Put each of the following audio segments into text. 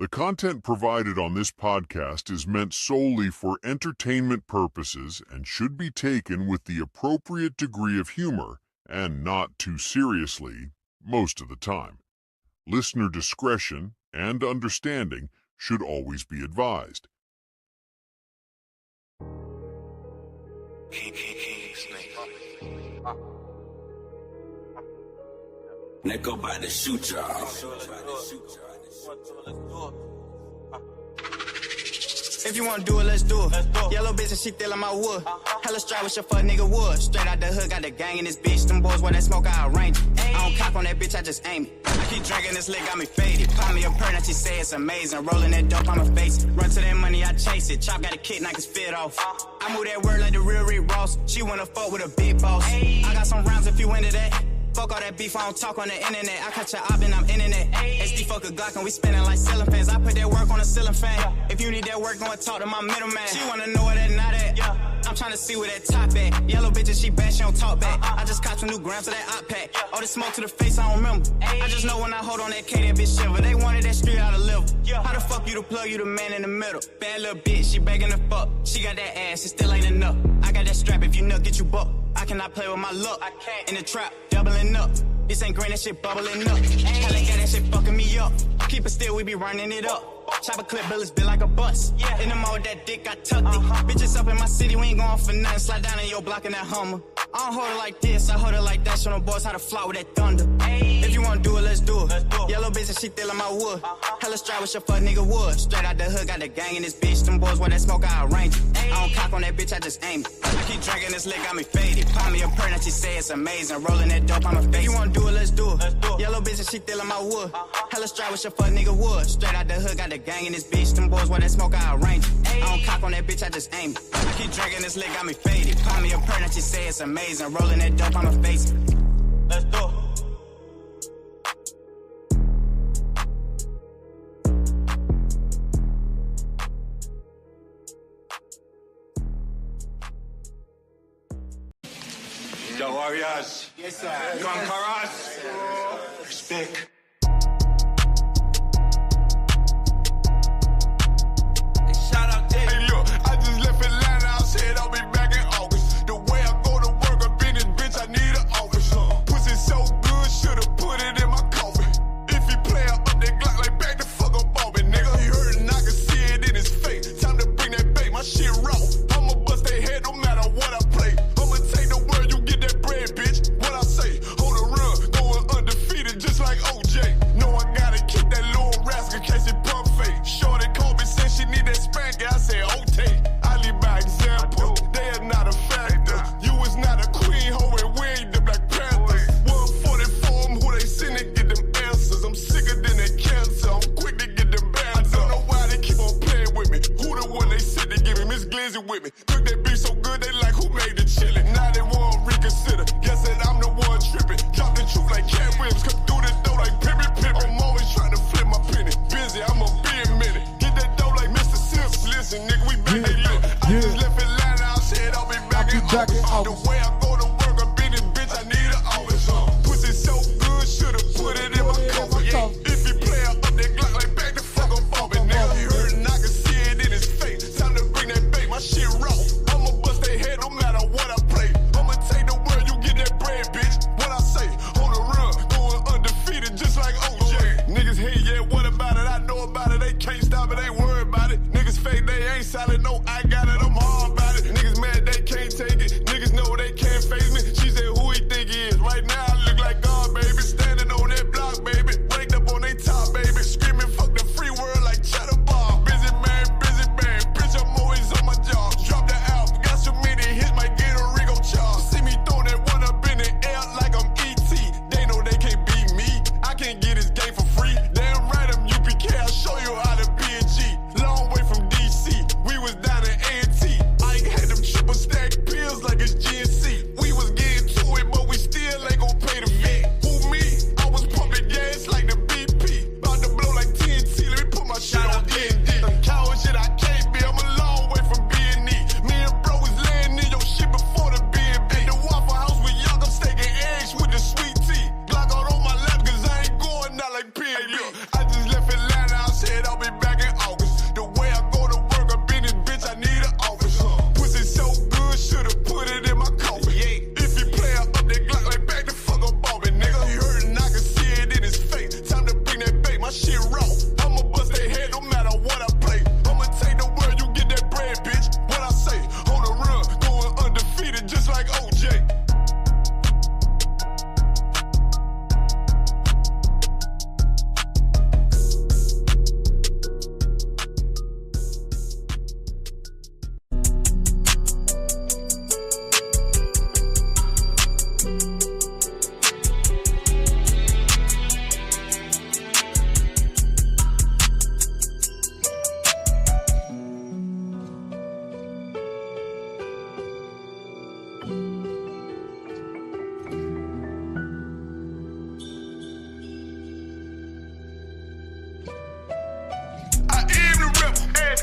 The content provided on this podcast is meant solely for entertainment purposes and should be taken with the appropriate degree of humor and not too seriously most of the time. Listener discretion and understanding should always be advised. Nigga about to shoot y'all. If you wanna do it, let's do it. Yellow bitch and she feelin' my wood. Hella straight with your fuck nigga wood. Straight out the hood, got the gang in this bitch. Them boys where that smoke, I arrange it. I don't cock on that bitch, I just aim it. I keep drinking this lick, got me faded. Pop me a perk, and she say it's amazing. Rolling that dope on my face. Run to that money, I chase it. Chop got a kid, knock his fit off. I move that word like the real Rick Ross. She wanna fuck with a big boss. I got some rounds if you into that. Fuck all that beef, I don't talk on the internet. I catch your op and I'm internet. SD fuck a Glock and we spinning like ceiling fans. I put that work on a ceiling fan. If you need that work, go and talk to my middleman. She wanna know where that not at. I'm tryna see where that top at. Yellow bitches, she bad, she don't talk back. I just caught some new grams of that op pack. All this smoke to the face, I don't remember. I just know when I hold on that K, that bitch shiver. They wanted that street out of liver. How the fuck you the plug, you the man in the middle? Bad little bitch, she begging the fuck. She got that ass, it still ain't enough. I got that strap, if you nut, get you buck. I cannot play with my luck. I can't. In the trap, doubling up. This ain't green, that shit bubbling up. Hell ain't got that shit fucking me up. Keep it still, we be running it up. Chopper clip bullets, bit like a bus. In the mall with that dick, I tucked it. Bitches up in my city, we ain't going for nothing. Slide down in your block in that Hummer. I don't hold it like this, I hold it like that. Show them boys how to fly with that thunder. If you wanna do it, let's do it. Yellow bitch and she feelin' my wood. Hella straight with your fuck nigga wood. Straight out the hood, got the gang in this bitch. Them boys where that smoke, I arrange it. I don't cock on that bitch, I just aim it. I keep drinking this lick, got me faded. Pop me a perk, and she say it's amazing. Rolling that dope on my face. If you wanna do it, let's do it. Yellow bitch and she feelin' my wood. Hella straight with your fuck nigga wood. Straight out the hood, got the gang in this bitch. Them boys where that smoke, I arrange it. I don't cock on that bitch, I just aim it. I keep drinking this lick, got me faded. Pop me a perk, and she say it's amazing. Rolling that dope on my face. Let's do it. The Warriors. Yes, sir. Conquerors. Respect. Hey, look, I just left Atlanta. I said I'll be back in August. The way I go to work up in this bitch, I need an office. Pussy so good, should've put it in my coffin. If he play up that Glock like back the fuck up off it, nigga. He hurt and I can see it in his face. Time to bring that bait, my shit raw. I'ma bust they head no matter what I play. I'ma take the word, you get that bread, bitch. What I say, hold a run, going undefeated just like OJ.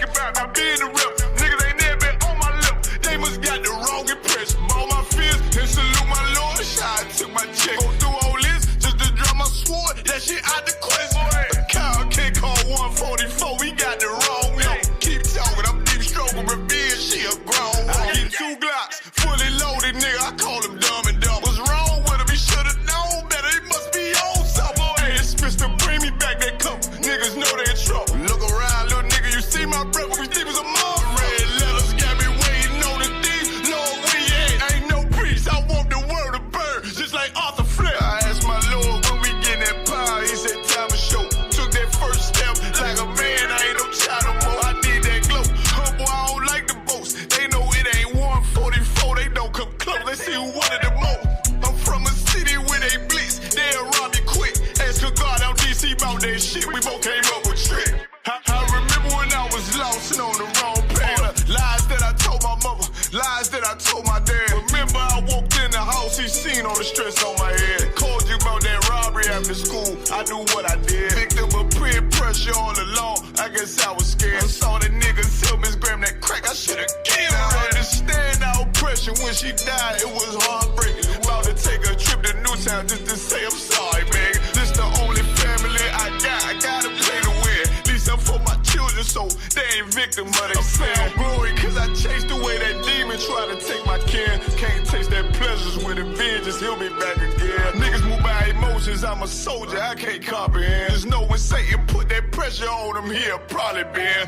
ask about me being the rep. Niggas ain't never been on my lip. They must got the wrong impression. All my fears and salute my Lord. I took my check. Go through all this just to drop my sword. That shit out the question. Kyle can't call 144. We got the wrong. Yo, keep talking. I'm deep stroking revenge. She a grown. I get 2 Glocks, fully loaded, nigga. I call him dumb and dumb. What's wrong with him? He should've known better. He must be on something. Hey, it's Mr. Bring me back that cup. Niggas know they in trouble. Look around, little nigga. You see my brother? We think it was a mom. Red letters got me waiting on the thief. Lord, we ain't no priest. I want the world to burn, just like Arthur Flip. I asked my Lord when we get that power. He said time to show. Took that first step like a man. I ain't no child no more. I need that glow. Oh boy, I don't like the boast. They know it ain't 144. They don't come close. They see who wanted the most. I'm from a city where they blitz. They'll rob you quick. Ask a God out DC about that shit. We both came up with trick. I remember when I was lost and on the wrong path. Lies that I told my mother, lies that I told my dad. Remember I walked in the house, he seen all the stress on my head. Called you about that robbery after school, I knew what I did. Victim of peer pressure all along, I guess I was scared. I saw the niggas help Miss Graham that crack, I should've killed her. I understand our oppression, when she died it was heartbreaking. About to take a trip to Newtown just to say I'm sorry, man. This the only family I gotta play to win. At least I'm for my children, so they ain't victim of they sin. Glory, cause I chased away that demon, try to take my kin. Can't taste that pleasures with a vengeance, he'll be back again. Niggas move by emotions, I'm a soldier, I can't comprehend. Just know when Satan put that pressure on him, he'll probably been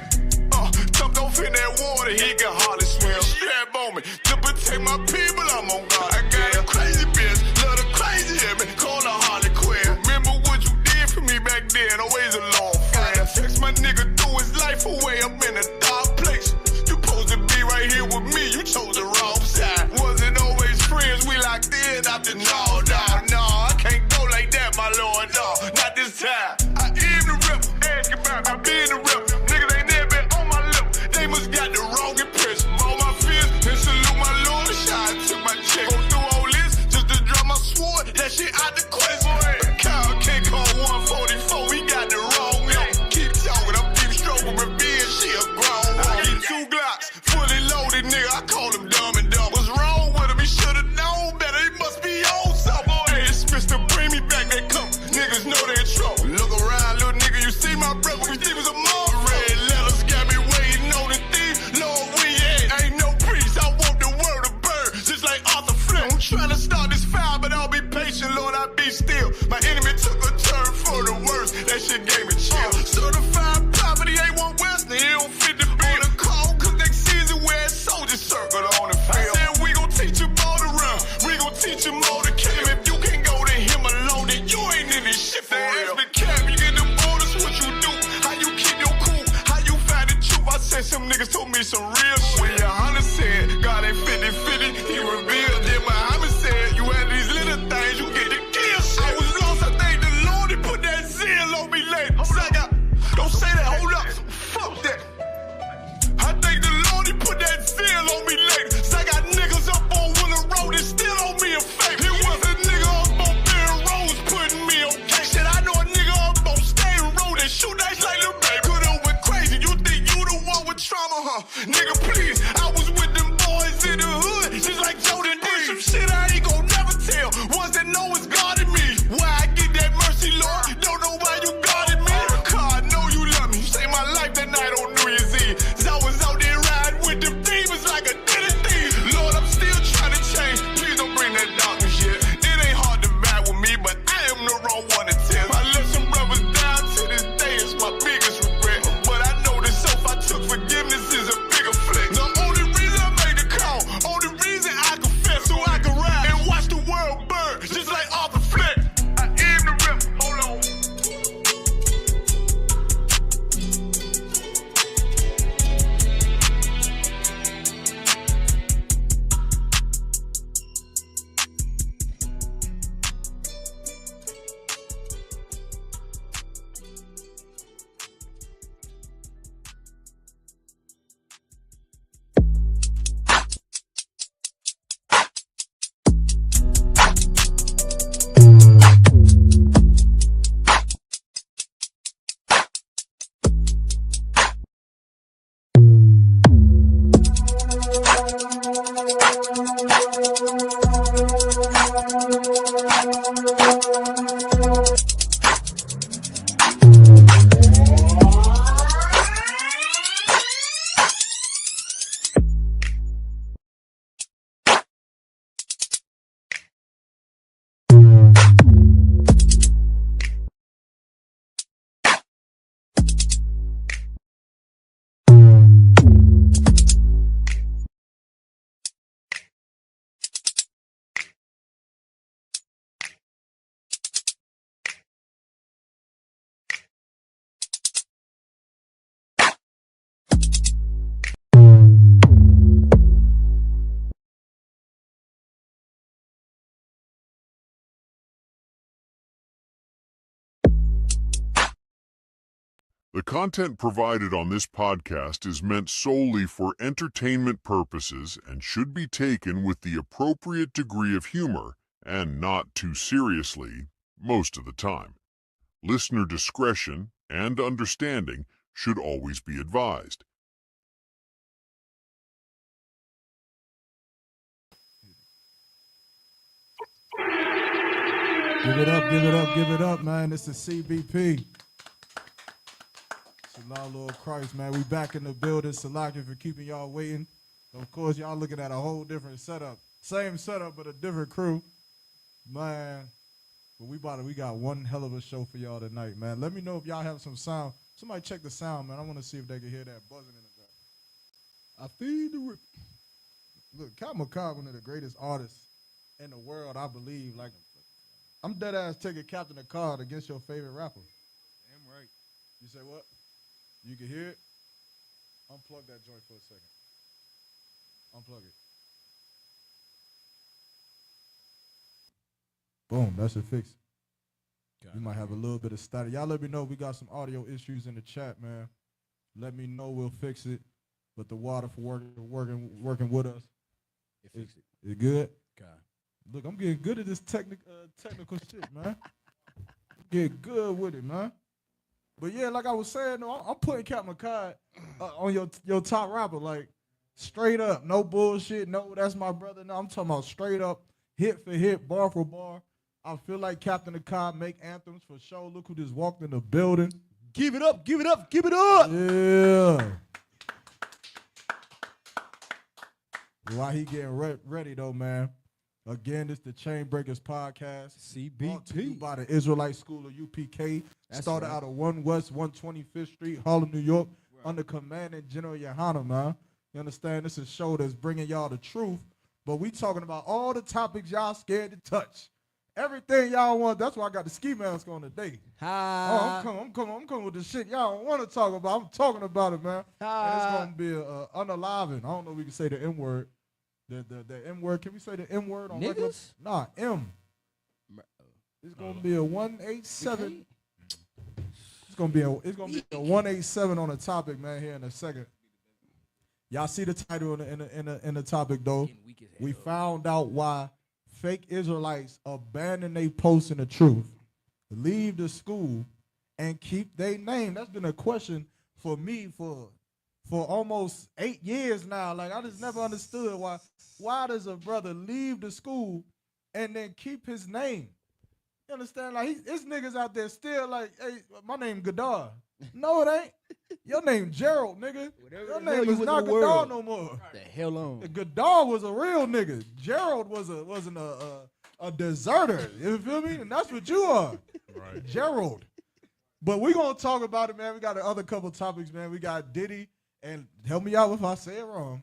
jumped off in that water, he can hardly swim. Strap on me, to protect my people, I'm on God. I got a crazy bitch, love the crazy in me, call her Harley Quinn. Remember what you did for me back then, always a long friend. Text my nigga threw his life away, I'm in a dark place. You supposed to be right here with me, you chose the wrong side. Wasn't always friends, we locked in after no, I can't go like that, my lord, no, not this time. I am the rebel, ask about me being the rebel. Niggas ain't never been on my level, they must got the wrong impression. All my fears and salute my Lord. I took my check. Go through all this just to drop my sword. That shit out the question. Kyle can't call 144. We got the wrong. Yo, keep talking. I'm deep stroking revenge. She a grown. I get 2 Glocks, fully loaded, nigga. I call him dumb and dumb. What's wrong with him? He should've known better. He must be on something. Hey, it's Mr. Bring me back that cup. Niggas know they in trouble. Look around, little nigga. You see my brother? We think it was a mom. Red letters got me waiting on the thief. Lord, we ain't no priest. I want the world to burn, just like Arthur Flip. I'm trying to start this fire, but I'll be patient, Lord, I'll be still. My enemy took a turn for the worst. That shit gave me chill. Certified property ain't one Western. He don't fit the bill. On the call, cause next season wear soldiers circle on the field. I said we gon' teach him all to run. We gon' teach him all to kill him. If you can't go to him alone, then you ain't in this shit for real. The cap, you get them orders, what you do? How you keep your cool? How you find the truth? I said some niggas told me some real shit. When your Hunter said God ain't 50-50, he revealed. Then Muhammad said you had these little things, you get the kill shit. I was lost, I thank the Lord, he put that zeal on me later. Don't say that, hold up, fuck that. I thank the Lord, he put that zeal on me later. So I got niggas up on Willow Road and still owe me a favor. It was a nigga up on Bear Roads putting me on cake. Shit, I know a nigga up on Stain Road and shoot nice like little baby. Could've went crazy, you think you the one with trauma, huh? Nigga, please. The content provided on this podcast is meant solely for entertainment purposes and should be taken with the appropriate degree of humor and not too seriously most of the time. Listener discretion and understanding should always be advised. Give it up, give it up, give it up, man. This is CBP. Salah, Lord Christ, man. We back in the building. Salaki for keeping y'all waiting. Of course, y'all looking at a whole different setup. Same setup, but a different crew. Man, but we got one hell of a show for y'all tonight, man. Let me know if y'all have some sound. Somebody check the sound, man. I want to see if they can hear that buzzing in the back. I feed the rip. Look, Cal McCobb, one of the greatest artists in the world, I believe. Like, I'm dead ass taking Captain the Card against your favorite rapper. Damn right. You say what? You can hear it? Unplug that joint for a second. Unplug it. Boom, that should fix it. We might have a little bit of static. Y'all let me know if we got some audio issues in the chat, man. Let me know, we'll fix it. But the water for working with us. It fixed it. It good? God. Look, I'm getting good at this technical shit, man. Get good with it, man. But yeah, like I was saying, though, I'm putting Captain McCoy on your top rapper, like straight up, no bullshit. No, that's my brother. No, I'm talking about straight up, hit for hit, bar for bar. I feel like Captain McCoy make anthems for sure. Look who just walked in the building. Give it up, give it up, give it up. Yeah. While he getting ready though, man. Again, this the Chain Breakers podcast. Brought to you by the Israelite School of UPK. Started out of 1 West 125th Street, Harlem, New York, under Commandant General Yohana, man. You understand? This is a show that's bringing y'all the truth, but we talking about all the topics y'all scared to touch. Everything y'all want. That's why I got the ski mask on today. Hi. Oh, I'm coming with the shit y'all don't want to talk about. I'm talking about it, man. And it's gonna be unaliving. I don't know if we can say the N word. The M word. Can we say the M word on regular? Niggas? Nah, M. It's gonna be a 187. It's gonna be a 187 on the topic, man. Here in a second. Y'all see the title in the topic though. We found out why fake Israelites abandon their posts in the truth, leave the school, and keep their name. That's been a question for me for almost 8 years now. Like, I just never understood why does a brother leave the school and then keep his name? You understand? Like, his niggas out there still like, hey, my name Gadar. No, it ain't. Your name Gerald, nigga. Your name is not Gadar no more. The hell on. Gadar was a real nigga. Gerald wasn't a deserter. You feel me? And that's what you are. Right. Gerald. But we gonna talk about it, man. We got another couple topics, man. We got Diddy, and help me out if I say it wrong.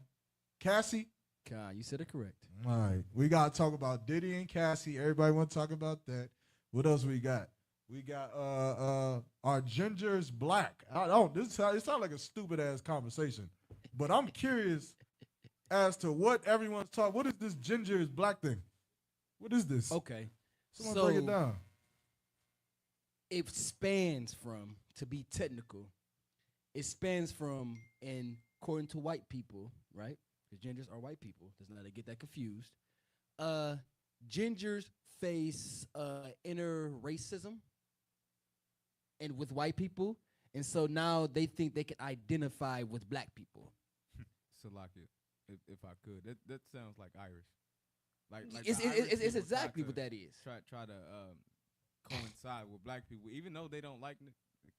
Cassie. God, you said it correct. All right. We gotta talk about Diddy and Cassie. Everybody wanna talk about that. What else we got? We got our Ginger's Black. It sounds like a stupid ass conversation. But I'm curious as to what everyone's talking. What is this Ginger's Black thing? What is this? Okay. Someone break it down. It spans from, to be technical, it spans from, and according to white people, right? Because gingers are white people. Doesn't let it get that confused. Gingers face inner racism and with white people, and so now they think they can identify with black people. Salakia, if I could, that sounds like Irish. Like It's exactly what that is. Try to coincide with black people, even though they don't like. Can I say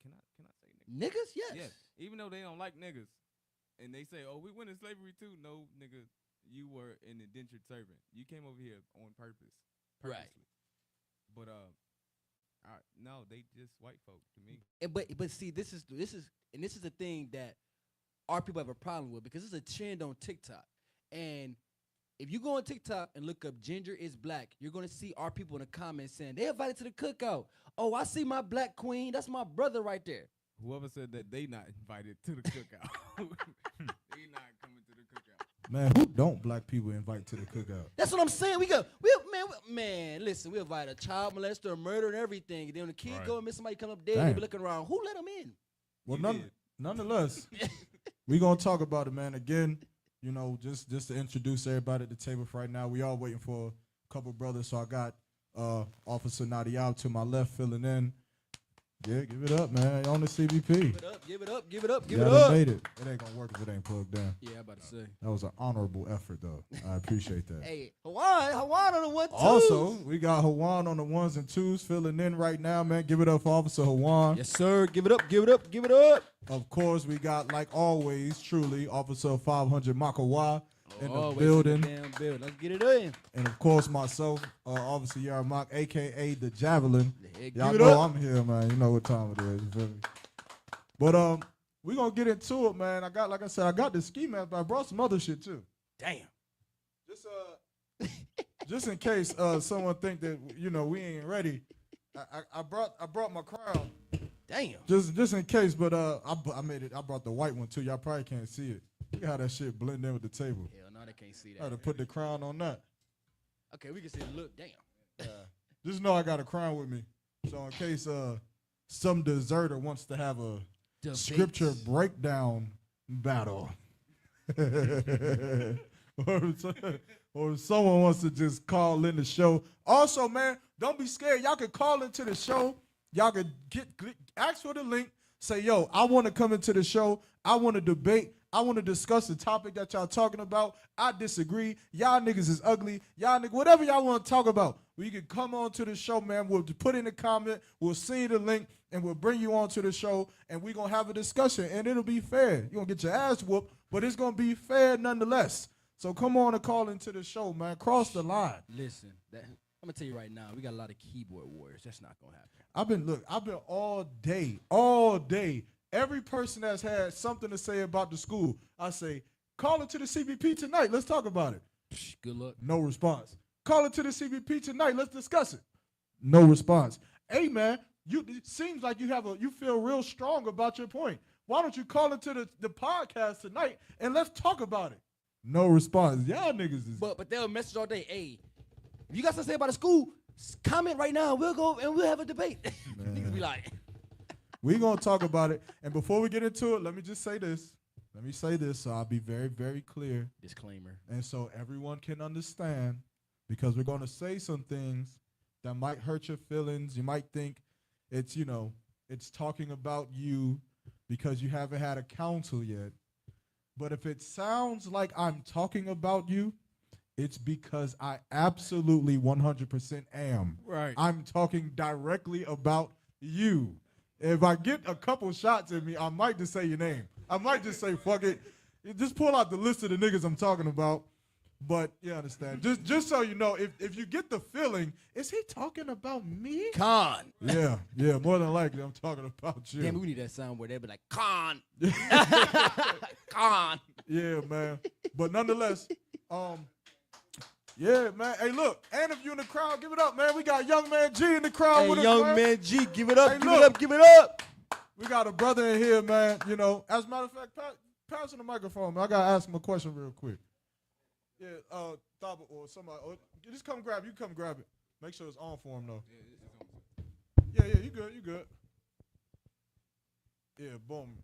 niggas? Niggas, yes. Yes. Even though they don't like niggas, and they say, "Oh, we went in slavery too." No, nigga, you were an indentured servant. You came over here on purpose. Right. But no, they just white folk to me. But see, this is the thing that our people have a problem with, because it's a trend on TikTok. And if you go on TikTok and look up Ginger is Black, you're gonna see our people in the comments saying they invited to the cookout. Oh, I see my black queen. That's my brother right there. Whoever said that they not invited to the cookout. They not coming to the cookout. Man, who don't black people invite to the cookout? That's what I'm saying. Man, listen, we invite a child molester, a murder, and everything. And then when the kid go and miss somebody come up dead, they be looking around. Who let them in? Well, You did. nonetheless, we gonna talk about it, man. Again, you know, just to introduce everybody at the table for right now. We all waiting for a couple brothers. So I got Officer Nadia to my left filling in. Yeah, give it up, man. On the CBP. Give it up, give it up, give it up, give Yeah, it they up. made it. It ain't gonna work if it ain't plugged in. Yeah, I'm about to say. That was an honorable effort, though. I appreciate that. Hey, Hawan on the 1 2. Also, we got Hawan on the 1s and 2s filling in right now, man. Give it up for Officer Hawan. Yes, sir. Give it up, give it up, give it up. Of course, we got, like always, truly, Officer 500 MAQAWAH in the Always building. in the damn building. Let's get it in. And of course, myself, Officer YARAMACH, a.k.a. the Javelin. Yeah, Y'all give it know up. I'm here, man. You know what time it is. You feel me? But we gonna get into it, man. Like I said, I got the ski mask, but I brought some other shit too. Damn. Just in case someone think that we ain't ready. I brought my crown. Damn. Just in case, but I made it. I brought the white one too. Y'all probably can't see it. Look how that shit blend in with the table. Hell no, they can't see I had to that. put the crown on that. Okay, we can see the look. Damn. Just know I got a crown with me. So in case some deserter wants to have a Debates. scripture breakdown battle. or if someone wants to just call in the show. Also, man, don't be scared. Y'all can call into the show. Y'all can ask for the link. Say, yo, I want to come into the show. I want to debate. I want to discuss the topic that y'all talking about. I disagree. Y'all niggas is ugly. Y'all niggas, whatever y'all want to talk about. We can come on to the show, man. We'll put in a comment. We'll send you the link, and we'll bring you on to the show, and we're going to have a discussion, and it'll be fair. You're going to get your ass whooped, but it's going to be fair nonetheless. So come on and call into the show, man. Cross the line. Listen, I'm going to tell you right now, we got a lot of keyboard warriors. That's not going to happen. I've been all day. Every person that's had something to say about the school, I say, call it to the CBP tonight. Let's talk about it. Psh, good luck. No response. Call it to the CBP tonight. Let's discuss it. No response. Hey, man, it seems like you feel real strong about your point. Why don't you call it to the podcast tonight and let's talk about it? No response. Y'all niggas is. But they'll message all day. Hey, if you got something to say about the school, comment right now. We'll go and we'll have a debate. Niggas be like. We gonna talk about it. And before we get into it, let me just say this. So I'll be very, very clear. Disclaimer. And so everyone can understand, because we're gonna say some things that might hurt your feelings. You might think it's talking about you because you haven't had a counsel yet. But if it sounds like I'm talking about you, it's because I absolutely 100% am. Right. I'm talking directly about you. If I get a couple shots at me, I might just say your name. I might just say, fuck it. Just pull out the list of the niggas I'm talking about. But you understand. Just so you know, if you get the feeling, is he talking about me? Con. Yeah, more than likely I'm talking about you. Damn, we need that sound where they be like, con. Con. Yeah, man. But nonetheless, yeah, man. Hey, look, and if you in the crowd, give it up, man. We got Young Man G in the crowd with us, Young man. G, give it up, Hey, give look. it up, give it up. We got a brother in here, man. As a matter of fact, pass him the microphone, man. I gotta ask him a question real quick. Yeah, Thaba or somebody, or just come grab it. You come grab it. Make sure it's on for him though. Yeah, you good. Yeah, boom.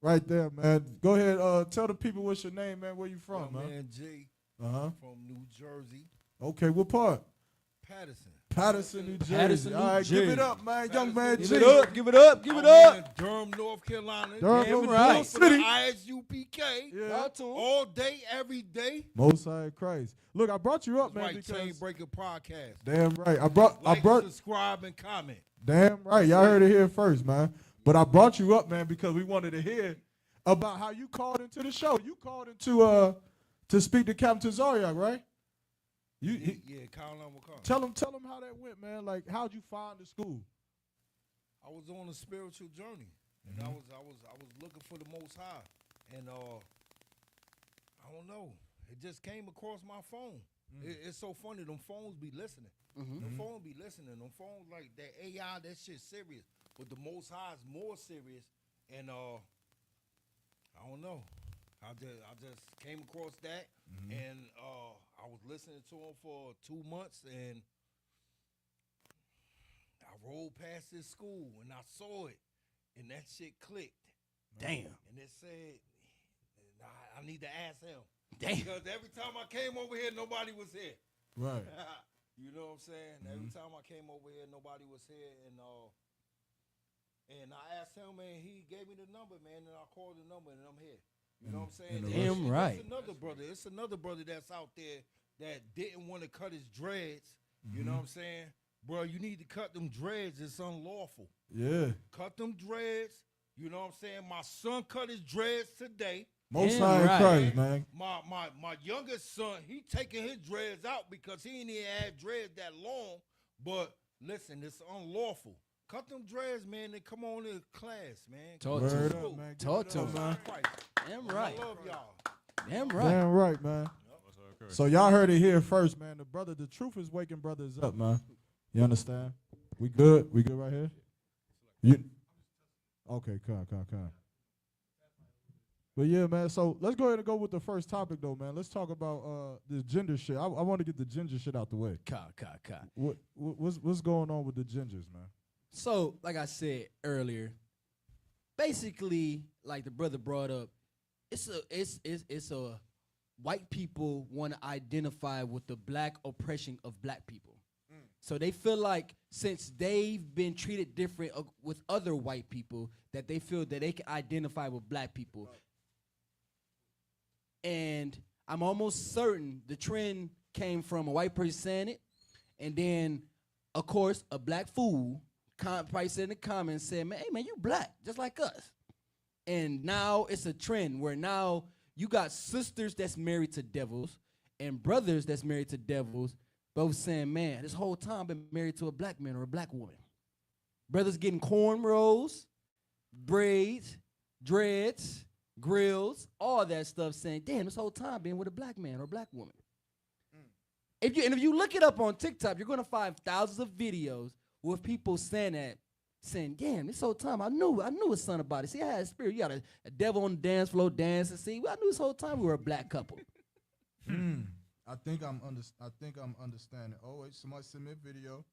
Right there, man. Go ahead. Tell the people what's your name, man. Where you from, Young man? Man G Uh-huh. from New Jersey, Okay, what part? Patterson. New Jersey. Patterson, New All right, give it Jersey. up, man. Young Man Give G. Give it up, give it up, give it I'm up. in Durham, North Carolina. Durham, Damn North right. For the City. ISUPK. Yeah. Y'all too. All day, every day. Most High Christ. Look, I brought you up, That's man, right, Chain because Breaker Podcast. damn right. I brought Subscribe, and comment. damn right. Y'all heard it here first, man. But I brought you up, man, because we wanted to hear about how you called into the show. You called into to speak to Captain Zariak, right? Yeah, Kyle McCall. Tell him how that went, man. Like, how'd you find the school? I was on a spiritual journey, and I was looking for the Most High, and I don't know. It just came across my phone. It's so funny. Them phones be listening. Them phones be listening. Them phones like that AI. That shit serious, but the Most High is more serious. And I don't know. I just came across that, and I was listening to him for 2 months, and I rolled past this school, and I saw it, and that shit clicked. Damn. And it said, I need to ask him. Damn. Because every time I came over here, nobody was here. Right. You know what I'm saying? Every time I came over here, nobody was here. And I asked him, and he gave me the number, man. And I called the number, and I'm here. You know what I'm saying? Damn right. It's another brother. It's another brother that's out there that didn't want to cut his dreads. You know what I'm saying? Bro, you need to cut them dreads. It's unlawful. Yeah. Cut them dreads. You know what I'm saying? My son cut his dreads today. Most Damn high in right. Christ, man. My youngest son, he taking his dreads out because he ain't even had dreads that long. But listen, it's unlawful. Cut them dreads, man, and come on to class, man. Talk Word to up, him. man. Talk to him, man. Damn right. I love y'all. Damn right. Damn right, man. So y'all heard it here first, man. The truth is waking brothers up, man. You understand? We good? We good right here? You? Okay, come. But yeah, man. So let's go ahead and go with the first topic, though, man. Let's talk about this gender shit. I want to get the ginger shit out the way. What's going on with the gingers, man? So, like I said earlier, basically, like the brother brought up, it's a white people want to identify with the black oppression of black people. So they feel like since they've been treated different with other white people, that they feel that they can identify with black people. And I'm almost certain the trend came from a white person saying it, and then, of course, a black fool probably said in the comments, said, man, hey, man, you black, just like us. And now it's a trend where now you got sisters that's married to devils and brothers that's married to devils, both saying, man, this whole time I've been married to a black man or a black woman. Brothers getting cornrows, braids, dreads, grills, all that stuff, saying, damn, this whole time being with a black man or a black woman. If you look it up on TikTok, you're gonna find thousands of videos with people saying that, saying, damn, this whole time I knew it's something about it. See, I had a spirit. You got a devil on the dance floor dancing. See, I knew this whole time we were a black couple. I think I'm understanding. Oh wait, somebody send me a video.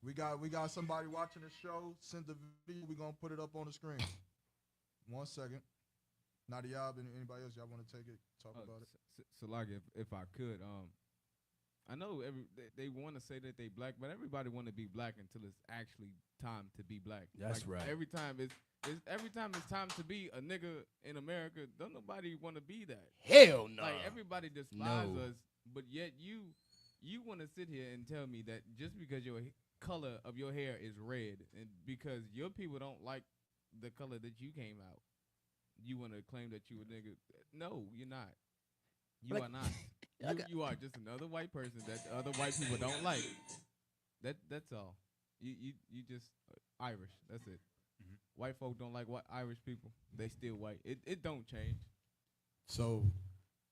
We got somebody watching the show. Send the video. We're gonna put it up on the screen. 1 second. Not y'all, but anybody else y'all want to take it? Talk about it. So like, if I could, I know they want to say that they black, but everybody want to be black until it's actually time to be black. That's like, right. Every time it's time to be a nigga in America, don't nobody want to be that. Hell no. Like everybody despises us, but yet you want to sit here and tell me that just because your color of your hair is red and because your people don't like the color that you came out, you want to claim that you a nigga. No, you're not. You are not. You are just another white person that the other white people don't like. That's all. You just Irish. That's it. White folk don't like Irish people. They still white. It don't change. So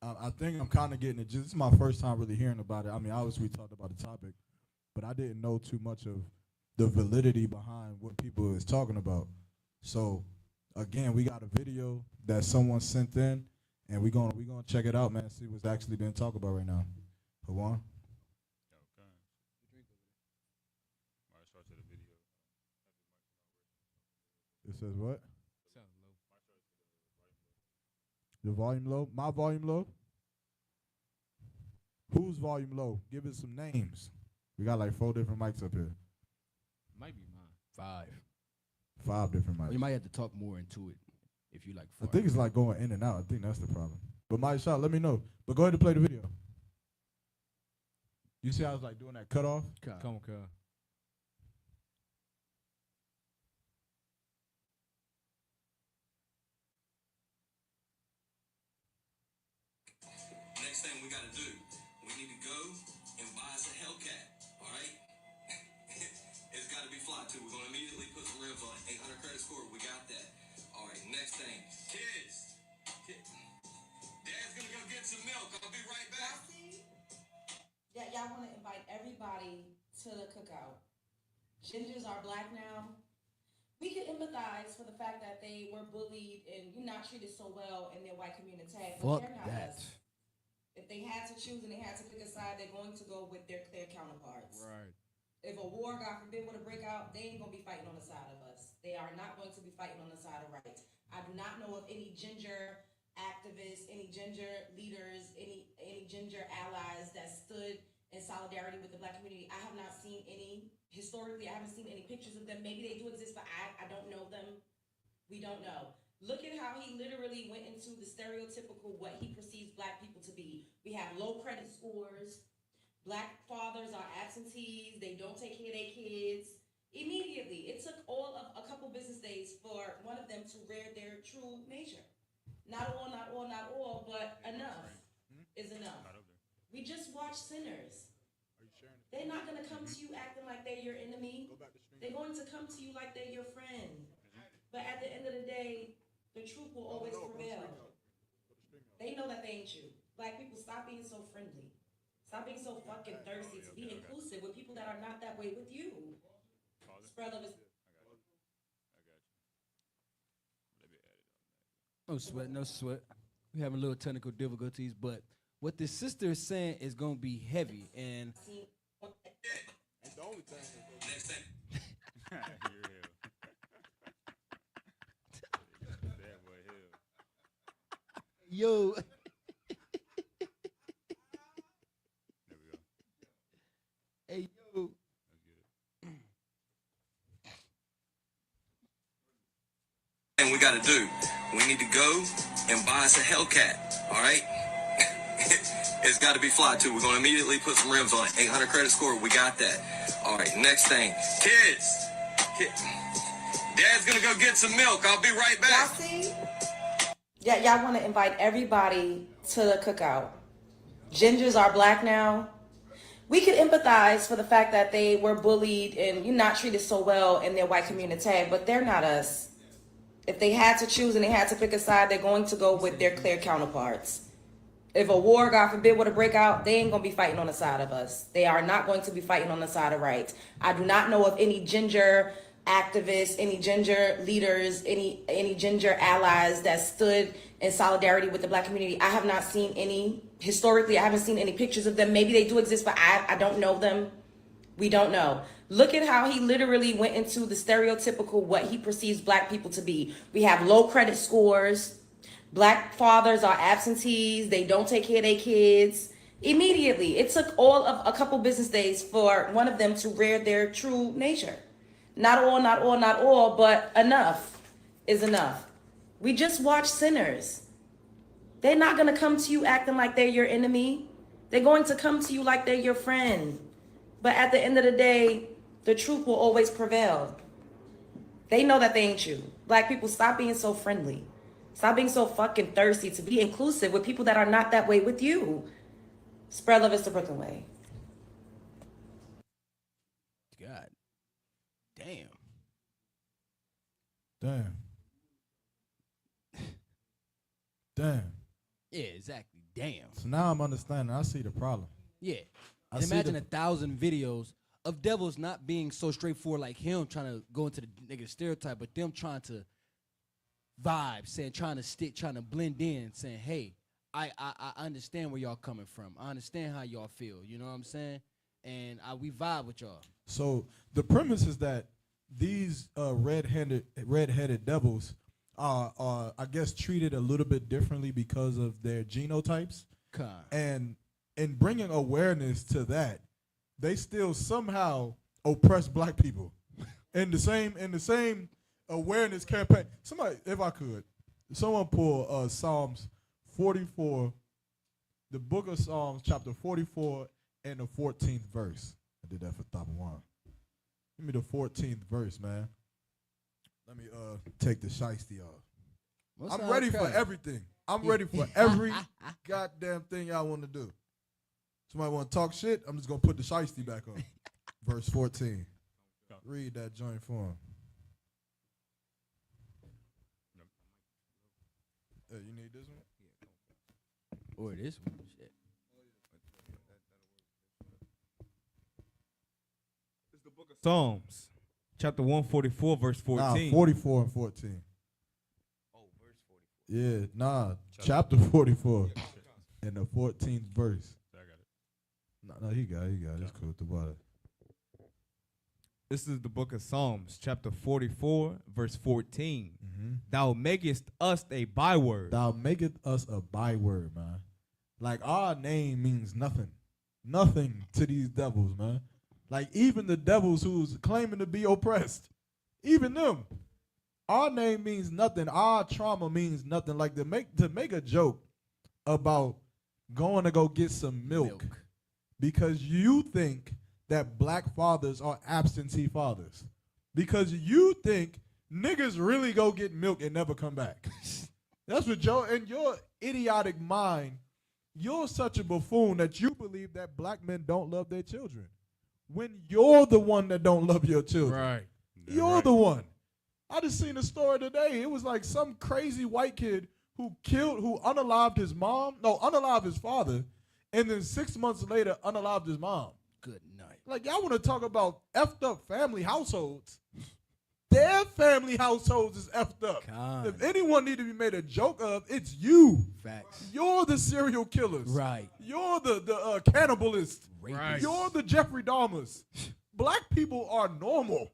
I think I'm kind of getting it. This is my first time really hearing about it. I mean, obviously we talked about the topic, but I didn't know too much of the validity behind what people is talking about. So again, we got a video that someone sent in, and we gonna check it out, man. See what's actually being talked about right now. Hawan? It says what? The volume low? My volume low? Whose volume low? Give it some names. We got like 4 different mics up here. Might be mine. 5 different mics. You might have to talk more into it if you like. I think it's like going in and out. I think that's the problem. But Mike Shot, let me know. But go ahead and play the video. You see how I was like doing that cutoff? Come on. Next thing we gotta do, we need to go and buy us a Hellcat, all right? It's gotta be fly too. We're gonna immediately put some rims on it. 800 credit score, we got that. All right, next thing, kids. Dad's gonna go get some milk. I'll be right back. Yeah, y'all want to invite everybody to the cookout. Gingers are black now. We can empathize for the fact that they were bullied and not treated so well in their white community. But they're not us. If they had to choose and they had to pick a side, they're going to go with their clear counterparts. Right. If a war, God forbid, were to break out, they ain't going to be fighting on the side of us. They are not going to be fighting on the side of right. I do do not know of any ginger activists, any ginger leaders, any ginger allies that stood in solidarity with the Black community. I have not seen any. Historically, I haven't seen any pictures of them. Maybe they do exist, but I don't know them. We don't know. Look at how he literally went into the stereotypical what he perceives Black people to be. We have low credit scores. Black fathers are absentees. They don't take care of their kids. Immediately, it took all of a couple business days for one of them to rear their true nature. Not all, but enough is enough. We just watch Sinners. They're not going to come to you acting like they're your enemy. They're going to come to you like they're your friend. But at the end of the day, the truth will always prevail. They know that they ain't you. Black people, stop being so friendly. Stop being so fucking thirsty to be inclusive with people that are not that way with you. Spread love is... No sweat, no sweat. We're having a little technical difficulties, but what this sister is saying is going to be heavy. And the only thing Next thing. yo. Hey, yo. And we gotta do, we need to go and buy us a Hellcat, all right? It's got to be fly too. We're gonna immediately put some rims on it. 800 credit score, we got that. All right, next thing, kids. Dad's gonna go get some milk. I'll be right Y'all back. see? Yeah, y'all want to invite everybody to the cookout. Gingers are Black now. We could empathize for the fact that they were bullied and not treated so well in their white community, but they're not us. If they had to choose and they had to pick a side, they're going to go with their clear counterparts. If a war, God forbid, were to break out, they ain't going to be fighting on the side of us. They are not going to be fighting on the side of rights. I do not know of any ginger activists, any ginger leaders, any ginger allies that stood in solidarity with the Black community. I have not seen any. Historically, I haven't seen any pictures of them. Maybe they do exist, but I don't know them. We don't know. Look at how he literally went into the stereotypical what he perceives Black people to be. We have low credit scores. Black fathers are absentees. They don't take care of their kids. Immediately, it took all of a couple business days for one of them to rear their true nature. Not all, but enough is enough. We just watch Sinners. They're not going to come to you acting like they're your enemy. They're going to come to you like they're your friend. But at the end of the day, the truth will always prevail. They know that they ain't you. Black people, stop being so friendly. Stop being so fucking thirsty to be inclusive with people that are not that way with you. Spread love is the Brooklyn way. God. Damn. Yeah, exactly. Damn. So now I'm understanding. I see the problem. Yeah. I And see imagine the- 1,000 videos of devils not being so straightforward like him trying to go into the nigga stereotype, but them trying to vibe, saying, trying to stick, trying to blend in, saying, hey, I understand where y'all coming from. I understand how y'all feel. You know what I'm saying? And we vibe with y'all. So the premise is that these red-headed devils are, I guess, treated a little bit differently because of their genotypes. And in bringing awareness to that, they still somehow oppress Black people. in the same awareness campaign. Somebody, if I could, someone pull Psalms 44, the book of Psalms, chapter 44, and the 14th verse. I did that for THABAWAN. Give me the 14th verse, man. Let me take the shiesty off. I'm ready for everything. I'm ready for every goddamn thing y'all want to do. Somebody want to talk shit? I'm just going to put the shiesty back on. Verse 14. Read that joint for him. You need this one? Or this one. Shit. It's the book of Psalms, chapter 144, verse 14. Nah, 44 and 14. Oh, verse 44. Yeah, nah, chapter 44 and the 14th verse. I got it. No, he got it. It's cool. The bottom. This is the book of Psalms, chapter 44, verse 14. Mm-hmm. Thou makest us a byword. Thou maketh us a byword, man. Like, our name means nothing. Nothing to these devils, man. Like, even the devils who's claiming to be oppressed, even them, our name means nothing. Our trauma means nothing. Like, to make a joke about going to go get some milk. Because you think that black fathers are absentee fathers. Because you think niggas really go get milk and never come back. That's what in your idiotic mind, you're such a buffoon that you believe that black men don't love their children. When you're the one that don't love your children. Right. You're the one. I just seen a story today. It was like some crazy white kid who unalived his father, and then 6 months later unalived his mom. Good night. Like, y'all want to talk about effed up family households. Their family households is effed up. If anyone need to be made a joke of, it's you. Facts. You're the serial killers. Right. You're the cannibalists. Right. You're the Jeffrey Dahmers. Black people are normal.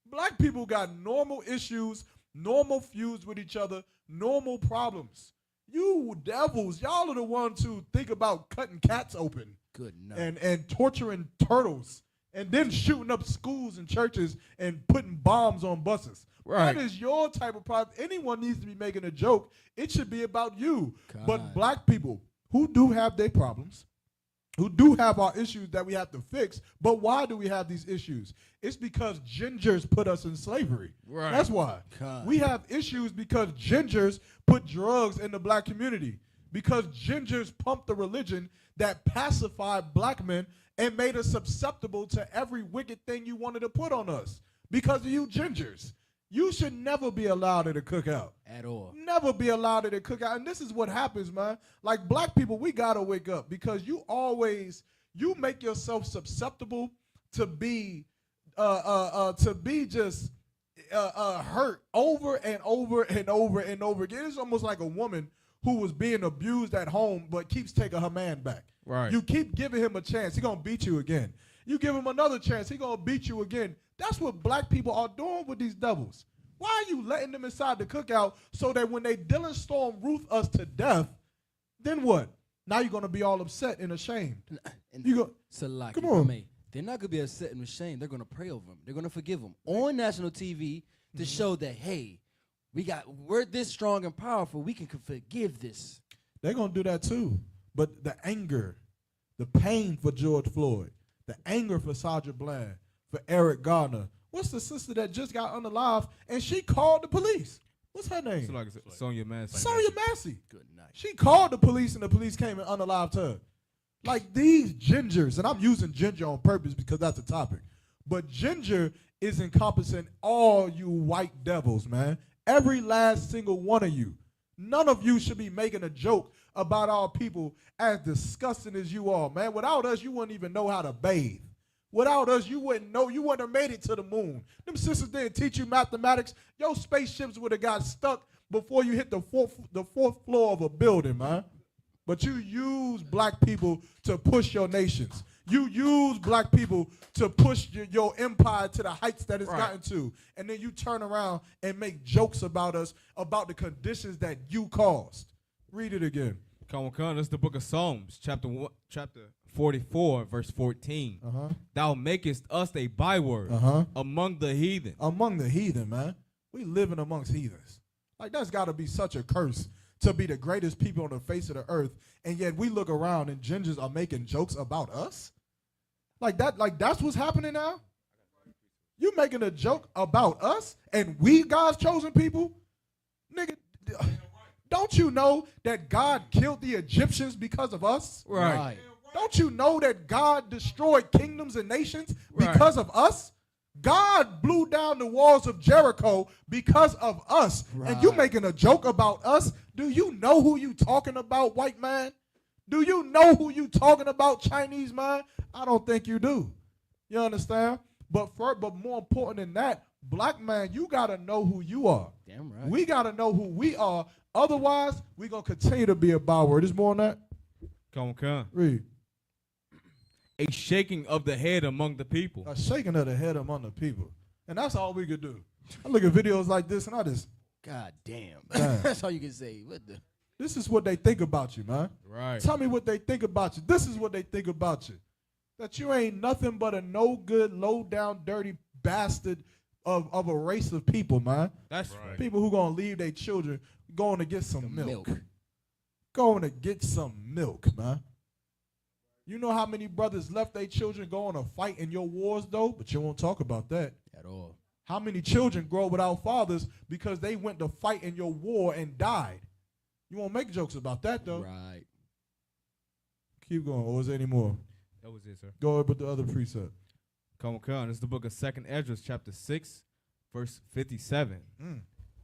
Black people got normal issues, normal feuds with each other, normal problems. You devils, y'all are the ones who think about cutting cats open. Good night. And torturing turtles. And then shooting up schools and churches and putting bombs on buses. Right. That is your type of problem. Anyone needs to be making a joke. It should be about you. God. But black people who do have their problems, who do have our issues that we have to fix, but why do we have these issues? It's because gingers put us in slavery. Right. That's why. God. We have issues because gingers put drugs in the black community. Because gingers pumped the religion that pacified black men and made us susceptible to every wicked thing you wanted to put on us. Because of you gingers. You should never be allowed at a cookout. At all. Never be allowed at a cookout. And this is what happens, man. Like, black people, we got to wake up because you make yourself susceptible to be just hurt over and over and over and over again. It's almost like a woman who was being abused at home but keeps taking her man back. Right. You keep giving him a chance, he's going to beat you again. You give him another chance, he's going to beat you again. That's what black people are doing with these devils. Why are you letting them inside the cookout so that when they Dylan Storm Ruth us to death, then what? Now you're going to be all upset and ashamed. Come on. They're not going to be upset and ashamed. They're going to pray over them. They're going to forgive them on national TV to show that, hey, we're this strong and powerful. We can forgive this. They're going to do that too. But the anger, the pain for George Floyd, the anger for Sandra Bland, for Eric Garner. What's the sister that just got unalive and she called the police? What's her name? Sonia Massey. Sonia Massey. Good night. She called the police and the police came and unalived her. Like these gingers, and I'm using ginger on purpose because that's the topic. But ginger is encompassing all you white devils, man. Every last single one of you. None of you should be making a joke about our people as disgusting as you are, man. Without us, you wouldn't even know how to bathe. Without us, you wouldn't know. You wouldn't have made it to the moon. Them sisters didn't teach you mathematics. Your spaceships would have got stuck before you hit the fourth floor of a building, man. But you use black people to push your nations. You use black people to push your empire to the heights that it's gotten to. And then you turn around and make jokes about us, about the conditions that you caused. Read it again. Come on. This is the book of Psalms, chapter 44, verse 14. Thou makest us a byword among the heathen. Among the heathen, man. We living amongst heathens. Like, that's got to be such a curse to be the greatest people on the face of the earth, and yet we look around and gingers are making jokes about us? Like that's what's happening now? You making a joke about us and we God's chosen people? Nigga, don't you know that God killed the Egyptians because of us? Right. Don't you know that God destroyed kingdoms and nations because of us? God blew down the walls of Jericho because of us. And you making a joke about us? Do you know who you talking about, white man? Do you know who you talking about, Chinese man? I don't think you do. You understand? But more important than that, black man, you got to know who you are. Damn right. We got to know who we are. Otherwise, we're going to continue to be a byword. There's more on that? Come on. Read. a shaking of the head among the people. A shaking of the head among the people. And that's all we could do. I look at videos like this and I just, God damn. Damn. That's all you can say. What the? this is what they think about you, man. Right. Tell me what they think about you. This is what they think about you. That you ain't nothing but a no good, low down, dirty bastard of a race of people, man. That's right. People who gonna leave their children going to get some milk. Going to get some milk, man. You know how many brothers left their children going to fight in your wars, though? But you won't talk about that. At all. How many children grow without fathers because they went to fight in your war and died? You won't make jokes about that, though. Right. Keep going. Or is there any more? That was it, sir. Go ahead with the other precept. Come on. It's the book of 2nd Esdras, chapter 6, verse 57.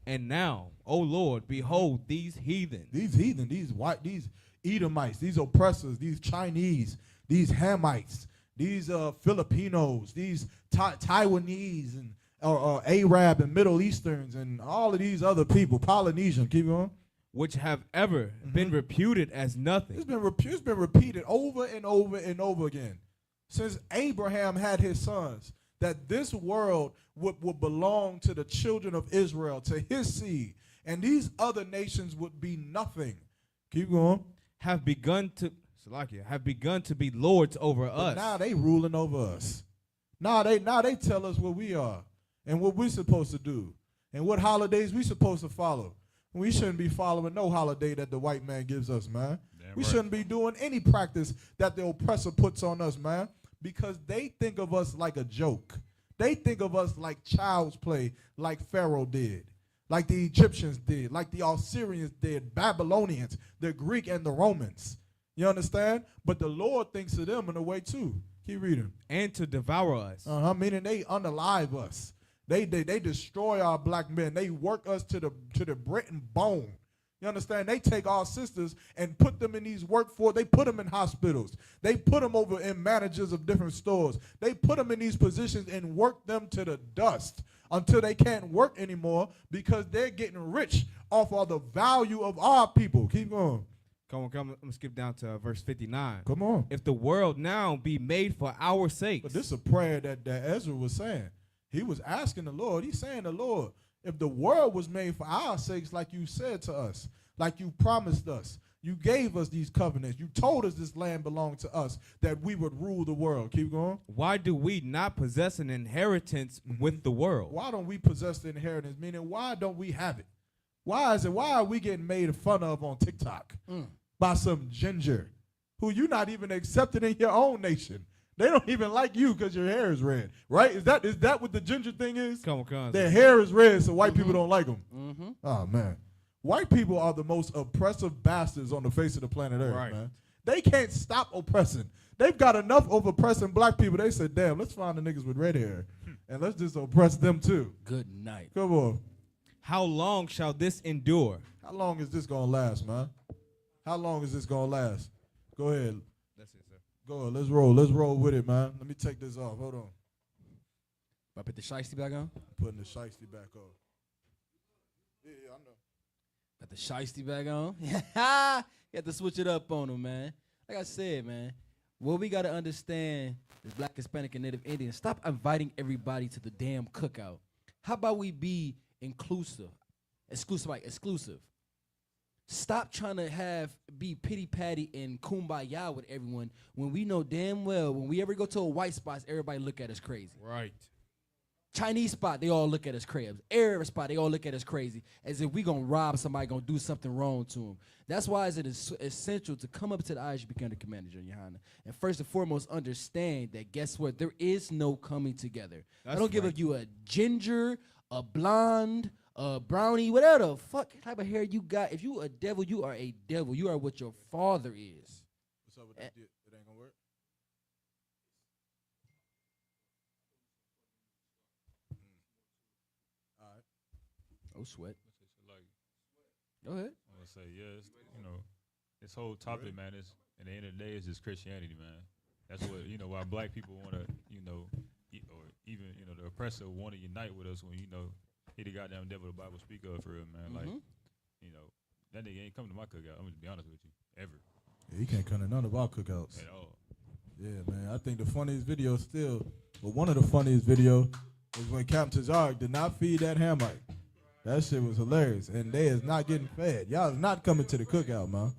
And now, O Lord, behold these heathen. These heathen, these white, these Edomites, these oppressors, these Chinese, these Hamites, these Filipinos, these Taiwanese and Arab and Middle Easterns and all of these other people, Polynesian, keep going. Which have ever been reputed as nothing. It's been repeated over and over and over again. Since Abraham had his sons, that this world would belong to the children of Israel, to his seed, and these other nations would be nothing. Keep going. Have begun to be lords over us. Now they ruling over us. Now they tell us what we are and what we're supposed to do and what holidays we supposed to follow. We shouldn't be following no holiday that the white man gives us, man. We shouldn't be doing any practice that the oppressor puts on us, man, because they think of us like a joke. They think of us like child's play, like Pharaoh did, like the Egyptians did, like the Assyrians did, Babylonians, the Greek and the Romans. You understand? But the Lord thinks of them in a way too. Keep reading. And to devour us. Meaning they unalive us. They destroy our black men. They work us to the Britain bone. You understand? They take our sisters and put them in these workforce. They put them in hospitals. They put them over in managers of different stores. They put them in these positions and work them to the dust until they can't work anymore because they're getting rich off of the value of our people. Keep going. Come on. I'm going to skip down to verse 59. Come on. If the world now be made for our sakes. But this is a prayer that Ezra was saying. He was asking the Lord. He's saying the Lord, if the world was made for our sakes, like you said to us, like you promised us, you gave us these covenants, you told us this land belonged to us, that we would rule the world. Keep going. Why do we not possess an inheritance with the world? Why don't we possess the inheritance? Meaning, why don't we have it? Why are we getting made fun of on TikTok by some ginger who you're not even accepted in your own nation? They don't even like you because your hair is red, right? Is that what the ginger thing is? Come on. Their hair is red, so white people don't like them. Oh, man. White people are the most oppressive bastards on the face of the planet Earth, man. They can't stop oppressing. They've got enough of oppressing black people. They said, damn, let's find the niggas with red hair, and let's just oppress them too. Good night. Come on. How long shall this endure? How long is this going to last, man? How long is this going to last? Go ahead. That's it, sir. Go ahead. Let's roll. Let's roll with it, man. Let me take this off. Hold on. I put the shiesty back on? Putting the shiesty back on. Yeah, I know. Got the shiesty back on? You have to switch it up on them, man. Like I said, man, what we got to understand is Black, Hispanic, and Native Indians. Stop inviting everybody to the damn cookout. How about we be inclusive? Exclusive. Stop trying to be pity-patty and kumbaya with everyone when we know damn well when we ever go to a white spot, everybody look at us crazy. Right. Chinese spot, they all look at us crazy. Arab spot, they all look at us crazy as if we gonna rob somebody, gonna do something wrong to them. That's why it is essential to come up to the ISUPK County Commander, Your Honor, and first and foremost understand that guess what? There is no coming together. I don't give a you a ginger, a blonde, a brownie, whatever the fuck type of hair you got. If you a devil, you are a devil. You are what your father is. What's up with that? It ain't gonna work. All right. Oh, sweat. Like, go ahead. I'm gonna say yes. This whole topic, man, is at the end of the day is just Christianity, man. That's what why black people want to, or even the oppressor want to unite with us when he the goddamn devil the Bible speak of for real, man. Like, that nigga ain't coming to my cookout. I'm gonna be honest with you, ever. Yeah, he can't come to none of our cookouts at all. Yeah, man. I think the funniest video still, but one of the funniest video was when Captain Tazark did not feed that Hamite. That shit was hilarious, and they is not getting fed. Y'all is not coming to the cookout, man.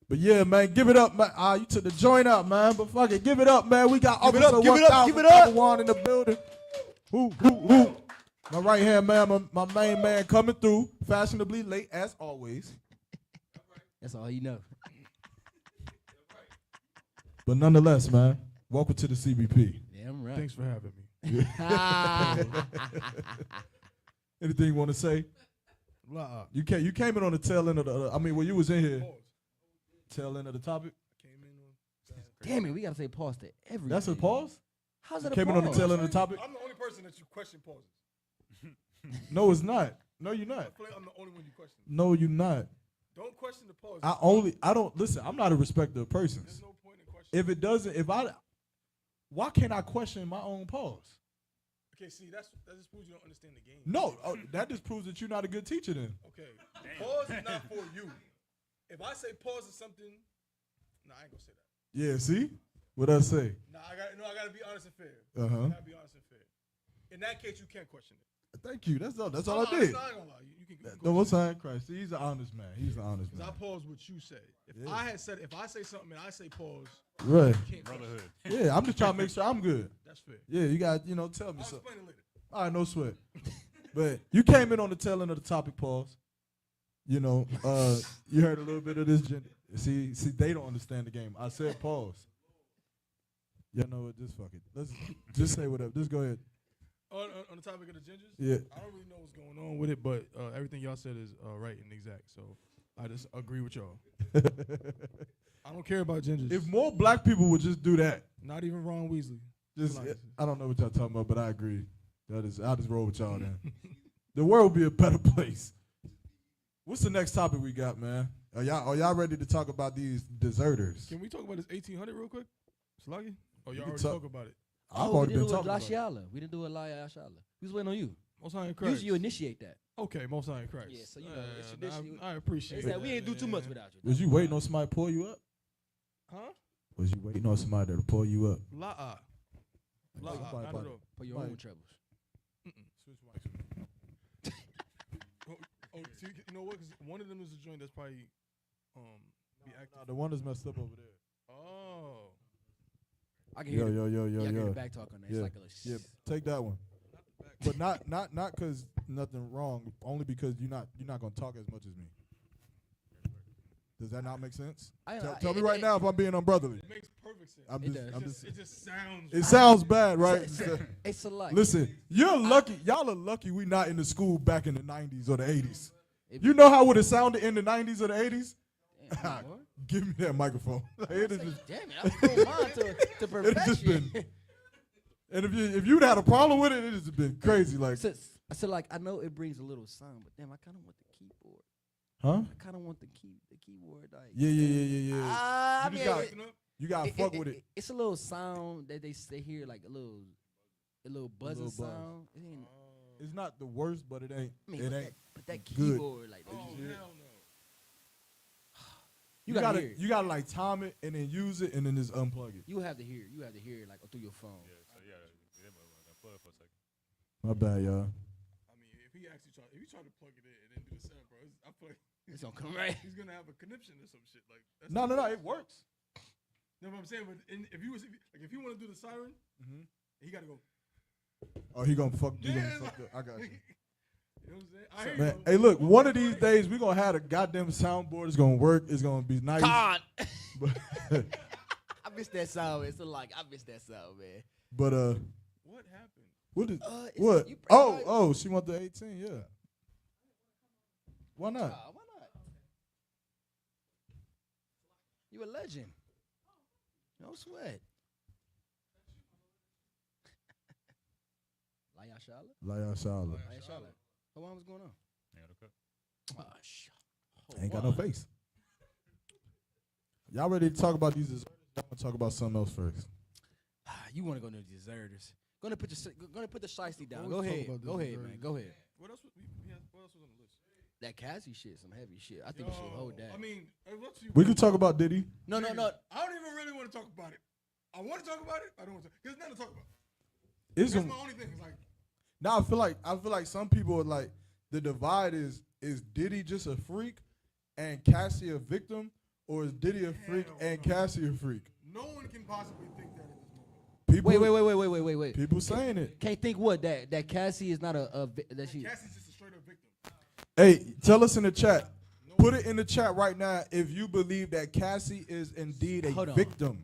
But yeah, man, give it up, man. You took the joint out, man. But fuck it, give it up, man. We got Officer 1000 THABAWAN in the building. Who? My right hand man, my main man coming through, fashionably late as always. That's all you know. But nonetheless, man, welcome to the CBP. Damn right. Thanks for having me. Anything you want to say? You came in on the tail end of the. You was in here. Tail end of the topic. Damn it, we gotta say pause to everything. That's a pause? How's that a Came pause? in on the tail end of the topic? I'm the only person that you question pauses. No, it's not. No, you're not. I feel like I'm the only one you question. No, you're not. Don't question the pause. I don't listen. I'm not a respecter of persons. There's no point in questioning. Why can't I question my own pause? Okay, see, that just proves you don't understand the game. No, that just proves that you're not a good teacher then. Okay, pause is not for you. If I say pause is something, I ain't gonna say that. Yeah, see? What I say? I gotta be honest and fair. Uh-huh. I gotta be honest and fair. In that case, you can't question it. Thank you. That's all I did. I ain't gonna lie. You can No, what's in Christ? He's an honest man. He's an honest man. I pause what you say. If I say something and I say pause, right? You can't brotherhood. Yeah, I'm just trying to make sure I'm good. That's fair. Yeah, you got tell me I'll something. explain it later. All right, no sweat. But you came in on the tail end of the topic, pause. You heard a little bit of this gender. See, they don't understand the game. I said pause. You know what? Just fuck it. Let's just say whatever. Just go ahead. On the topic of the gingers, yeah. I don't really know what's going on with it, but everything y'all said is right and exact. So I just agree with y'all. I don't care about gingers. If more black people would just do that, not even Ron Weasley. I don't know what y'all talking about, but I agree. I'll just roll with y'all then. The world would be a better place. What's the next topic we got, man? Are y'all ready to talk about these deserters? Can we talk about this 1800 real quick? Sluggy? Oh, y'all already talk about it. I've already been talking about it. We didn't do a lie Ashala. We was waiting on you. Most High in Christ. Usually you initiate that. Okay, Most High in Christ. Yeah, so it's tradition. I appreciate it. We ain't do too much without you. Was you waiting on somebody to pull you up? Huh? Was you waiting on somebody to pull you up? Not at all. For your own troubles. Switch mics. See, you know what? 'Cause one of them is a joint that's probably be active. The one that's messed up over there. Oh. I can hear yo. I can hear the back talk on that. It's like a yeah, take that one. But not because nothing wrong. Only because you're not gonna talk as much as me. Does that not make sense? Tell me right now if I'm being unbrotherly. It makes perfect sense. It just sounds. It sounds bad, right? It's a lie. Listen, you're lucky. Y'all are lucky we not in the school back in the 90s or the 80s. You know how would it sounded in the 90s or the 80s? Give me that microphone. Damn it, I throw mine to perfection. And if you'd had a problem with it, it'd just been crazy. Like so I know it brings a little sound, but damn, I kind of want the keyboard. Huh? I kind of want the keyboard. Like yeah. You gotta fuck with it. It's a little sound that they hear, like a little buzzing sound. It's not the worst, but it ain't. But that keyboard, like hell no. You gotta hear it. You gotta like time it and then use it and then just unplug it. You have to hear it like through your phone. Yeah, so plug for a second. My bad, y'all. I mean, if he try to plug it in and then do the sound, bro, I feel like it's gonna come right. He's gonna have a conniption or some shit like. No, it works. You know what I'm saying? But if you want to do the siren, he gotta go. Oh, he gonna fuck. I got you. You know what I'm saying? Man, hey, look, one of these days we gonna have a goddamn soundboard. It's gonna work. It's gonna be nice. God. I miss that sound. It's I miss that sound, man. But what happened? What is what? Oh, she want the 18. Yeah. Why not? Why not? You a legend. No sweat. Laya Shala. What was going on? Ain't got no face. Y'all ready to talk about these desserters? I'm gonna talk about something else first. You want to go to the deserters? Gonna put the shiesty down. Go ahead, man. Go ahead. What else was on the list? That Cassie shit, some heavy shit. I think we should hold that. I mean, We can talk about Diddy. No. I don't even really want to talk about it. I want to talk about it. I don't want to. There's nothing to talk about. It's That's my only thing. It's like, now I feel like some people are like, the divide is Diddy just a freak and Cassie a victim, or is Diddy a freak and Cassie a freak? no one can possibly think that at this moment. People, Wait. People saying it. Can't think what that Cassie is not that she. Cassie's just a straight up victim. Hey, tell us in the chat. Put it in the chat right now if you believe that Cassie is indeed a victim.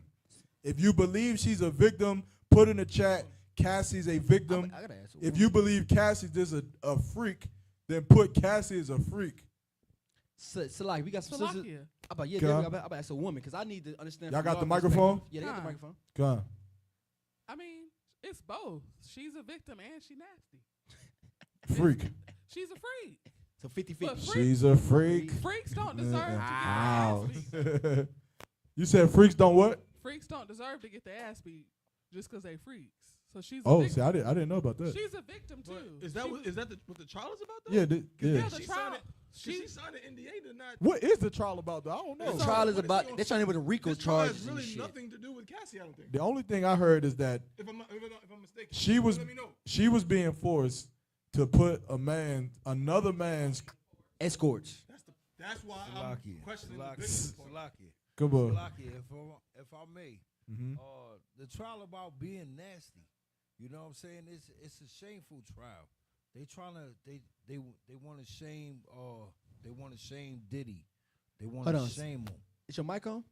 If you believe she's a victim, put in the chat Cassie's a victim. I gotta ask if you believe Cassie's just a freak, then put Cassie as a freak. So like we got some sisters. Salakia. About yeah, Go on. I'm about to ask a woman because I need to understand. Y'all from got the y'all perspective. microphone? Yeah, they got the Huh. microphone. Go on. I mean, it's both. She's a victim and she nasty. Freak. She's a freak. So 50-50. But freak- She's a freak. Freaks don't deserve to get Wow. their ass beat. You said freaks don't what? Freaks don't deserve to get their ass beat just because they freaks. So she's a Oh, victim. see, I didn't know about that. She's a victim too. Is that what the trial is about? Though? Yeah, Yeah, yeah. the trial. She signed an NDA to not. What is the trial about, though? I don't know. The trial is about they're trying to put a RICO This trial charges has and really shit. nothing to do with Cassie. I don't think. The only thing I heard is that If I'm mistaken, she was let me know. she was being forced to put another man's escorts. That's why I'm questioning the victim part. Come on. If I may, Mhm. the trial about being nasty. You know what I'm saying? It's a shameful trial. They want to shame Diddy. They want Hold to on. shame him. Is your mic on?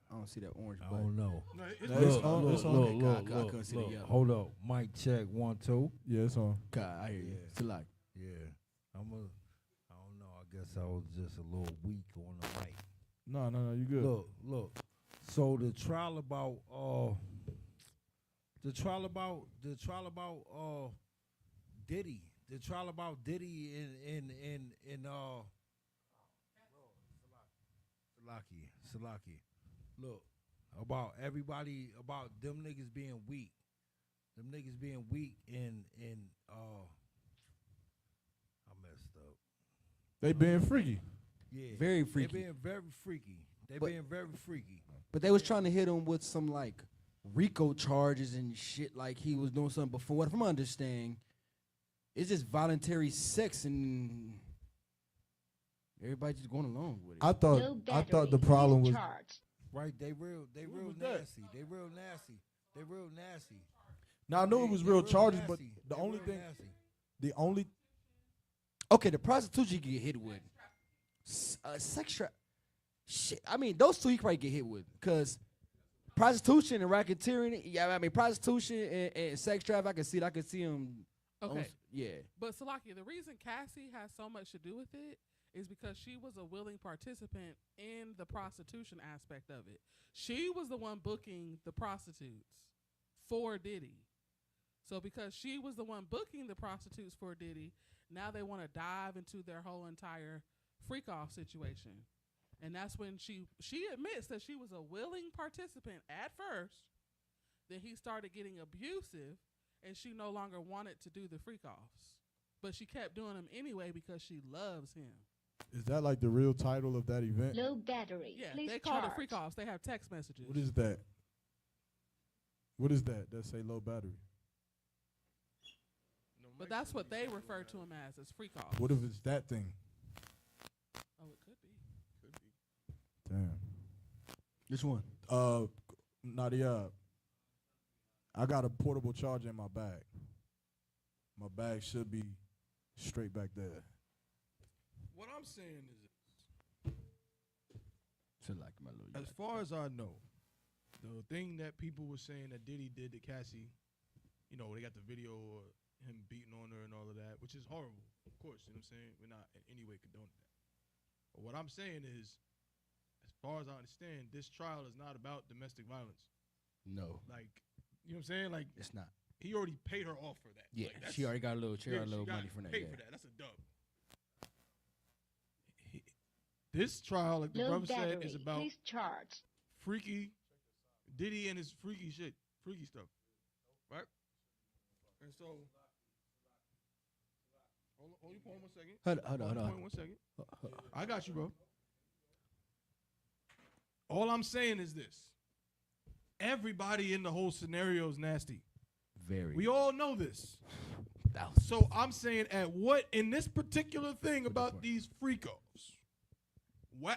I don't see that orange I button. don't know. No, it's on. It's on. Okay, I couldn't see the yellow. Hold up. Mic check 1 2. Yeah, it's on. God, I hear you. It's like Yeah. I don't know. I guess I was just a little weak on the mic. No, you good. Look. So the trial about Diddy. The trial about Diddy in Salaki. Look, about everybody, about them niggas being weak. Them niggas being weak and I messed up. They being freaky. Yeah. Very freaky. They being very freaky. But they was trying to hit him with some like RICO charges and shit, like he was doing something before. What from my understanding, it's just voluntary sex and everybody just going along with it. I thought the problem was Right, they real nasty. They real nasty. Now I know it was real charges, but the only thing, Okay, the prostitution you can get hit with, sex trap. Shit, I mean those two you can probably get hit with, cause prostitution and racketeering. Yeah, I mean prostitution and sex trafficking. I can see them. Okay. Yeah. But Salaki, the reason Cassie has so much to do with it is because she was a willing participant in the prostitution aspect of it. She was the one booking the prostitutes for Diddy. So because she was the one booking the prostitutes for Diddy, now they want to dive into their whole entire freak-off situation. And that's when she admits that she was a willing participant at first. Then he started getting abusive, and she no longer wanted to do the freak-offs. But she kept doing them anyway because she loves him. is that like the real title of that event? Low battery. Yeah, Please they call it charge. freak-offs. They have text messages. What is that? What is that? That say low battery. But that's what they refer to him as freak-offs. What if it's that thing? Oh, it could be. Damn. Which one? Nadia, I got a portable charger in my bag. My bag should be straight back there. What I'm saying is, as far as I know, the thing that people were saying that Diddy did to Cassie, you know, they got the video of him beating on her and all of that, which is horrible, of course, you know what I'm saying? We're not in any way condoning that. But what I'm saying is, as far as I understand, this trial is not about domestic violence. No. Like, you know what I'm saying? Like, it's not. He already paid her off for that. Yeah, Like, she already got a little, money from that. Paid Yeah. for that. That's a dub. This trial, like the Low brother said, is battery. about Please charge. freaky Diddy and his freaky stuff, right? And so, Hold your point 1 second. Hold on. Point 1 second. I got you, bro. All I'm saying is this. Everybody in the whole scenario is nasty. Very. We all know this. So I'm saying in this particular thing about these freakos,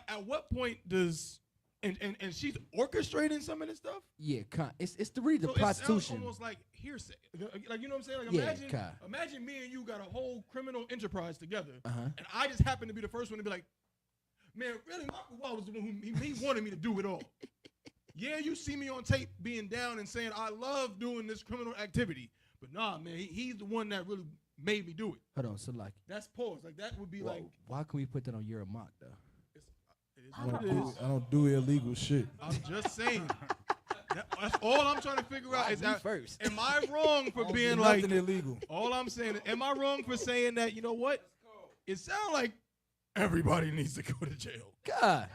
at what point does and she's orchestrating some of this stuff? Yeah, it's the reason So prostitution. It sounds almost like hearsay. Like, you know what I'm saying? Like, Yeah, imagine me and you got a whole criminal enterprise together, Uh-huh. and I just happen to be the first one to be like, man, really, MAQAWAH was the one who he wanted me to do it all. Yeah, you see me on tape being down and saying I love doing this criminal activity, but nah, man, he's the one that really made me do it. Hold on, so like That's pause. Like that would be like. why can we put that on YARAMACH though? I don't do illegal shit. I'm just saying. That's all I'm trying to figure out. Is that first? Am I wrong for being Nothing like illegal. All I'm saying is, am I wrong for saying that? You know what? It sounds like everybody needs to go to jail. God.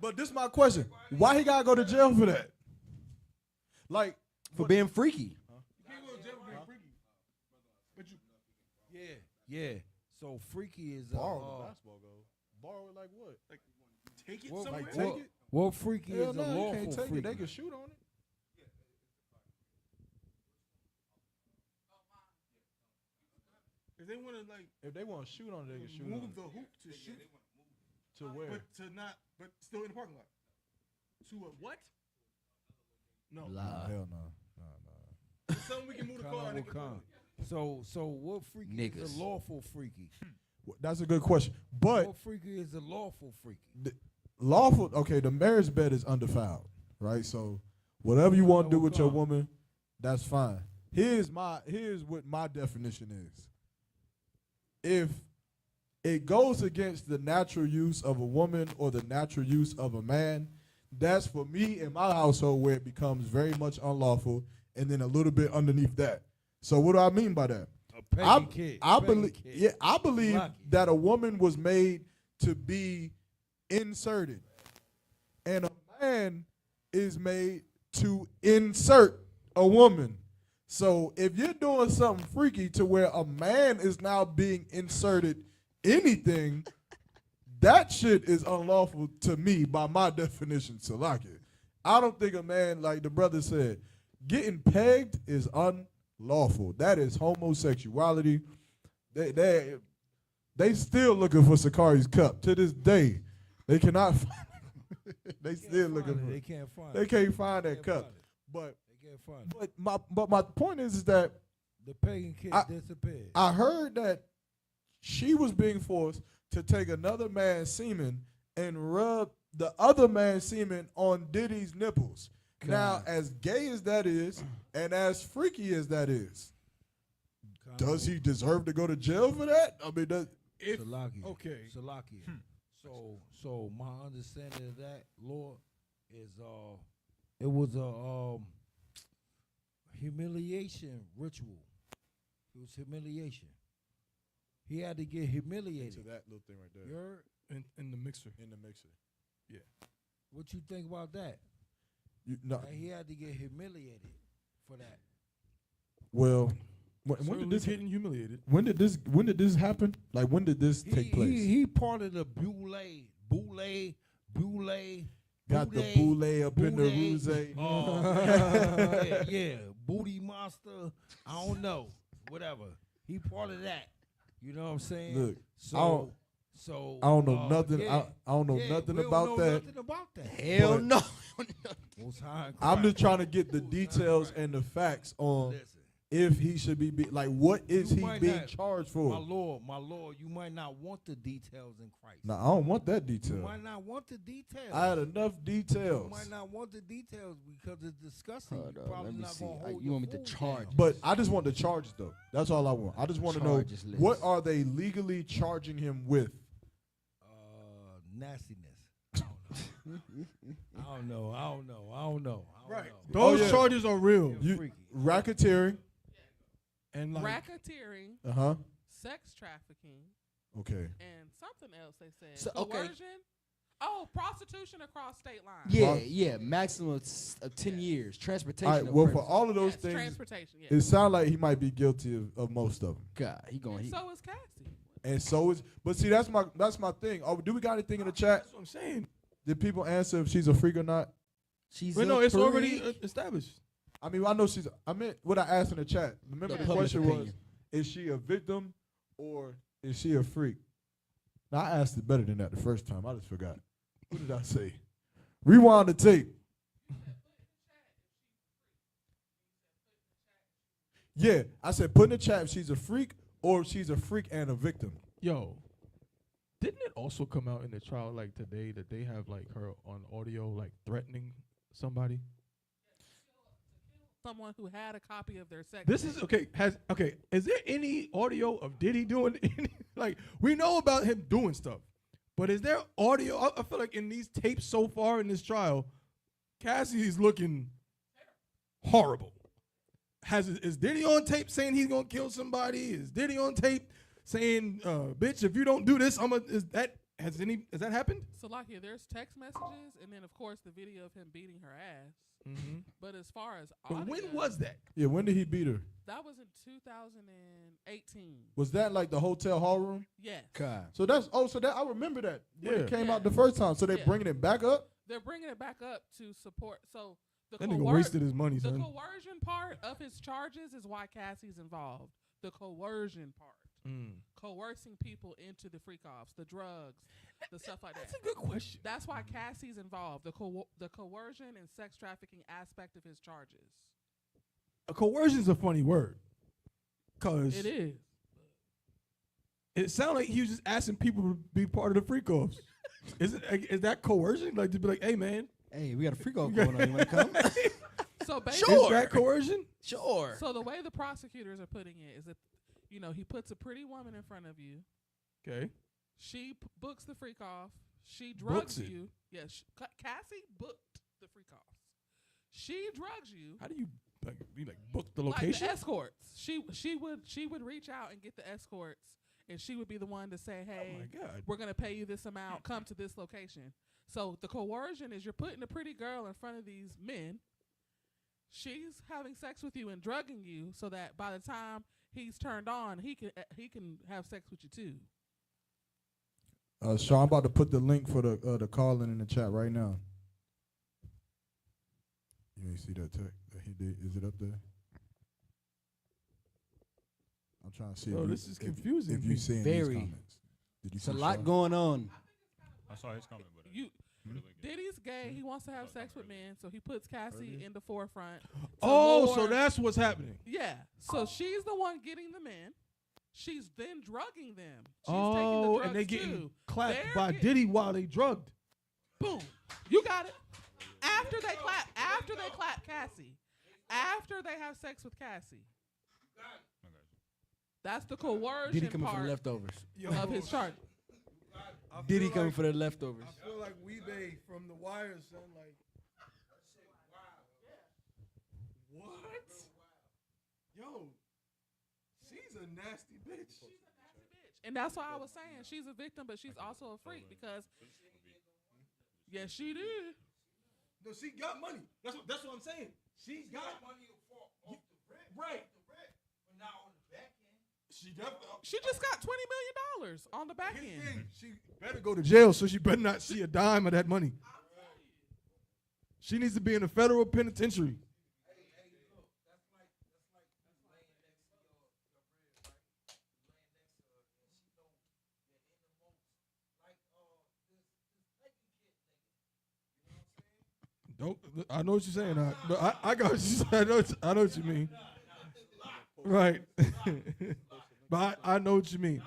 But this is my question. Why he gotta go to jail for that? Like For being freaky. Yeah. So freaky is borrow the basketball goal. Borrow it like what? Like take it Well, somewhere. Like take it? Well, freaky Hell is no, a you lawful can't take freaky. it. They can shoot on it. If they want to like If they want to shoot on it, they can shoot on move it. the hoop to shoot, To where? but still in the parking lot. To a what? No. Hell no. It's something we can move the car and it can move it. So what freaky is Niggas. a lawful freaky? That's a good question. But What freaky is a lawful freaky? lawful, okay, the marriage bed is undefiled, right? So whatever you want to do with your woman, that's fine. Here's what my definition is. If it goes against the natural use of a woman or the natural use of a man, that's for me in my household where it becomes very much unlawful, and then a little bit underneath that. So what do I mean by that? I believe that a woman was made to be inserted, and a man is made to insert a woman. So if you're doing something freaky to where a man is now being inserted anything, that shit is unlawful to me by my definition, Salaki. I don't think a man, like the brother said, getting pegged is unlawful. That is homosexuality. They still looking for Sakari's cup to this day. They cannot find it. They still looking for it. They can't find it. They can't find that cup. But They can't find it. but my point is that The pagan kid disappeared. I heard that she was being forced to take another man's semen and rub the other man's semen on Diddy's nipples. Now, as gay as that is, and as freaky as that is, does he deserve to go to jail for that? I mean, Salakia. Okay. Salakia. So my understanding of that law is it was a humiliation ritual. It was humiliation. He had to get humiliated. to that little thing right there. You heard? In the mixer. In the mixer. Yeah. What you think about that? No. Like, he had to get humiliated for that. Well, when did this getting humiliated? When did this happen? Like, when did this take place? He part of the boule. Got the boule up in the ruse. Yeah, booty monster. I don't know, whatever. He part of that. You know what I'm saying? Look, so I don't know nothing. Yeah, I don't know nothing about that. Nothing about that. Hell no. Most high in I'm just Christ. trying to get the details and the facts on Listen. if he should be like, what is You he might being not- charged My for? Lord, you might not want the details in Christ. No, I don't want that You detail. might not want the details. I had enough You details. might not want the details because it's disgusting. Hold You're on, probably let me not see. gonna hold You want me your to food charge? down. But I just want the charges though. That's all I want. I just want to know Charges list. what are they legally charging him with? Nastiness. I don't know. Right. Oh, Those yeah. charges are real. Racketeering. And like Racketeering, Uh-huh. sex trafficking, Okay. and something else they said. So, okay. Coercion. Oh, prostitution across state lines. Yeah, maximum of 10 years. Transportation. All right, well, for all of those things, transportation. it sounds like he might be guilty of most of them. God, he going. And so is Cassie. And so is, but see, that's my thing. Oh, do we got anything in the chat? That's what I'm saying. Did people answer if she's a freak or not? No, it's already established. I mean, I know she's. I meant what I asked in the chat. Remember, the question was, is she a victim or is she a freak? Now, I asked it better than that the first time. I just forgot. What did I say? Rewind the tape. Yeah, I said put in the chat if she's a freak or if she's a freak and a victim. Yo, didn't it also come out in the trial like today that they have like her on audio like threatening somebody? Someone who had a copy of their sex. This is okay. Is there any audio of Diddy doing any, like we know about him doing stuff, but is there audio? I feel like in these tapes so far in this trial, Cassie is looking horrible. Is Diddy on tape saying he's gonna kill somebody? Is Diddy on tape saying, "Bitch, if you don't do this, has that happened?" So like here, there's text messages, and then of course the video of him beating her ass. Mm-hmm. But as far as But when was that? Yeah, when did he beat her? That was in 2018. Was that like the hotel hall room? Yes. God. So I remember that when it came Yeah. out the first time. So they're bringing it back up? They're bringing it back up to support. So the That nigga wasted his money, The son. coercion part of his charges is why Cassie's involved. The coercion part. Coercing people into the freak-offs, the drugs, the stuff like that. That's a good question. That's why Cassie's involved. The coercion and sex trafficking aspect of his charges. Coercion is a funny word, cause It is. it sounds like he was just asking people to be part of the freak offs. Is that coercion? Like to be like, hey man, hey, we got a freak off going on. You want to come? So basically, is that coercion? Sure. So the way the prosecutors are putting it is that, he puts a pretty woman in front of you. Okay. She books the freak off. She drugs you. Yes, Cassie booked the freak offs. She drugs you. How do you book the location? Like the escorts. She would reach out and get the escorts, and she would be the one to say, "Hey, my God. we're gonna pay you this amount. Come to this location." So the coercion is you're putting a pretty girl in front of these men. She's having sex with you and drugging you, so that by the time he's turned on, he can have sex with you too. Sean, I'm about to put the link for the call-in in the chat right now. You ain't see that text that he did? Is it up there? I'm trying to see. This is confusing. If you see these comments, did you It's see a lot Sean? going on. I saw his comment, but Diddy's gay. He wants to have sex with men, so he puts Cassie in the forefront. So that's what's happening. Yeah. So she's the one getting the men. She's then drugging them. She's taking the Oh, drugs and they getting too. clapped They're by getting- Diddy while they drugged. Boom. You got it. After they clap Cassie. After they have sex with Cassie. That's the coercion Diddy coming for part the leftovers. of his charge. Diddy coming for the leftovers. I feel like Weebay from The Wire, son. Like, what? Yo, she's a nasty bitch. And that's why I was saying she's a victim, but she's also a freak because yes, she did. No, she got money. That's what I'm saying. She got money off the rent. Right. But not on the back end. She definitely. She just got $20 million on the back end. She better go to jail, so she better not see a dime of that money. She needs to be in a federal penitentiary. Don't. I know what you're saying. I got what you said. I know what you mean. Right. But I know what you mean.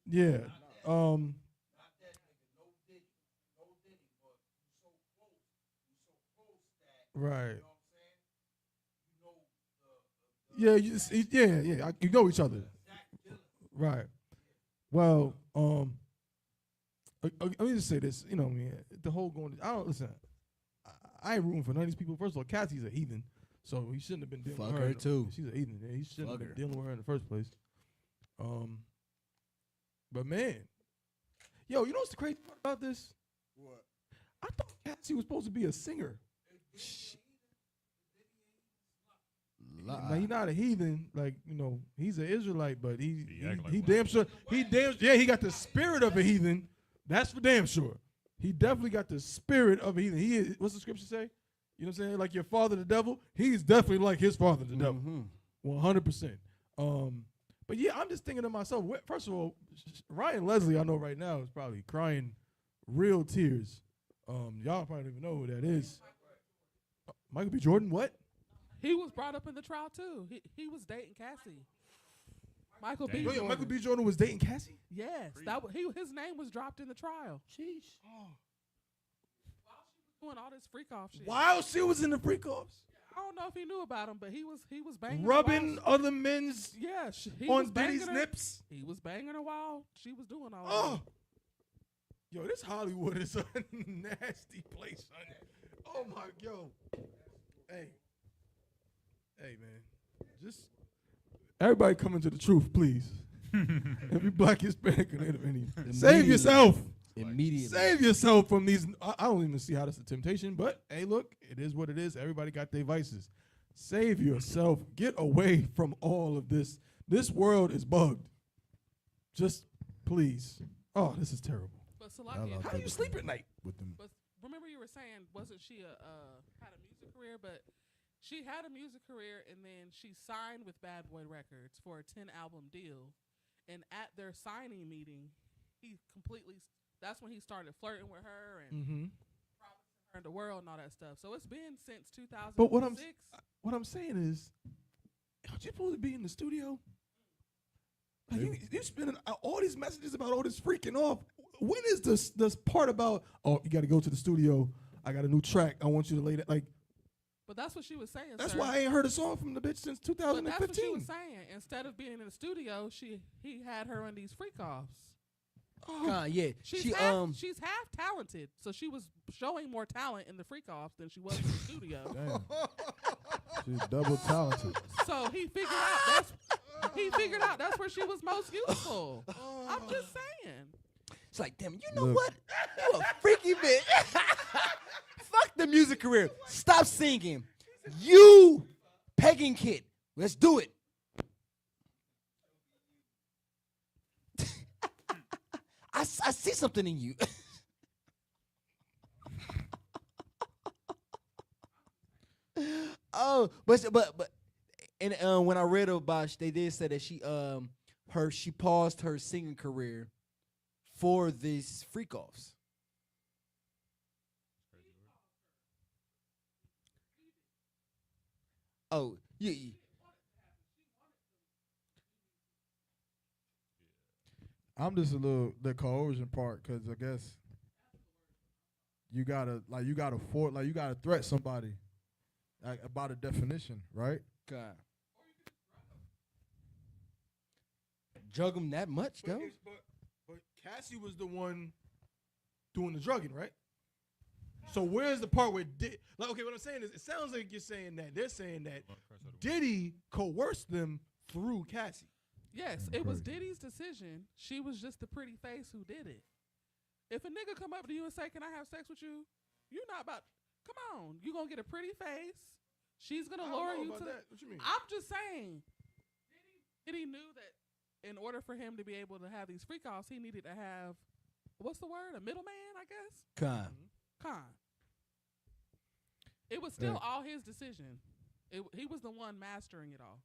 Yeah. Right. Yeah. You know each other. Right. Well. Let me just say this. You know what I mean? The whole going. I don't listen. I ain't rooting for none of these people. First of all, Cassie's a heathen, so he shouldn't have been dealing with her. Too. She's a heathen. Yeah, he shouldn't have been dealing with her in the first place. But man, Yo, you know what's the crazy part about this? What? I thought Cassie was supposed to be a singer. Now he's not a heathen, like, you know, he's an Israelite, but he damn sure he got the spirit of a heathen. That's for damn sure. He definitely got the spirit of a heathen. He is, what's the scripture say? You know what I'm saying? Like your father the devil. He's definitely like his father the devil. 100%. But yeah, I'm just thinking to myself. First of all, Ryan Leslie, I know right now is probably crying real tears. Y'all probably don't even know who that is. Michael B. Jordan. What? He was brought up in the trial too. He was dating Cassie. Michael B. Jordan. Michael B. Jordan was dating Cassie? Yes, his name was dropped in the trial. Sheesh. Doing all this freak off shit. While she was in the freak offs. I don't know if he knew about him, but he was banging rubbing other men's on Diddy's nips. He was banging her while she was doing all that. Yo, this Hollywood is a nasty place, son. Oh my, yo. Hey, man. Just everybody come into the truth, please. Every black, Hispanic, or Native Indian. Save yourself. Immediately. Save yourself from these. I don't even see how that's a temptation, but hey, look, it is what it is. Everybody got their vices. Save yourself. Get away from all of this. This world is bugged. Just please. Oh, this is terrible. But Salakia, how do you sleep at night with them? But remember you were saying, wasn't she had a music career, but she had a music career and then she signed with Bad Boy Records for a 10-album deal. And at their signing meeting, that's when he started flirting with her and promising her the world and all that stuff. So it's been since 2006. But what I'm saying is, aren't you supposed to be in the studio? Like you spending all these messages about all this freaking off. When is this part about, oh, you got to go to the studio. I got a new track. I want you to lay that. Like, but that's what she was saying. That's why I ain't heard a song from the bitch since 2015. But that's what she was saying. Instead of being in the studio, he had her in these freak offs. Yeah. She's half talented, so she was showing more talent in the freak offs than she was in the studio. Damn. She's double talented. So he figured out that's where she was most useful. I'm just saying. It's like, damn, you know what? You a freaky bitch. Fuck the music career. Stop singing. You pegging kid. Let's do it. I see something in you. Oh, but and when I read about they did say that she paused her singing career for these freak offs. Oh, yeah. I'm just a little the coercion part because I guess you gotta threat somebody like about a definition, right? God. Drug them that much though. But Cassie was the one doing the drugging, right? So where's the part where what I'm saying is, it sounds like you're saying that they're saying that Diddy coerced them through Cassie. Yes, it was Diddy's decision. She was just the pretty face who did it. If a nigga come up to you and say, "Can I have sex with you?" You're not about. Come on, you gonna get a pretty face. She's gonna lure you to. What you mean? I'm just saying. Diddy knew that in order for him to be able to have these freak offs, he needed to have, what's the word? A middleman, I guess. Con. It was still all his decision. He was the one mastering it all.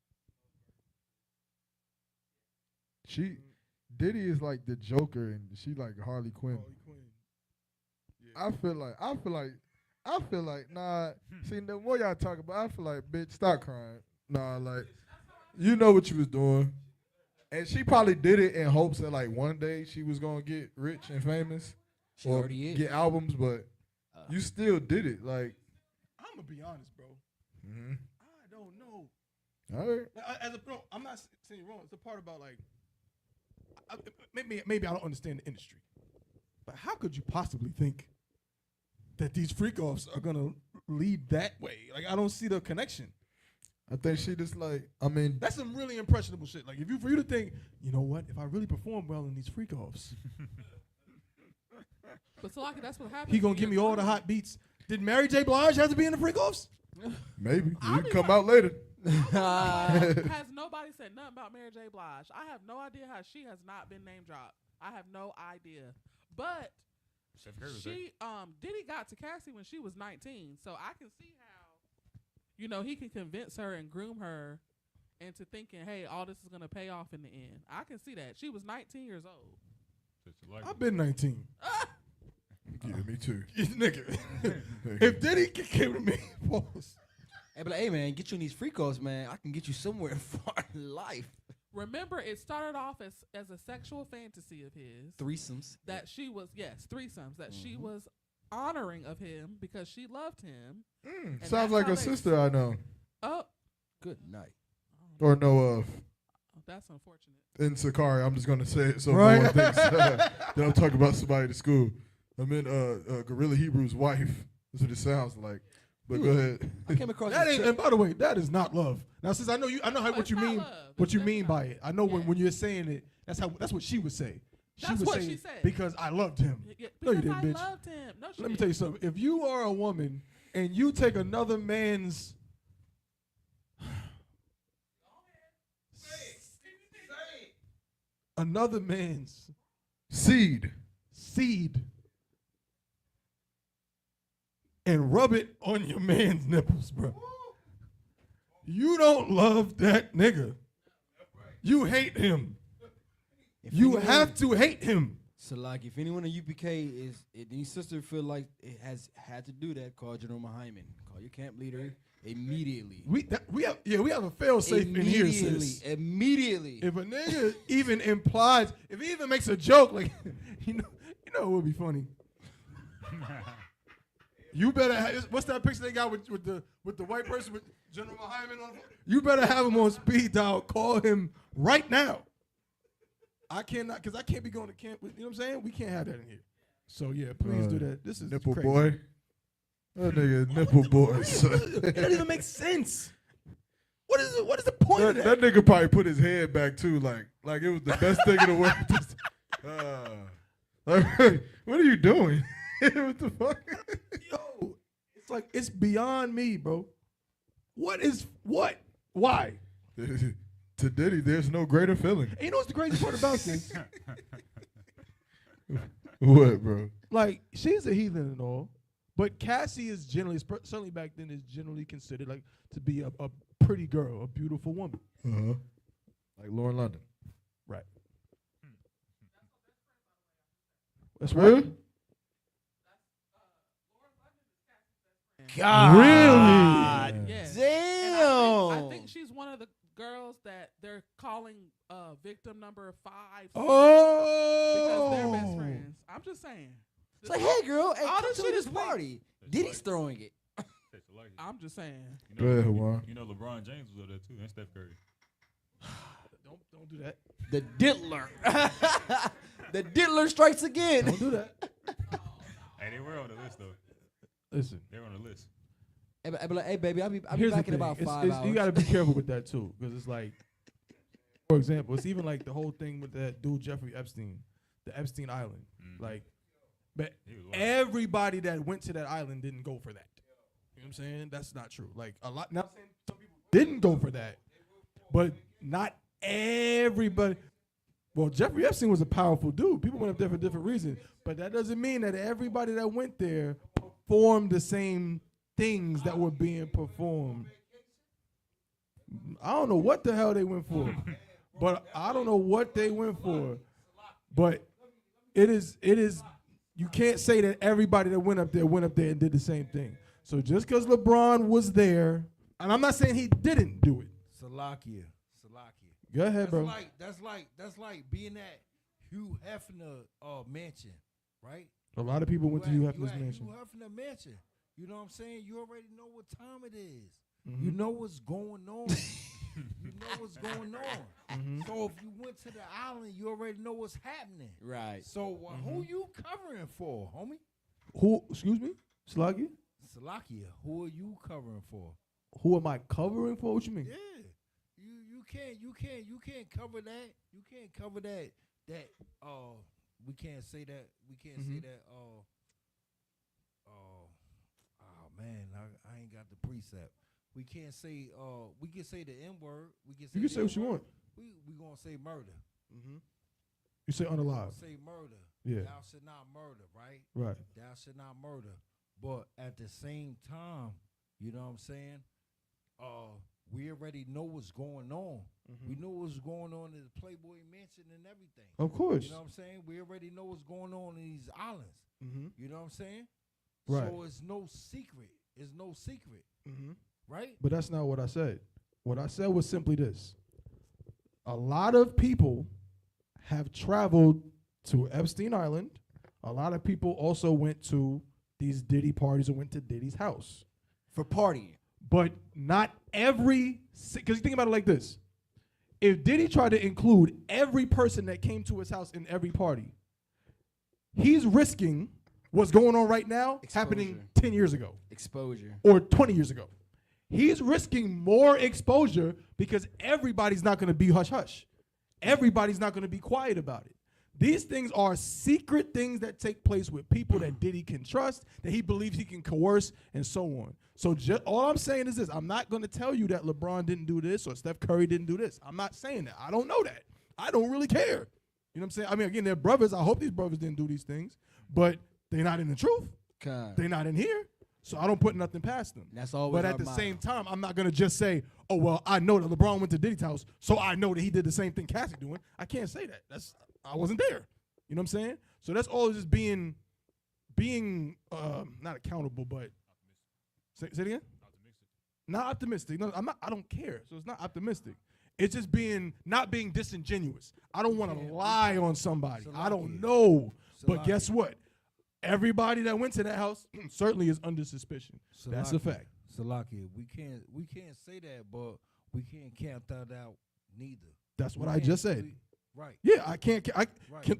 Diddy is like the Joker and she like Harley Quinn. Yeah. I feel like nah. See, the more y'all talk about, I feel like, bitch, stop crying. Nah, like, you know what you was doing, and she probably did it in hopes that like one day she was gonna get rich and famous, or get albums, but you still did it. Like, I'm gonna be honest, bro. Mm-hmm. I don't know. All right. I'm not saying you're wrong. It's the part about like, maybe I don't understand the industry, but how could you possibly think that these freak offs are gonna lead that way? Like, I don't see the connection. I think she just like, that's some really impressionable shit. Like, for you to think, you know what, if I really perform well in these freak offs, But so like that's what happens. He gonna give me all the hot beats. Did Mary J. Blige have to be in the freak-offs? Maybe. You can come out later. Has nobody said nothing about Mary J. Blige? I have no idea how she has not been name dropped. I have no idea. But she Diddy got to Cassie when she was 19, so I can see how he can convince her and groom her into thinking, hey, all this is gonna pay off in the end. I can see that. She was 19 years old. I've been 19. Yeah, me too. Nigga. If Diddy came to me, pause. Hey, but hey, man, get you in these free calls, man. I can get you somewhere far in life. Remember, it started off as a sexual fantasy of his. Threesomes. That she was, threesomes. That she was honoring of him because she loved him. Sounds like a sister I know. Oh. Good night. Or know of. That's unfortunate. In Sakari, I'm just going to say it so Right. no one thinks that I'm talking about somebody at school. I meant Gorilla Hebrew's wife. That's what it sounds like. But go ahead. I came across that ain't, and by the way, that is not love. Now, since I know what you mean, what you mean by it. I know when you're saying it, that's what she would say. That's would what say she said. Because I loved him. Yeah, No, you because didn't, bitch. I loved him. No, she Let me didn't. tell you something. If you are a woman and you take another man's seed and rub it on your man's nipples, bro. You don't love that nigga. You hate him. You have to hate him. So, like, if anyone in UPK any sister feel like it has had to do that, call General Hyman. Call your camp leader immediately. We have a fail safe in here, sis. Immediately. If a nigga even implies, if he even makes a joke, like you know it would be funny. You better have, what's that picture they got with the white person with General Hyman on? You better have him on speed dial. Call him right now. I cannot, because I can't be going to camp with, you know what I'm saying? We can't have that in here. So yeah, please do that. This is nipple crazy. boy. That nigga nipple boy. It doesn't even make sense. What is the point of that? That nigga probably put his head back too, like it was the best thing in the world. Like, what are you doing? What the fuck? Yo, it's like, it's beyond me, bro. What? Why? To Diddy, there's no greater feeling. And you know what's the crazy part about this? What, bro? Like, she's a heathen and all, but Cassie is generally, certainly back then, is generally considered like to be a pretty girl, a beautiful woman. Uh-huh. Like Lauren London. Right. That's Really? right. God. Really? Yes. Damn. And I think she's one of the girls that they're calling victim number 5. Because they're best friends. I'm just saying. It's like, hey, girl, hey, all come this to shit this is party. Diddy's throwing it. I'm just saying. Go ahead, Juan. You know LeBron James was up there too, and Steph Curry. Don't do that. The diddler. The diddler strikes again. Don't do that. Hey, they were on the list though. Listen. They were on the list. Hey, but like, hey, baby, I'll be Here's back the in thing. about 5 hours. You got to be careful with that too, because it's like, for example, it's even like the whole thing with that dude Jeffrey Epstein, the Epstein Island. Like, but everybody that went to that island didn't go for that. You know what I'm saying? That's not true. Like a lot. Now, some people didn't go for that, but not everybody. Well, Jeffrey Epstein was a powerful dude. People went up there for different reasons, but that doesn't mean that everybody that went there performed the same things that were being performed. I don't know what the hell they went for, but I don't know what they went for. But it is. You can't say that everybody that went up there and did the same thing. So just because LeBron was there, and I'm not saying he didn't do it. Salakia. Go ahead, bro. That's like being at Hugh Hefner mansion, right? A lot of people went to Hugh Hefner's mansion. Hugh Hefner mansion. You know what I'm saying? You already know what time it is. Mhm. You know what's going on. You know what's going on. Mhm. So if you went to the island, you already know what's happening. Right. So who you covering for, homie? Who? Excuse me, Sluggy. Salakia, who are you covering for? Who am I covering for? What you mean? Yeah. You can't cover that. You can't cover that we can't say that Oh man, I ain't got the precept. We can't say we can say the N word. We can say You can say what you want. We gonna say murder. Mm-hmm. You say unalive. Say murder. Yeah. Thou should not murder, right? Right. Thou should not murder. But at the same time, you know what I'm saying? We already know what's going on. Mm-hmm. We know what's going on in the Playboy Mansion and everything. Of course. You know what I'm saying? We already know what's going on in these islands. Mm-hmm. You know what I'm saying? Right. So it's no secret. It's no secret. Mm-hmm. Right? But that's not what I said. What I said was simply this. A lot of people have traveled to Epstein Island. A lot of people also went to these Diddy parties or went to Diddy's house. For partying. But not every, because you think about it like this. If Diddy tried to include every person that came to his house in every party, he's risking what's going on right now happening 10 years ago. Exposure. Or 20 years ago. He's risking more exposure because everybody's not going to be hush-hush. Everybody's not going to be quiet about it. These things are secret things that take place with people that Diddy can trust, that he believes he can coerce, and so on. So all I'm saying is this. I'm not going to tell you that LeBron didn't do this or Steph Curry didn't do this. I'm not saying that. I don't know that. I don't really care. You know what I'm saying? I mean, again, they're brothers. I hope these brothers didn't do these things. But they're not in the truth. They're not in here. So I don't put nothing past them. That's always But at the same time, I'm not going to just say, oh, well, I know that LeBron went to Diddy's house, so I know that he did the same thing Cassie doing. I can't say that. I wasn't there. You know what I'm saying? So that's all just being not accountable, but say it again? Not optimistic. No, I don't care. So it's not optimistic. It's just not being disingenuous. I don't want to lie on somebody. I don't know. But guess what? Everybody that went to that house certainly is under suspicion. That's a fact. Salaki, we can't say that, but we can't count that out neither. That's what I just said. Right. Yeah, I can't. Can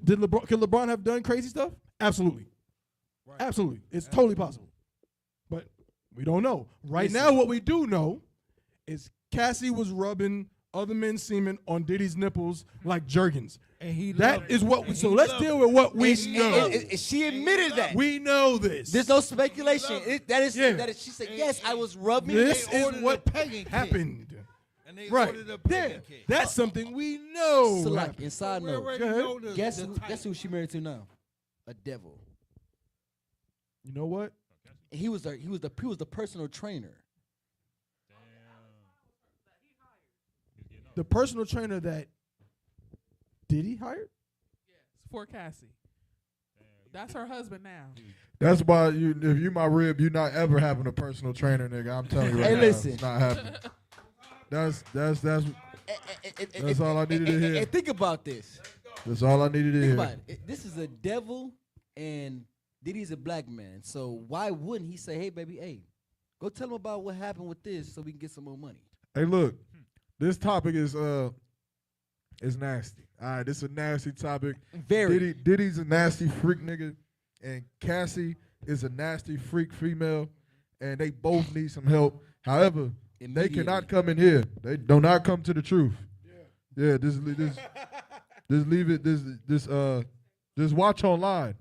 LeBron have done crazy stuff? Absolutely. Right. Absolutely. It's totally possible. But we don't know. Right now, what we do know is Cassie was rubbing other men's semen on Diddy's nipples like Jergens. And that is what we, so let's deal with what we know. And she admitted that. We know this. There's no speculation. That is, she said, yes, I was rubbing. This is what happened. Right. Yeah. That's something we know. So like, inside note, guess who she married to now? A devil. You know what? He was the personal trainer. The personal trainer that Diddy hired? Yes, for Cassie. That's her husband now. That's why if you my rib, you're not ever having a personal trainer, nigga. I'm telling you right now, listen. it's not happening. That's all I needed to hear. And think about this. That's all I needed to Think hear. about it. This is a devil, and Diddy's a black man. So why wouldn't he say, hey, baby, hey, go tell him about what happened with this so we can get some more money? Hey, look, this topic is nasty. All right, this is a nasty topic. Very. Diddy's a nasty freak nigga, and Cassie is a nasty freak female, and they both need some help. However, they cannot come in here. They do not come to the truth. Yeah, just leave it. Just watch online.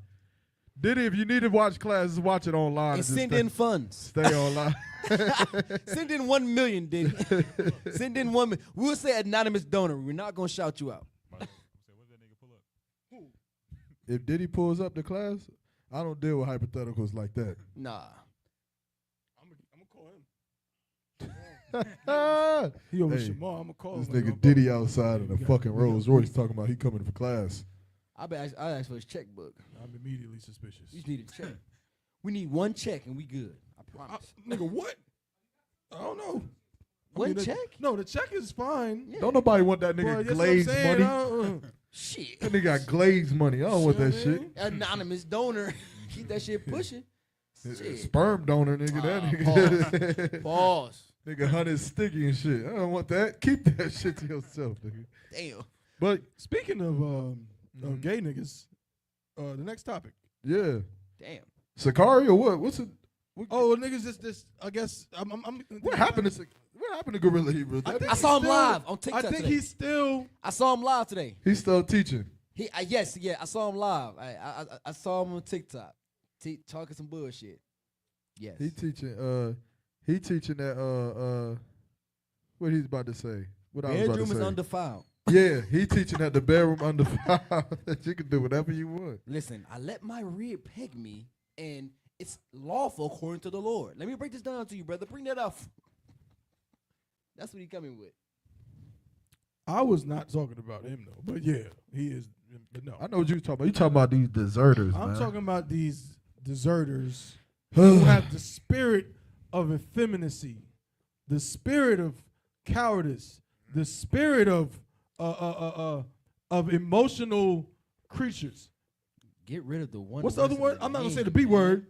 Diddy, if you need to watch classes, watch it online. And send in funds. Stay online. Send in 1 million, Diddy. Send in 1 million. We'll say anonymous donor. We're not gonna shout you out. If Diddy pulls up the class, I don't deal with hypotheticals like that. Nah. I'm gonna call him. He over Hey, Shamar. I'm gonna call this him. nigga Diddy outside in a fucking Rolls Royce talking about he coming for class. I asked for his checkbook. I'm immediately suspicious. You just need a check. We need 1 check and we good. I promise. Nigga, what? I don't know. One check? No, the check is fine. Yeah. Don't nobody want that nigga Boy, that's what I'm glazed saying. money. Shit. That nigga got glazed money. I don't want that shit. Anonymous donor. Keep that shit pushing. Shit. Sperm donor, nigga. That nigga. Pause. Nigga, hunted sticky and shit. I don't want that. Keep that shit to yourself, nigga. Damn. But speaking of gay niggas, the next topic. Yeah. Damn. Sakari or what? What's it? Oh, niggas, this. I guess. What happened to Gorilla Hebrew? I saw him live on TikTok. I think today. he's still. I saw him live today. He's still teaching. I saw him live. I saw him on TikTok, talking some bullshit. Yes. He teaching that what he's about to say. What I was about to Bedroom is say. undefiled. Yeah, he teaching that the bedroom undefiled. That you can do whatever you want. Listen, I let my rib peg me, and it's lawful according to the Lord. Let me break this down to you, brother. Bring that up. That's what he coming with. I was not talking about him though, but yeah, he is. But no, I know what you're talking about. You talking about these deserters, I'm man. talking about these deserters who have the spirit of effeminacy, the spirit of cowardice, the spirit of emotional creatures. Get rid of the one. What's the other word? I'm not gonna say the B word.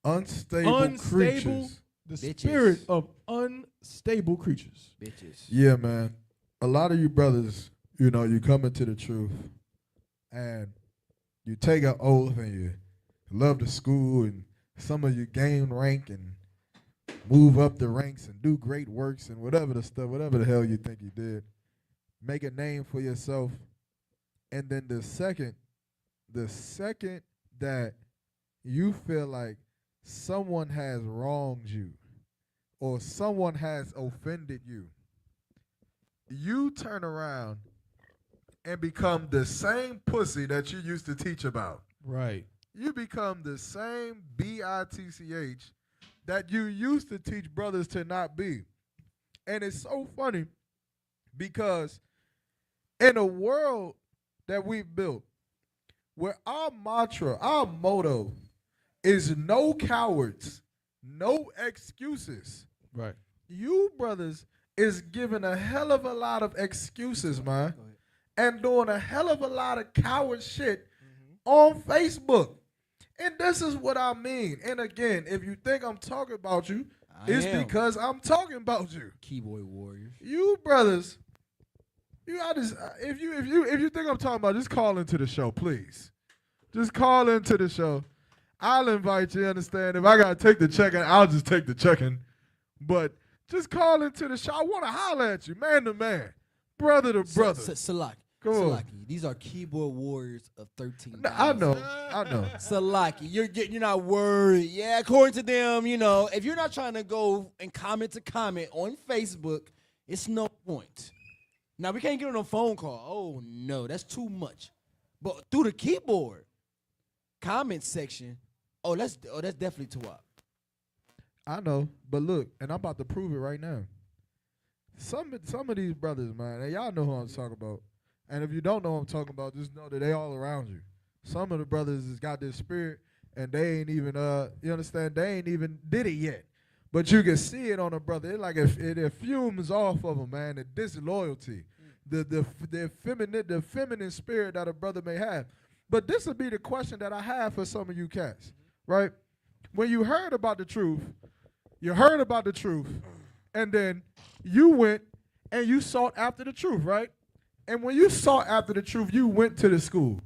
Unstable creatures. The Bitches. spirit of unstable creatures. Bitches. Yeah, man. A lot of you brothers, you know, you come into the truth and you take an oath and you love the school and some of you gain rank and move up the ranks and do great works and whatever the hell you think you did. Make a name for yourself. And then the second that you feel like someone has wronged you or someone has offended you, you turn around and become the same pussy that you used to teach about. Right. You become the same bitch that you used to teach brothers to not be. And it's so funny because in a world that we've built where our mantra, our motto is no cowards, no excuses. Right. You brothers is giving a hell of a lot of excuses, man, and doing a hell of a lot of coward shit on Facebook. And this is what I mean. And again, if you think I'm talking about you, it's because I'm talking about you. Keyboard warriors. You brothers, if you think I'm talking about, just call into the show, please. Just call into the show. I'll invite you, understand? If I gotta take the check-in, I'll just take the check-in. But just call into the show. I want to holler at you, man to man, brother to brother. Salaki, these are keyboard warriors of 13. I know. Salaki, you're not worried. Yeah, according to them, you know, if you're not trying to go and comment to comment on Facebook, it's no point. Now, we can't get on a phone call. Oh, no, that's too much. But through the keyboard comment section, that's definitely too up. I know, but look, and I'm about to prove it right now. Some of these brothers, man, and y'all know who I'm talking about. And if you don't know who I'm talking about, just know that they all around you. Some of the brothers has got this spirit, and they ain't even, you understand, they ain't even did it yet. But you can see it on a brother. It's like it fumes off of them, man, the disloyalty, the feminine spirit that a brother may have. But this would be the question that I have for some of you cats, right? When you heard about the truth, and then you went and you sought after the truth, right? And when you sought after the truth, you went to the school.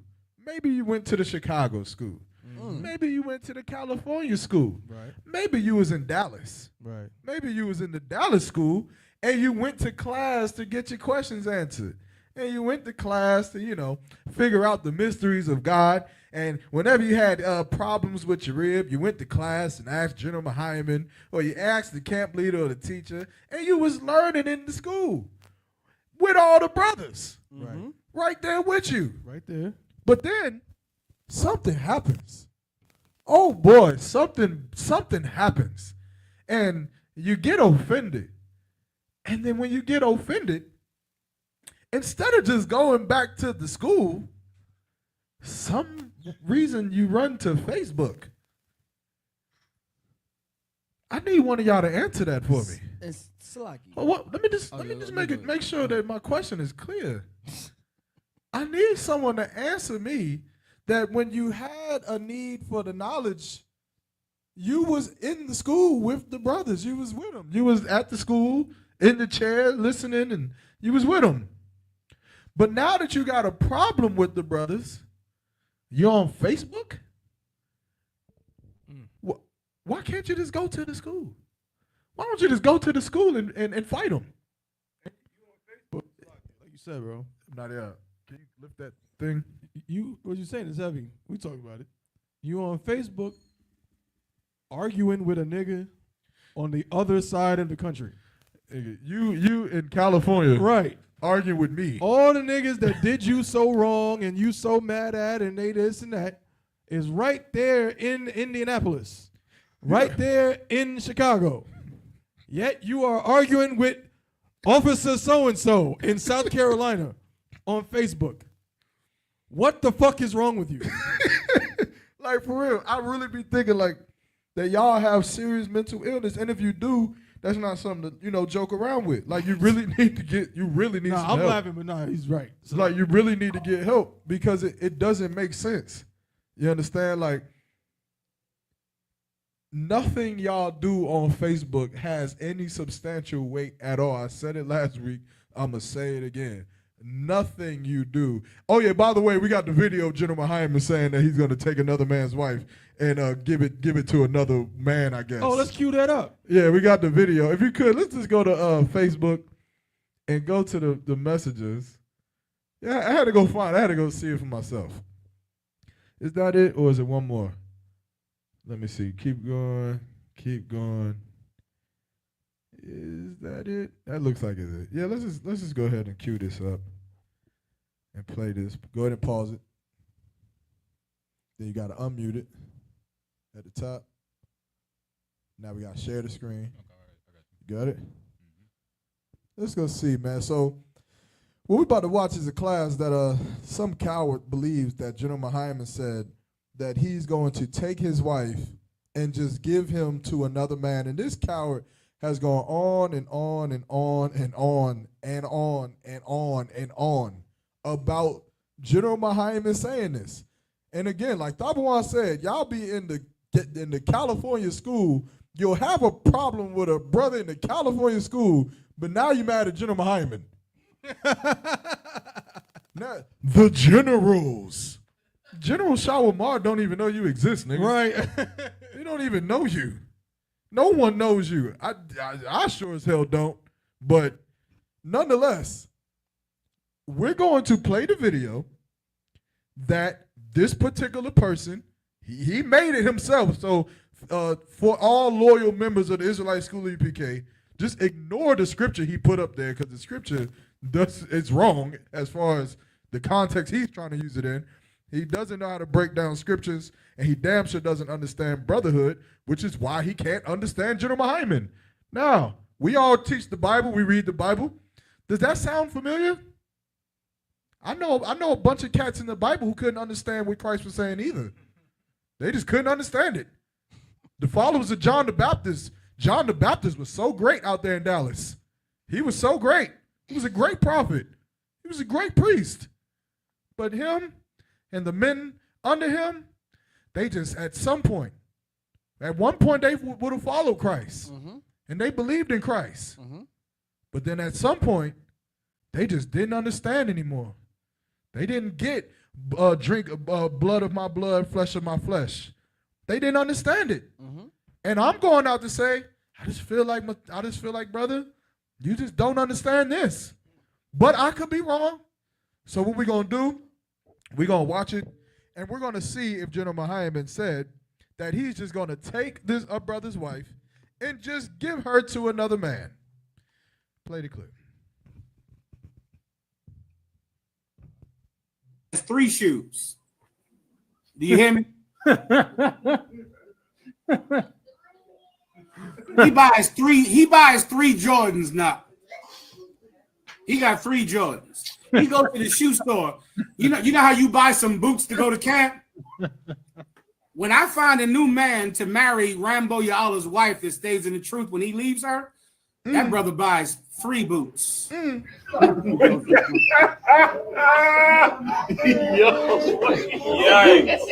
Maybe you went to the Chicago school. Maybe you went to the California school. Right. Maybe you was in Dallas. Right. Maybe you was in the Dallas school and you went to class to get your questions answered. And you went to class to, you know, figure out the mysteries of God. And whenever you had problems with your rib, you went to class and asked General Hyman, or you asked the camp leader or the teacher, and you was learning in the school with all the brothers. Right. Right there with you. Right there. But then something happens. Oh boy, something happens. And you get offended. And then when you get offended, instead of just going back to the school, some reason you run to Facebook. I need one of y'all to answer that for me. It's Salaki. Let me just make sure that my question is clear. I need someone to answer me that when you had a need for the knowledge, you was in the school with the brothers. You was with them. You was at the school in the chair listening, and you was with them. But now that you got a problem with the brothers, you're on Facebook? Why can't you just go to the school? Why don't you just go to the school and fight them? Like you said, bro. Nadia, can you lift that thing? What you saying is heavy. We talked about it. You on Facebook, arguing with a nigga on the other side of the country. You in California, right? Arguing with me. All the niggas that did you so wrong and you so mad at and they this and that is right there in Indianapolis, right there in Chicago. Yet you are arguing with Officer so-and-so in South Carolina on Facebook. What the fuck is wrong with you? Like, for real, I really be thinking like that y'all have serious mental illness, and if you do, that's not something to, you know, joke around with. Like, you really need to get, you really need some I'm help. laughing, but nah, he's right. So like, you really need to get help because it doesn't make sense. You understand? Like, nothing y'all do on Facebook has any substantial weight at all. I said it last week. I'm going to say it again. Nothing you do. Oh, yeah, by the way, we got the video of General Hyman saying that he's going to take another man's wife and give it to another man, I guess. Oh, let's cue that up. Yeah, we got the video. If you could, let's just go to Facebook and go to the messages. Yeah, I had to go see it for myself. Is that it, or is it one more? Let me see. Keep going. Is that it? That looks like it's it. Yeah, let's just go ahead and cue this up and play this. Go ahead and pause it. Then you got to unmute it at the top. Now we got to share the screen. You got it? Let's go see, man. So what we're about to watch is a class that some coward believes that General Hyman said that he's going to take his wife and just give him to another man. And this coward has gone on and on and on and on and on and on and on about General Hyman saying this. And again, like THABAWAN said, y'all be in the California school, you'll have a problem with a brother in the California school, but now you're mad at General Hyman. Now, the generals. General Shawamar don't even know you exist, nigga. Right. They don't even know you. No one knows you. I sure as hell don't. But nonetheless, we're going to play the video that this particular person, he made it himself. So for all loyal members of the Israelite School of UPK, just ignore the scripture he put up there because the scripture it's wrong as far as the context he's trying to use it in. He doesn't know how to break down scriptures, and he damn sure doesn't understand brotherhood, which is why he can't understand General Hyman. Now, we all teach the Bible. We read the Bible. Does that sound familiar? I know a bunch of cats in the Bible who couldn't understand what Christ was saying either. They just couldn't understand it. The followers of John the Baptist was so great out there in Dallas. He was so great. He was a great prophet. He was a great priest. But him and the men under him, they just, at one point, they would have followed Christ. Mm-hmm. And they believed in Christ. Mm-hmm. But then at some point, they just didn't understand anymore. They didn't get drink blood of my blood, flesh of my flesh. They didn't understand it. Mm-hmm. And I'm going out to say, I just feel like, brother, you just don't understand this. But I could be wrong. So what we're going to do, we're going to watch it, and we're going to see if General Hyman said that he's just going to take this brother's wife and just give her to another man. Play the clip. Three shoes. Do you hear me? He buys three Jordans now. He got 3 Jordans. He goes to the shoe store. You know how you buy some boots to go to camp? When I find a new man to marry Rambo Ya'Allah's wife that stays in the truth when he leaves her, that brother buys 3 boots. Yo, yikes.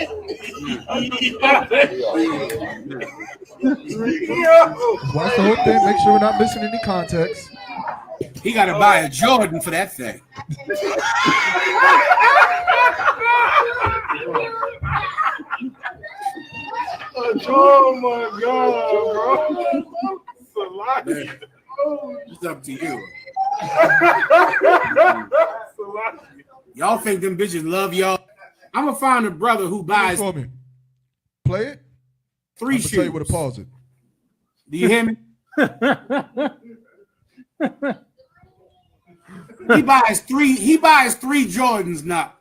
Watch the whole thing. Make sure we're not missing any context. He got to buy a Jordan for that thing. Oh my God, bro. It's up to you. Y'all think them bitches love y'all? I'm gonna find a brother who buys. For me. Play it. Three I'm gonna tell you where to shoes. pause it. Do you hear me? He buys three Jordans now.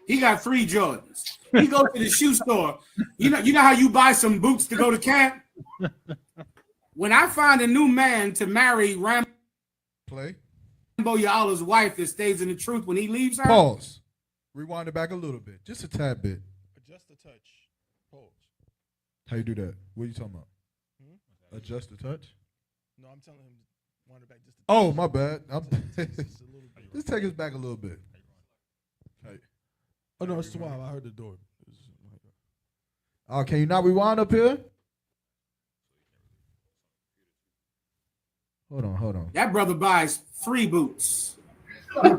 He got 3 Jordans. He goes to the shoe store. You know how you buy some boots to go to camp? When I find a new man to marry Rambo Yala's wife that stays in the truth when he leaves her. Pause. Rewind it back a little bit, just a tad bit. Adjust the touch. Pause. How you do that? What are you talking about? Adjust the touch? No, I'm telling him to wind it back just. Oh, my bad. Just take us back a little bit. Hey. Oh no, it's 12. I heard the door. Oh, can you not rewind up here? Hold on. That brother buys 3 boots. I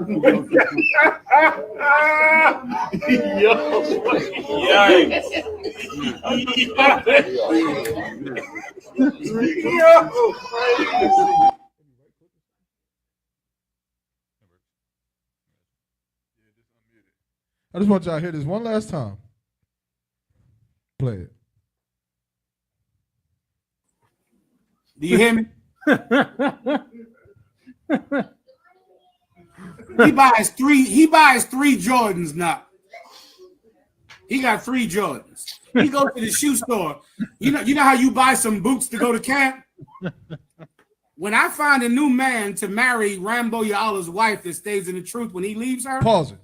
just want y'all to hear this one last time. Play it. Do you hear me? He buys three Jordans now. He got 3 Jordans. He goes to the shoe store. You know how you buy some boots to go to camp? When I find a new man to marry Rambo Yala's wife that stays in the truth when he leaves her. Pause it.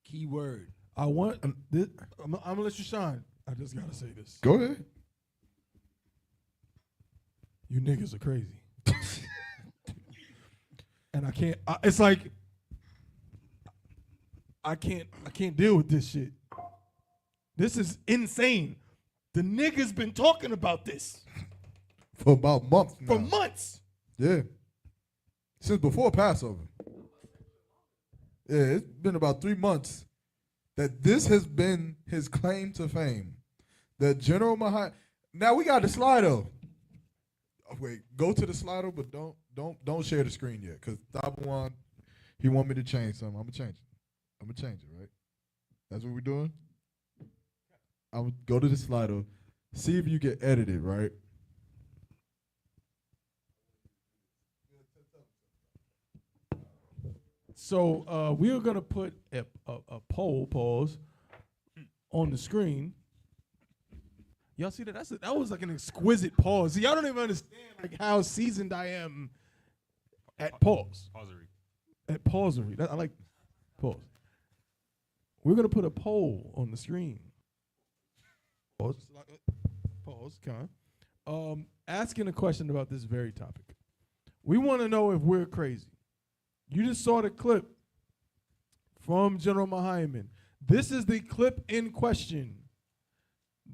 Keyword. I want. I'm gonna let you shine. I just gotta say this. Go ahead. You niggas are crazy. And I can't. It's like I can't deal with this shit. This is insane. The niggas been talking about this for about months now. For months. Yeah. Since before Passover. Yeah, it's been about 3 months that this has been his claim to fame. That General Mahai. Now we got the Slido. Oh, wait, go to the Slido, but don't share the screen yet, because THABAWAN, he want me to change something. I'm gonna change it, right? That's what we're doing. I'm gonna go to the Slido, see if you get edited, right? So we are gonna put a poll pause on the screen. Y'all see that? That was like an exquisite pause. See, y'all don't even understand like how seasoned I am at pause. At pausery. I like pause. We're gonna put a poll on the screen. Pause. Asking a question about this very topic. We want to know if we're crazy. You just saw the clip from General Mahaiman. This is the clip in question.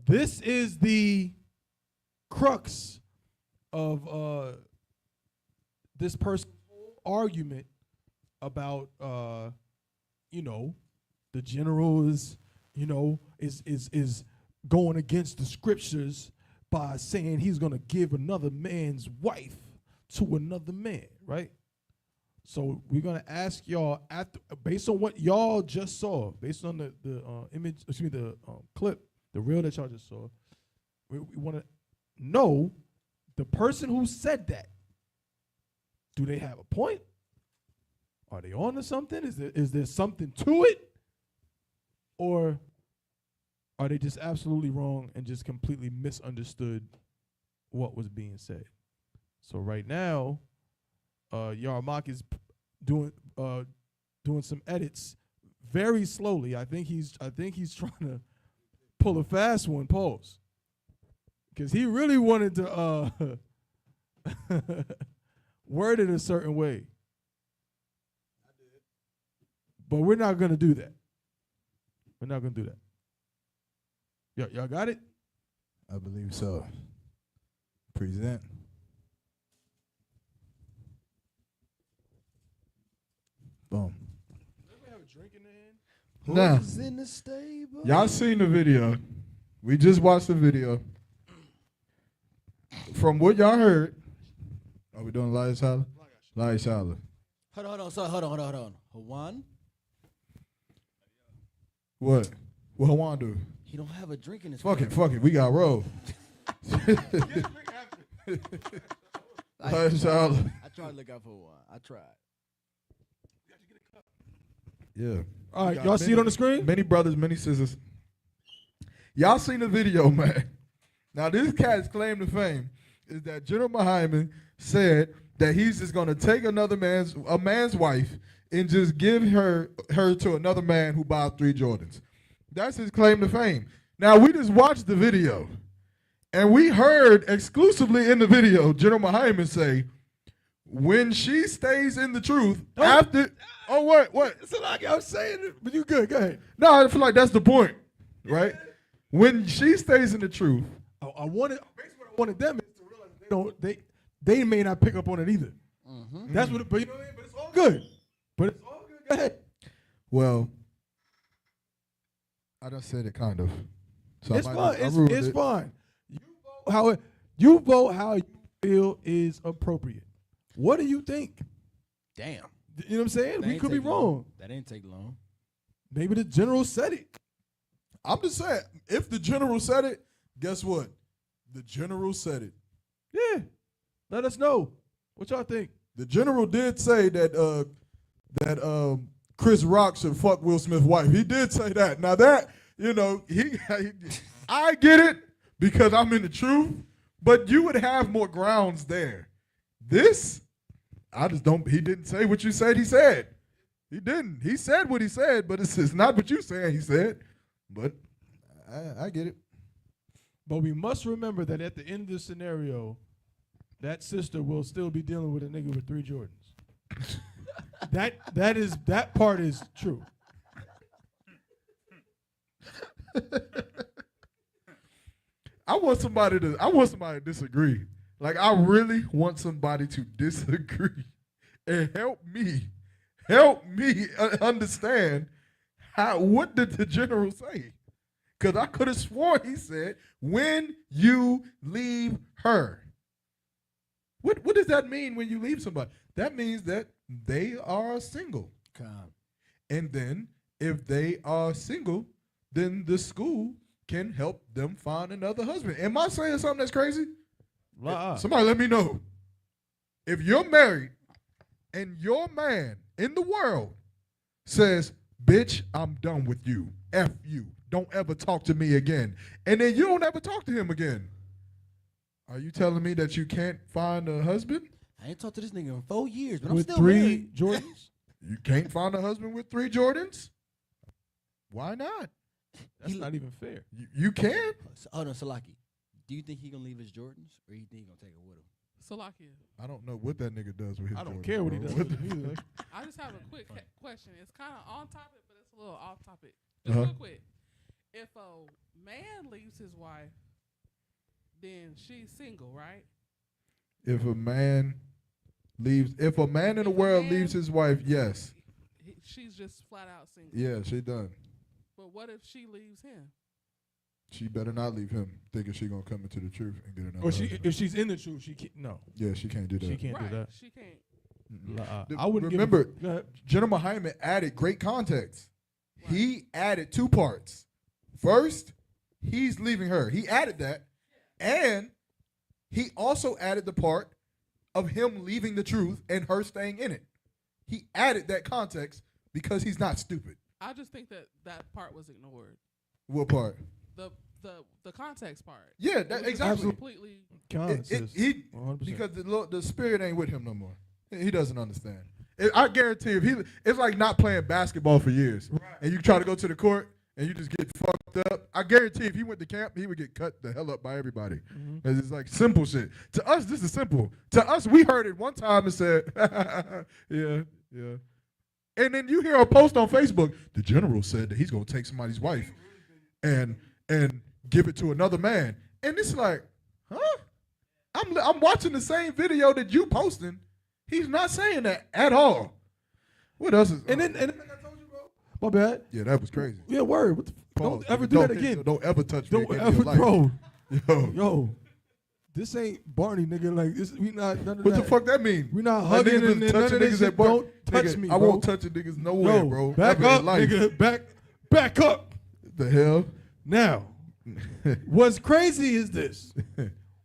This is the crux of this person's argument about, the general is going against the scriptures by saying he's going to give another man's wife to another man, right? So we're gonna ask y'all based on what y'all just saw, based on the clip, the reel that y'all just saw. We want to know the person who said that. Do they have a point? Are they on to something? Is there something to it, or are they just absolutely wrong and just completely misunderstood what was being said? So right now, YARAMACH is doing some edits very slowly. I think he's trying to pull a fast one, pause, because he really wanted to word it a certain way. But we're not gonna do that. We're not gonna do that. Y'all got it? I believe so. Present. Boom. Now, Who's in the stable? y'all seen the video. We just watched the video. From what y'all heard, are we doing Liar Shala? Liar Shala. Hold on. Hawan, What? What Hawan do? He don't have a drink in his Fuck it. We got roll. I tried to look out for a while. I tried. Yeah. All right, y'all see it on the screen? Many brothers, many sisters. Y'all seen the video, man. Now, this cat's claim to fame is that General Muhammad said that he's just going to take a man's wife and just give her to another man who buys 3 Jordans. That's his claim to fame. Now, we just watched the video, and we heard exclusively in the video General Muhammad say, when she stays in the truth, after... Oh, what? It's like I'm saying it, but you good. Go ahead. No, I feel like that's the point, right? When she stays in the truth. Basically what I wanted them is to realize they may not pick up on it either. Mm-hmm. That's what, but you know what I mean? But it's all good. Go ahead. Well, I done said it kind of. So It's fine. It's fine. You vote how you feel is appropriate. What do you think? Damn. You know what I'm saying? We could be wrong. That didn't take long. Maybe the general said it. I'm just saying, if the general said it, guess what? The general said it. Yeah. Let us know what y'all think. The general did say that Chris Rock should fuck Will Smith's wife. He did say that. Now that, I get it because I'm in the truth, but you would have more grounds there. This, I just don't. He didn't say what you said he said. He didn't. He said what he said, but it's not what you saying he said. But I get it. But we must remember that at the end of the scenario, that sister will still be dealing with a nigga with 3 Jordans. that part is true. I want somebody to disagree. Like, I really want somebody to disagree and help me understand what did the general say? Because I could have sworn he said, when you leave her. What does that mean when you leave somebody? That means that they are single. And then if they are single, then the school can help them find another husband. Am I saying something that's crazy? Somebody let me know. If you're married and your man in the world says, bitch, I'm done with you. F you. Don't ever talk to me again. And then you don't ever talk to him again. Are you telling me that you can't find a husband? I ain't talked to this nigga in 4 years, but With I'm still 3 married. Jordans? You can't find a husband with 3 Jordans? Why not? That's not even fair. You can. Hold on, Salaki. Do you think he gonna leave his Jordans, or you think he gonna take it with him? Salakia. I don't know what that nigga does with his I don't Jordans, care what he bro. does with them either. I just have a quick question. It's kind of on topic, but it's a little off topic. Just Uh-huh. real quick. If a man leaves his wife, then she's single, right? If a man in the world leaves his wife, yes. She's just flat out single. Yeah, she done. But what if she leaves him? She better not leave him thinking she gonna come into the truth and get another Or husband. if she's in the truth, she can't. No. Yeah, she can't do that. She can't do that. She can't. I wouldn't remember. Give a, General Muhammad added great context. Right. He added 2 parts. First, he's leaving her. He added that, and he also added the part of him leaving the truth and her staying in it. He added that context because he's not stupid. I just think that part was ignored. What part? The context part. Yeah, that, exactly. Completely. Because the spirit ain't with him no more. He doesn't understand. I guarantee it's like not playing basketball for years, and you try to go to the court and you just get fucked up. I guarantee if he went to camp, he would get cut the hell up by everybody. Mm-hmm. It's like simple shit. To us, this is simple. To us, we heard it one time and said, yeah. And then you hear a post on Facebook, the general said that he's going to take somebody's wife and give it to another man. And it's like, huh? I'm watching the same video that you posting. He's not saying that at all. What else is... And then like I told you, bro. My bad. Yeah, that was crazy. Yeah, word. What the don't ever do that again. Don't ever touch me again ever, in your life. bro. Yo. This ain't Barney, nigga. Like this, we not none of what that. the fuck that mean? We not hugging and none of this shit. Don't touch me, bro. I won't touch a niggas nowhere, bro. Back Ever up, in life. nigga. Back up. The hell? Now, what's crazy is this.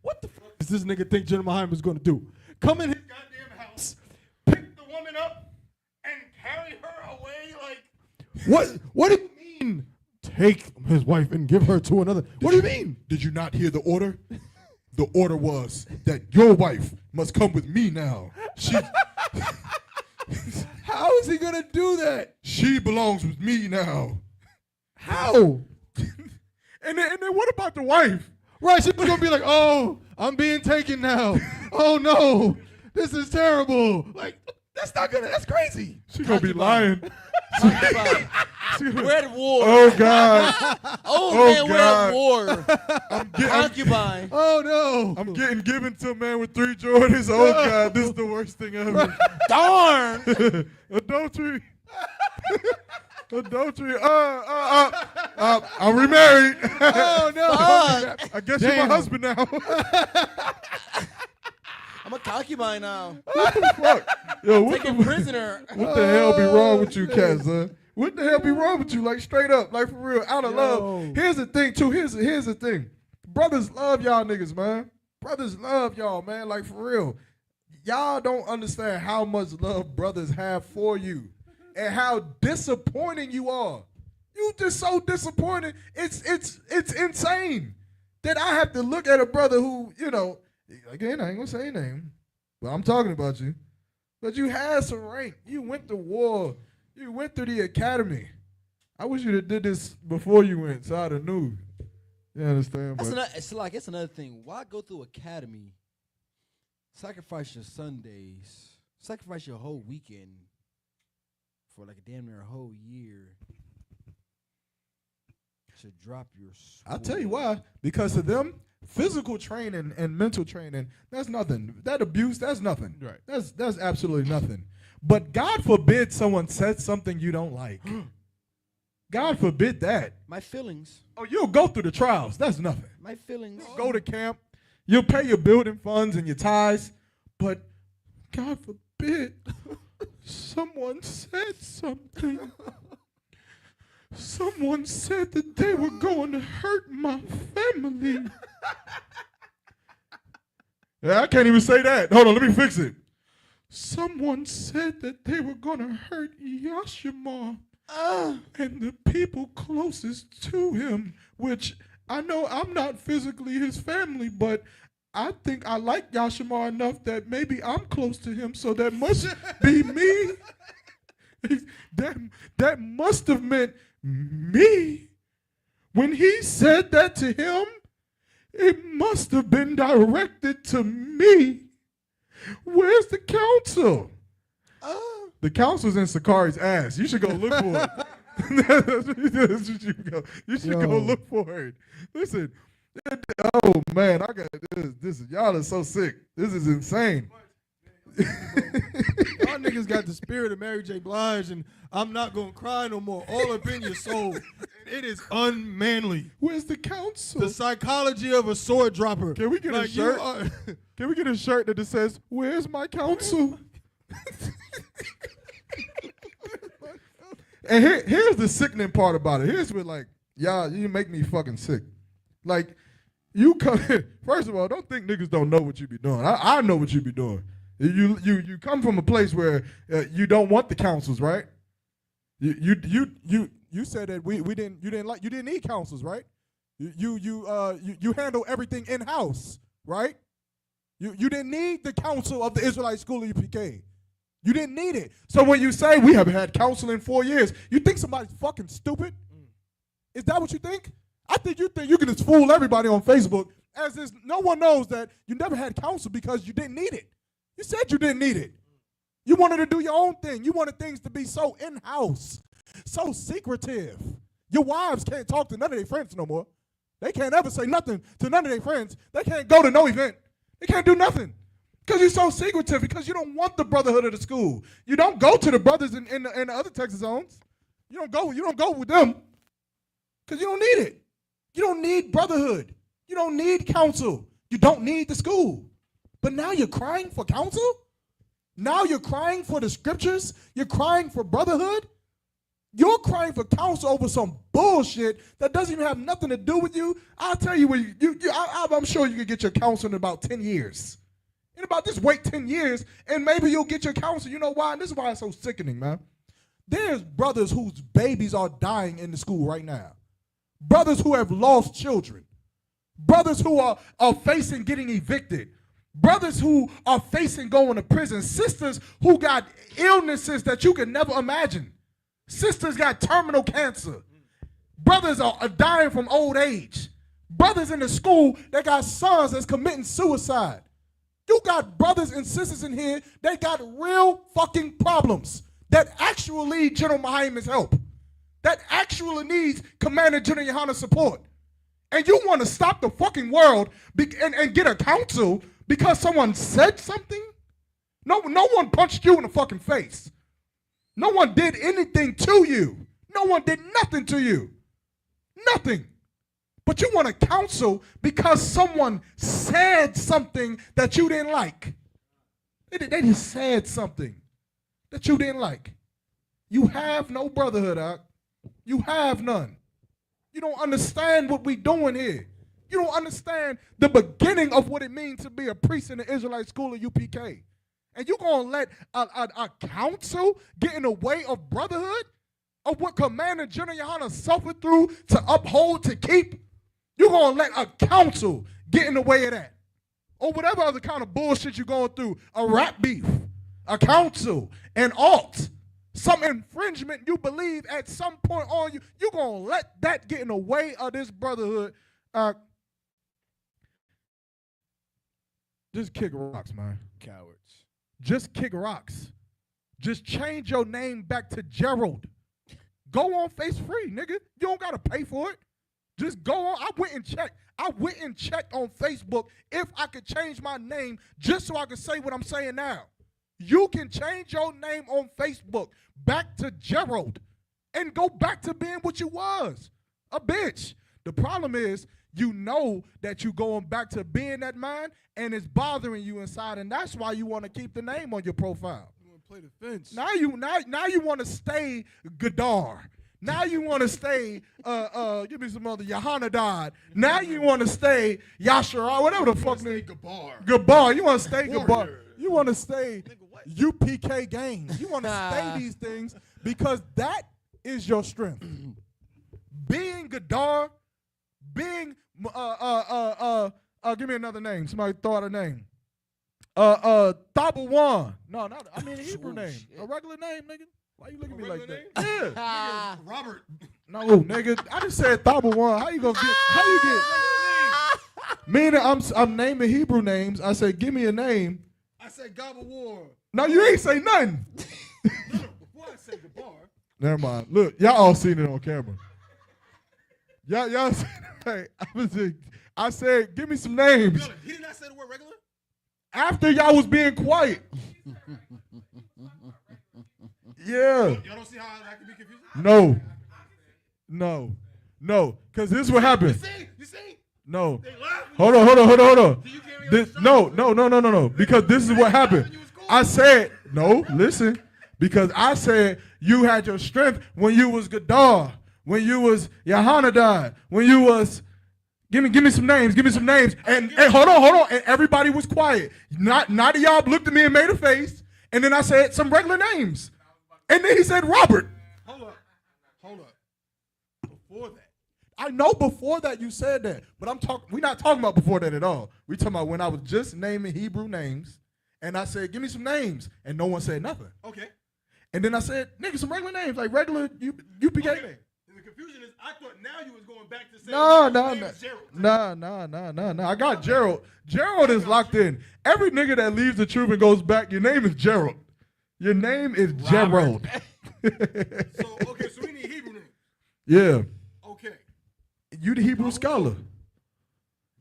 What the fuck does this nigga think Jenna Maheimer's gonna do? Come in his goddamn house, pick the woman up, and carry her away like what do you mean? Take his wife and give her to another. What do you mean? Did you not hear the order? The order was that your wife must come with me now. She How is he gonna do that? She belongs with me now. How? And then what about the wife? Right, she's gonna be like, oh, I'm being taken now. Oh no, this is terrible. Like, that's crazy. She's gonna be lying. We're at war. Oh God. Man, we're at war. Concubine. Oh no. I'm getting given to a man with 3 Jordans. Oh God, this is the worst thing ever. Darn. Adultery. Adultery. I'm remarried. Oh no. I guess you're my husband now. I'm a concubine now. What the fuck? Yo, what Taking prisoner. What the hell be wrong with you, cats, huh? What the hell be wrong with you? Like, straight up, like, for real, out of love. Here's the thing, too. Here's the thing. Brothers love y'all niggas, man. Brothers love y'all, man. Like, for real. Y'all don't understand how much love brothers have for you and how disappointing you are. You just so disappointed. It's insane that I have to look at a brother who, you know, again, I ain't gonna say name, but I'm talking about you. But you had some rank. You went to war. You went through the academy. I wish you'd have did this before you went, so I'd have knew. You understand? It's another thing. Why go through academy, sacrifice your Sundays, sacrifice your whole weekend for like a damn near a whole year to drop your school? I'll tell you why. Because to them, physical training and mental training, that's nothing. That abuse, that's nothing. Right. That's absolutely nothing. But God forbid someone says something you don't like. God forbid that. My feelings. Oh, you'll go through the trials. That's nothing. My feelings. You'll go to camp. You'll pay your building funds and your ties. But God forbid someone said something. Someone said that they were going to hurt my family. Yeah, I can't even say that. Hold on, let me fix it. Someone said that they were going to hurt Yashima and the people closest to him, which I know I'm not physically his family, but I think I like Yashima enough that maybe I'm close to him, so that must be me. That must have meant me. When he said that to him, it must have been directed to me. Where's the counsel? The counsel's in Sakari's ass. You should go look for it. You should go look for it. Listen. Oh man, I got this. Y'all are so sick. This is insane. Y'all niggas got the spirit of Mary J. Blige and I'm not gonna cry no more. All up in your soul. It is unmanly. Where's the counsel? The psychology of a sword dropper. Can we get a shirt? Can we get a shirt that just says, "Where's my counsel?" And here's the sickening part about it. Here's what, like, y'all, you make me fucking sick. Like, you come first of all, don't think niggas don't know what you be doing. I know what you be doing. You come from a place where you don't want the counsels, right? You said that you didn't need counsels, right? You handle everything in house, right? You didn't need the counsel of the Israelite School of UPK. You didn't need it. So when you say we haven't had counsel in 4 years, you think somebody's fucking stupid? Is that what you think? I think you can just fool everybody on Facebook as is no one knows that you never had counsel because you didn't need it. You said you didn't need it. You wanted to do your own thing. You wanted things to be so in-house, so secretive. Your wives can't talk to none of their friends no more. They can't ever say nothing to none of their friends. They can't go to no event. They can't do nothing because you're so secretive, because you don't want the brotherhood of the school. You don't go to the brothers in the other Texas zones. You don't go with them because you don't need it. You don't need brotherhood. You don't need counsel. You don't need the school. But now you're crying for counsel? Now you're crying for the scriptures? You're crying for brotherhood? You're crying for counsel over some bullshit that doesn't even have nothing to do with you. I'll tell you what, I'm sure you can get your counsel in about 10 years. In about just wait 10 years, and maybe you'll get your counsel. You know why? And this is why it's so sickening, man. There's brothers whose babies are dying in the school right now. Brothers who have lost children. Brothers who are facing getting evicted. Brothers who are facing going to prison. Sisters who got illnesses that you can never imagine. Sisters got terminal cancer. Brothers are dying from old age. Brothers in the school that got sons that's committing suicide. You got brothers and sisters in here that got real fucking problems that actually need General Muhammad's help. That actually needs Commander General Yohana's support. And you want to stop the fucking world and get a counsel because someone said something? No one punched you in the fucking face. No one did anything to you. No one did nothing to you. Nothing. But you want to counsel because someone said something that you didn't like. They just said something that you didn't like. You have no brotherhood, Doc. You have none. You don't understand what we're doing here. You don't understand the beginning of what it means to be a priest in the Israelite school of UPK. And you're going to let a council get in the way of brotherhood? Of what Commander General Yohana suffered through to uphold, to keep? You're going to let a council get in the way of that? Or whatever other kind of bullshit you're going through. A rap beef, a council, an alt, some infringement you believe at some point on you. You're going to let that get in the way of this brotherhood. Just kick rocks, man. Cowards. Just kick rocks. Just change your name back to Gerald. Go on Face Free, nigga. You don't got to pay for it. Just go on. I went and checked on Facebook if I could change my name just so I could say what I'm saying now. You can change your name on Facebook back to Gerald and go back to being what you was, a bitch. The problem is you know that you going back to being that man and it's bothering you inside, and that's why you want to keep the name on your profile. You want to play the fence. Now you want to stay Gadar. Now you want to stay, give me some other, Yohanadad. Now you want to stay Yashara, whatever the fuck name. Gabar. You want to stay Gabar. You want to stay UPK Games. You want to stay these things because that is your strength. Being Gadar, being, give me another name. Somebody throw out a name. THABAWAN. No, not, I mean a Hebrew name. A regular name, nigga. Why you looking at me like that? Yeah. Robert. No, nigga. I just said THABAWAN. How you gonna get? How you get? Meaning I'm naming Hebrew names. I said, give me a name. I said Gabawar. No, you ain't say nothing. No, before I said Gabar. Never mind. Look, y'all all seen it on camera. Y'all seen it. Hey, I said, give me some names. He did not say the word regular? After y'all was being quiet. Yeah. Y'all don't see how that can be confusing? No. Because this is what happened. You see? No. Hold on. No. Because this is what happened. I said, no, listen. Because I said you had your strength when you was Gadar, when you was Yohanadad, when you was, give me some names. And hold on. And everybody was quiet. Not of y'all looked at me and made a face. And then I said some regular names. And then he said Robert. Hold up. Before that. I know before that you said that, but we're not talking about before that at all. We're talking about when I was just naming Hebrew names, and I said, give me some names, and no one said nothing. Okay. And then I said, nigga, some regular names, like regular UPK names. And the confusion is, I thought now you was going back to say No. I got Gerald. Gerald is locked in. Every nigga that leaves the truth and goes back, your name is Gerald. Your name is Gerald. So we need Hebrew names. Yeah. Okay. You the Hebrew scholar.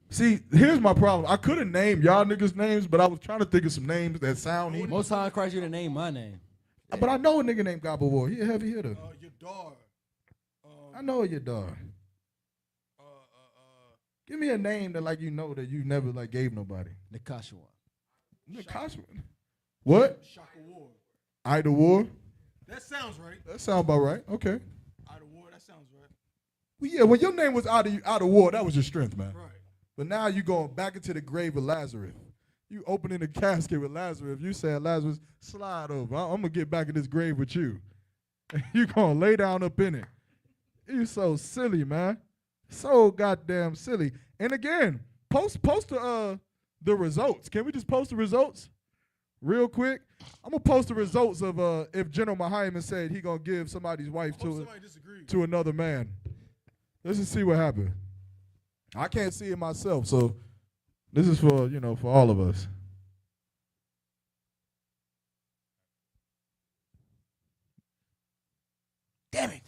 See, here's my problem. I could have named y'all niggas' names, but I was trying to think of some names that sound Hebrew. Most time I Christ you to name my name. But I know a nigga named Gabawar. He a heavy hitter. Yadar. I know a Yadar. Give me a name that like you know that you never like gave nobody. Nakashawan. What? Shaka War. Ida War. That sounds right. That sounds about right. Okay. Out of war, that sounds right. Well, yeah, when your name was out of war, that was your strength, man. Right. But now you going back into the grave with Lazarus. You opening the casket with Lazarus. You said, Lazarus, slide over. I'm going to get back in this grave with you. You going to lay down up in it. You so silly, man. So goddamn silly. And again, post the results. Can we just post the results real quick? I'm going to post the results of if General Muhammad said he going to give somebody's wife to another man. Let's just see what happened. I can't see it myself, so this is for, for all of us. Damn it.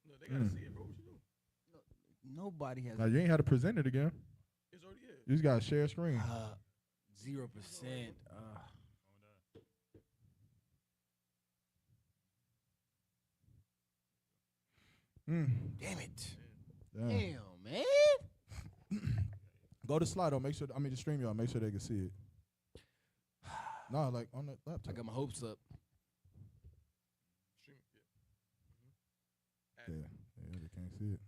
No, they gotta see it, bro. What you doing? Nobody has. Now, you ain't had to present it again. It's already here. You just got to share screen. 0%. Damn it. Damn, man. Go to Slido. Make sure. The stream y'all. Make sure they can see it. Nah, like on the laptop. I got my hopes up. Yeah, they can't see it.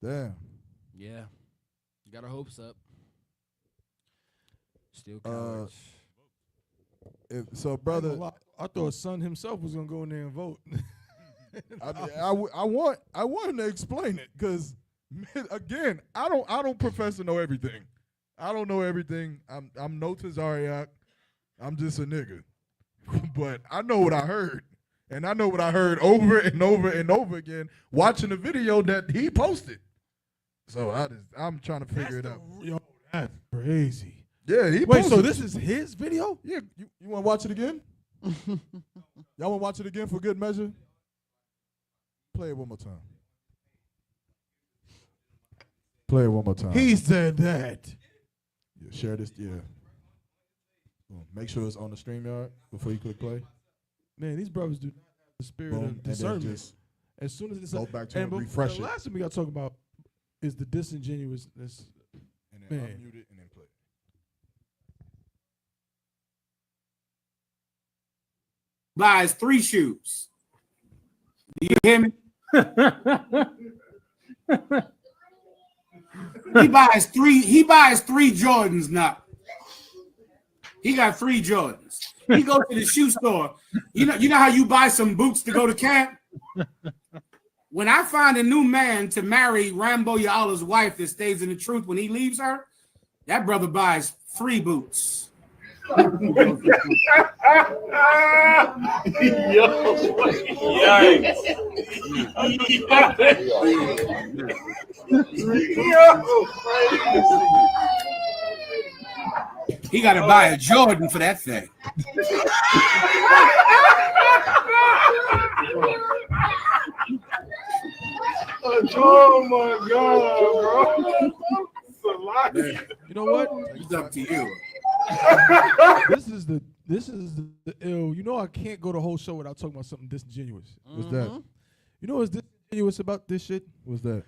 Damn. Yeah. Got our hopes up. Still cowards. So, brother, I thought Son himself was gonna go in there and vote. I want him to explain it, because again, I don't profess to know everything. I don't know everything. I'm no Tazariak. I'm just a nigga. But I know what I heard. And I know what I heard over and over and over again watching the video that he posted. So I'm trying to figure it out. Yo, that's crazy. Yeah, he Wait, posted. so this is his video? Yeah, you want to watch it again? Y'all want to watch it again for good measure? Play it one more time. Play it one more time. He said that. Yeah, share this. Yeah. Make sure it's on the StreamYard before you click play. Man, these brothers do not have the spirit Boom, of and then discernment. just As soon as it's go back to it, refresh the it. last thing we got to talk about is the disingenuousness. And then Man. unmute it and then play. Buys 3 shoes. Do you hear me? He buys three Jordans now. He got 3 Jordans. He goes to the shoe store. You know how you buy some boots to go to camp? When I find a new man to marry Rambo Yala's wife that stays in the truth when he leaves her, that brother buys 3 boots. He got to buy a Jordan for that thing. Oh my God, bro. You know what? It's up to you. This is the ill. You know I can't go the whole show without talking about something disingenuous. What's that? You know what's disingenuous about this shit? What's that?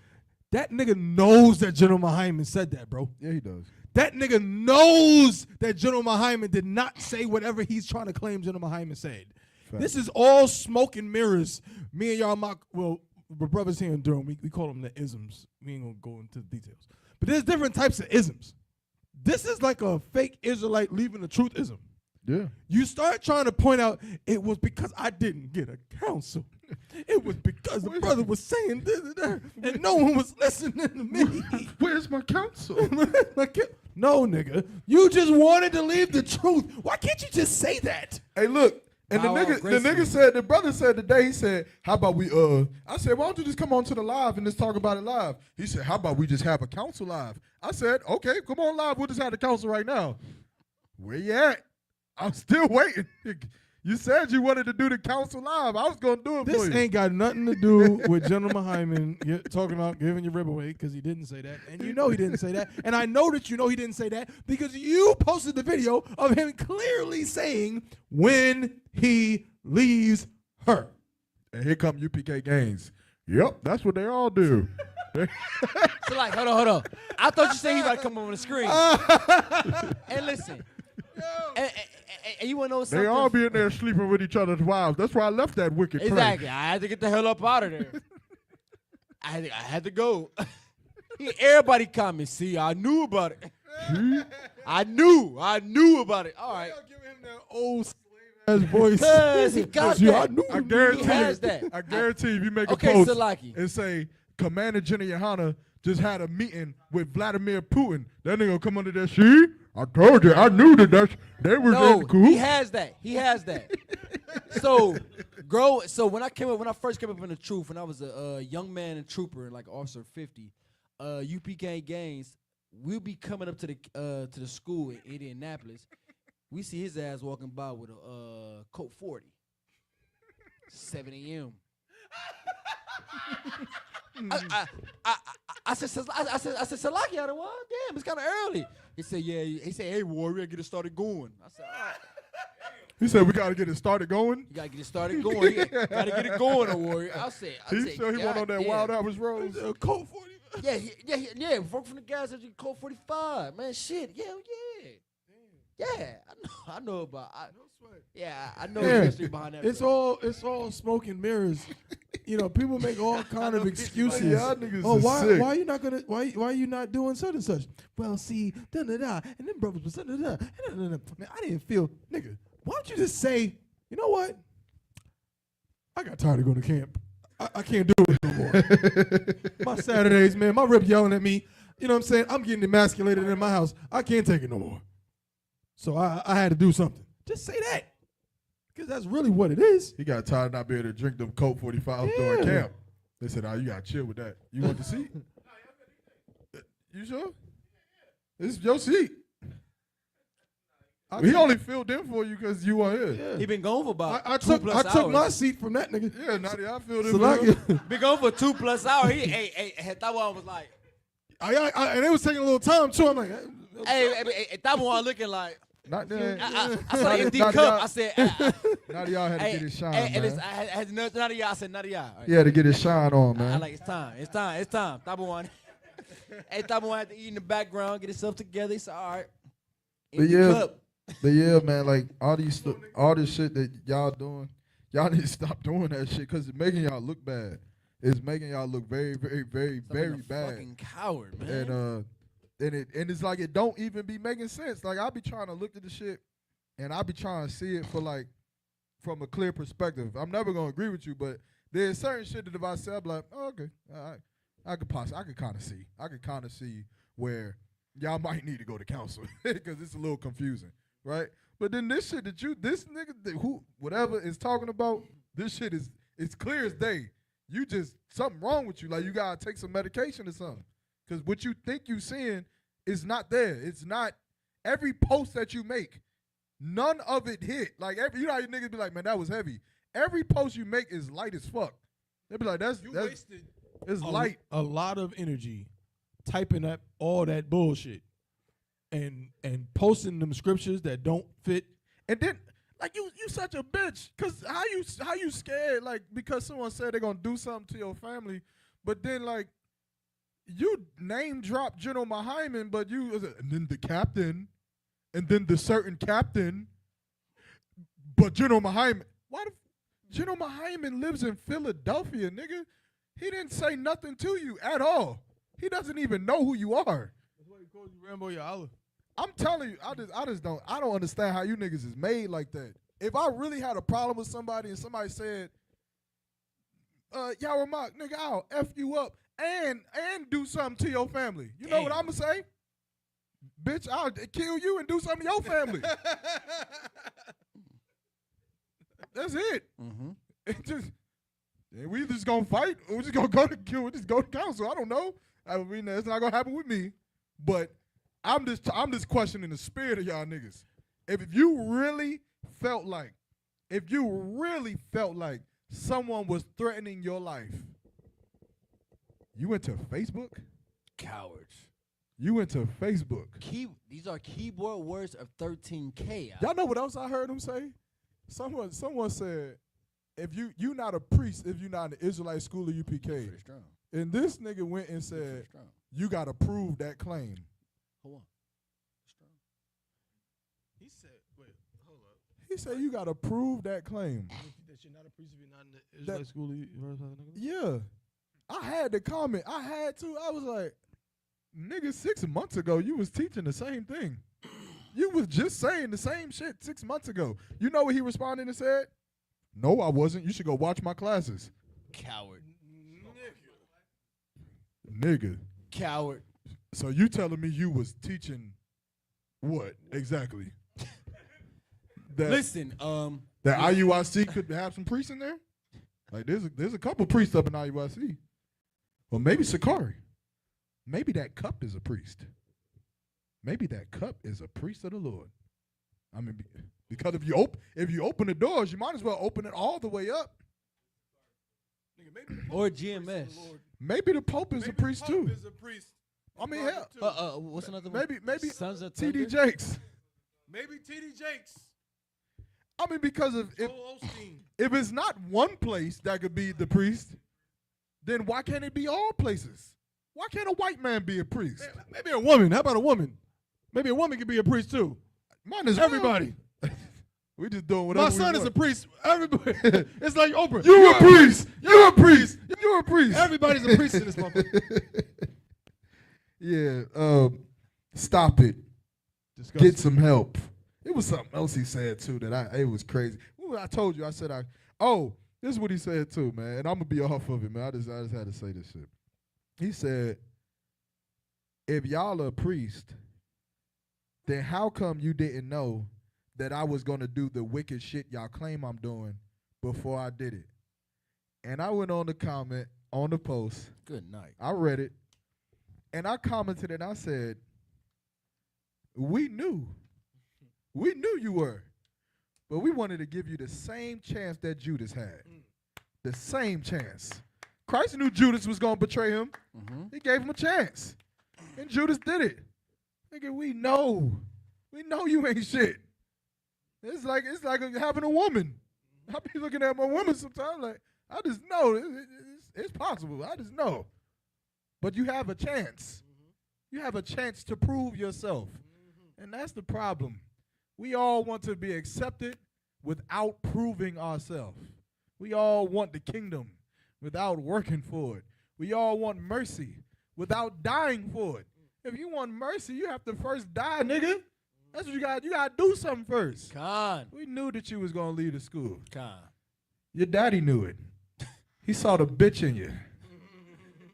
That nigga knows that General Muhammad said that, bro. Yeah, he does. That nigga knows that General Muhammad did not say whatever he's trying to claim General Muhammad said. Fact. This is all smoke and mirrors. Me and YARAMACH, well, we're brothers here in Durham. We call them the isms. We ain't gonna go into the details. But there's different types of isms. This is like a fake Israelite leaving the truth ism. Yeah. You start trying to point out it was because I didn't get a counsel. It was because the brother was saying this and that, and no one was listening to me. Where's my counsel? No, nigga. You just wanted to leave the truth. Why can't you just say that? Hey, look. And Wow, the nigga said, the brother said today, he said, how about we, I said, why don't you just come on to the live and just talk about it live? He said, how about we just have a council live? I said, okay, come on live. We'll just have the council right now. Where you at? I'm still waiting. You said you wanted to do the council live. I was going to do it for you. This ain't got nothing to do with General Muhammad talking about giving your rib away, because he didn't say that. And you know he didn't say that. And I know that you know he didn't say that because you posted the video of him clearly saying when he leaves her. And here come UPK Gaines. Yep, that's what they all do. So like, hold on. I thought you said he about to come on the screen. And listen, And you want to know something? They all be in there sleeping with each other's wives. That's why I left that wicked place. Exactly. I had to get the hell up out of there. I had to go. Everybody comments. See, I knew about it. I knew about it. All right. Give him that old ass voice. Cause he got that. I guarantee he has that. I guarantee if you make a Okay, post Salaki. and say Commander Jenny Yohana just had a meeting with Vladimir Putin, that nigga gonna come under that. See, I told you, I knew that they were getting cool. He has that. He has that. So when I first came up in the truth, when I was a young man and trooper, like Officer 50, UPK gangs, we'll be coming up to the school in Indianapolis. We see his ass walking by with a Colt 40. 7 a.m. I said, Salaki, I don't want. Damn, it's kind of early. He said, yeah. He said, hey, Warrior, we gotta get it started going. I said, all right. He said, we gotta get it started going. You gotta get it started going. Gotta get it going, Warrior. I said, He said he went on that Wild Hours Road. Colt 40. Yeah. Work from the gas station, Colt 45. Man, shit. Yeah. I know about. I know the history behind that. It's all smoke and mirrors. You know, people make all kind of excuses. Y'all niggas oh, is why sick. are you not gonna? Why are you not doing such and such? Well, see, and then brothers was man, I didn't feel, nigga. Why don't you just say, you know what? I got tired of going to camp. I can't do it no more. My Saturdays, man, my rep yelling at me. You know what I'm saying? I'm getting emasculated in my house. I can't take it no more. So I had to do something. Just say that. Because that's really what it is. He got tired of not being able to drink them Colt 45s during camp. They said, you got to chill with that. You want the seat? You sure? This is your seat. He only filled in for you because you were here. Yeah. He been gone for about I 2+ hours. took my seat from that nigga. Yeah, Nadia, I filled in for him. Been gone for 2+ hours. Hey, THABAWAN was like. And it was taking a little time, too. I'm like. Hey, THABAWAN looking like. Not there. I saw an empty cup. I said. Nadia had to get his shine, man. I had to nudge Nadia. I said, Nadia. He had to get his shine on, man. I like, it's time. THABAWAN. Hey, THABAWAN had to eat in the background, get himself together. He said, all right. Empty cup. But yeah, man, like all this shit that y'all doing, y'all need to stop doing that shit because it's making y'all look bad. It's making y'all look very, very, very, very bad. Fucking coward, man. And it's like it don't even be making sense. Like I be trying to look at the shit, and I be trying to see it from a clear perspective. I'm never gonna agree with you, but there's certain shit that if I say, I'm like, oh, okay, all right, I could kind of see where y'all might need to go to counsel because it's a little confusing. Right, but then this shit this nigga whatever is talking about, this shit it's clear as day. You just something wrong with you. Like you gotta take some medication or something, because what you think you seeing is not there. It's not every post that you make. None of it hit. Like you know how you niggas be like, man, that was heavy. Every post you make is light as fuck. They be like, that's wasted it's light. A lot of energy typing up all that bullshit. And posting them scriptures that don't fit, and then like you such a bitch, cause how you scared, like because someone said they're gonna do something to your family, but then like you name drop General Mahaiman, but and then the captain, and then the certain captain, but General Mahaiman, General Mahaiman lives in Philadelphia, nigga. He didn't say nothing to you at all. He doesn't even know who you are. That's why he called you Rambo Ya'ala. I'm telling you, I don't understand how you niggas is made like that. If I really had a problem with somebody and somebody said, Yaramach, nigga, I'll F you up and do something to your family. You know what I'm gonna say? Bitch, I'll kill you and do something to your family. That's it. Mm-hmm. We just gonna fight, or we just gonna go to council. I don't know. I mean, it's not gonna happen with me. But I'm just questioning the spirit of y'all niggas. If you really felt like someone was threatening your life, you went to Facebook? Cowards. You went to Facebook. These are keyboard words of 13K. Y'all know what else I heard him say? Someone said, if you not a priest, if you're not in the Israelite school of UPK. And this nigga went and said, you got to prove that claim. Hold on. He said, wait, hold He said you got to prove that claim. That you're not a priest if you're not in the Israelite school. Yeah. I had to comment. I had to. I was like, nigga, 6 months ago, you was teaching the same thing. You was just saying the same shit 6 months ago. You know what he responded and said? No, I wasn't. You should go watch my classes. Coward. Nigga. Coward. So you telling me you was teaching what exactly? Listen, that IUIC could have some priests in there? Like there's a couple priests up in IUIC. Well, maybe Sakari. Maybe that cup is a priest. Maybe that cup is a priest of the Lord. I mean, because if you open the doors, you might as well open it all the way up. Or GMS. Maybe the Pope is a priest too. Is a priest. I mean, hell. What's another one? Maybe Sons of T.D. Thunder? Jakes. Maybe T.D. Jakes. I mean, because Joel Osteen. if it's not one place that could be the priest, then why can't it be all places? Why can't a white man be a priest? Maybe a woman. How about a woman? Maybe a woman could be a priest too. Mine is everybody. We just doing whatever. My son is a priest. Everybody. It's like Oprah. You're a priest. You're a priest. You're a priest. Everybody's a priest in this motherfucker. Yeah. Stop it. Disgusting. Get some help. It was something else he said too that it was crazy. I told you. I said this is what he said too, man. And I'm gonna be off of it, man. I just had to say this shit. He said, if y'all are a priest, then how come you didn't know that I was going to do the wicked shit y'all claim I'm doing before I did it? And I went on the comment on the post. Good night. I read it. And I commented and I said, we knew. We knew you were. But we wanted to give you the same chance that Judas had. The same chance. Christ knew Judas was going to betray him. He gave him a chance. And Judas did it. Nigga, we know. We know you ain't shit. It's like having a woman. I be looking at my woman sometimes like, I just know. It's possible. I just know. But you have a chance. You have a chance to prove yourself. And that's the problem. We all want to be accepted without proving ourselves. We all want the kingdom without working for it. We all want mercy without dying for it. If you want mercy, you have to first die, nigga. That's what you got. You got to do something first. Con. We knew that you was going to leave the school. Con. Your daddy knew it. He saw the bitch in you.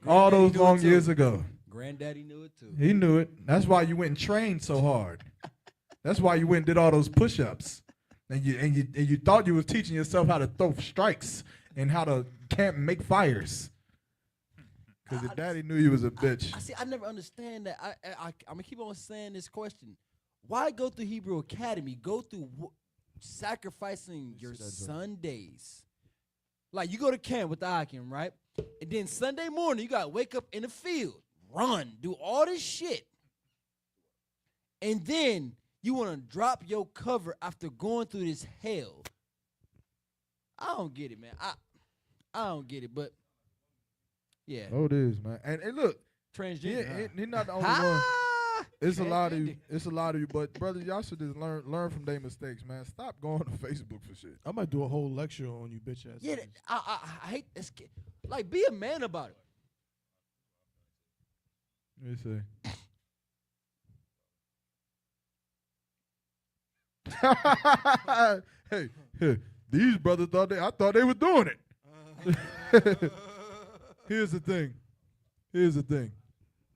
All those long years ago. Granddaddy knew it too. He knew it. That's why you went and trained so hard. That's why you went and did all those push-ups. And you thought you was teaching yourself how to throw strikes and how to camp and make fires. Because your daddy knew you was a bitch. I never understand that. I'm going to keep on saying this question. Why go through Hebrew Academy? Go through sacrificing your Sundays. Like, you go to camp with the Akin, right? And then Sunday morning, you got to wake up in the field, run, do all this shit. And then you want to drop your cover after going through this hell. I don't get it, man. I don't get it, but yeah. Oh, it is, man. And look, transgender. He's not the only one. It's a lot of you. It's a lot of you. But brothers, y'all should just learn from their mistakes, man. Stop going to Facebook for shit. I might do a whole lecture on you, bitch ass. Yeah, I hate this. Like, be a man about it. Let me see. hey, these brothers I thought they were doing it. Here's the thing.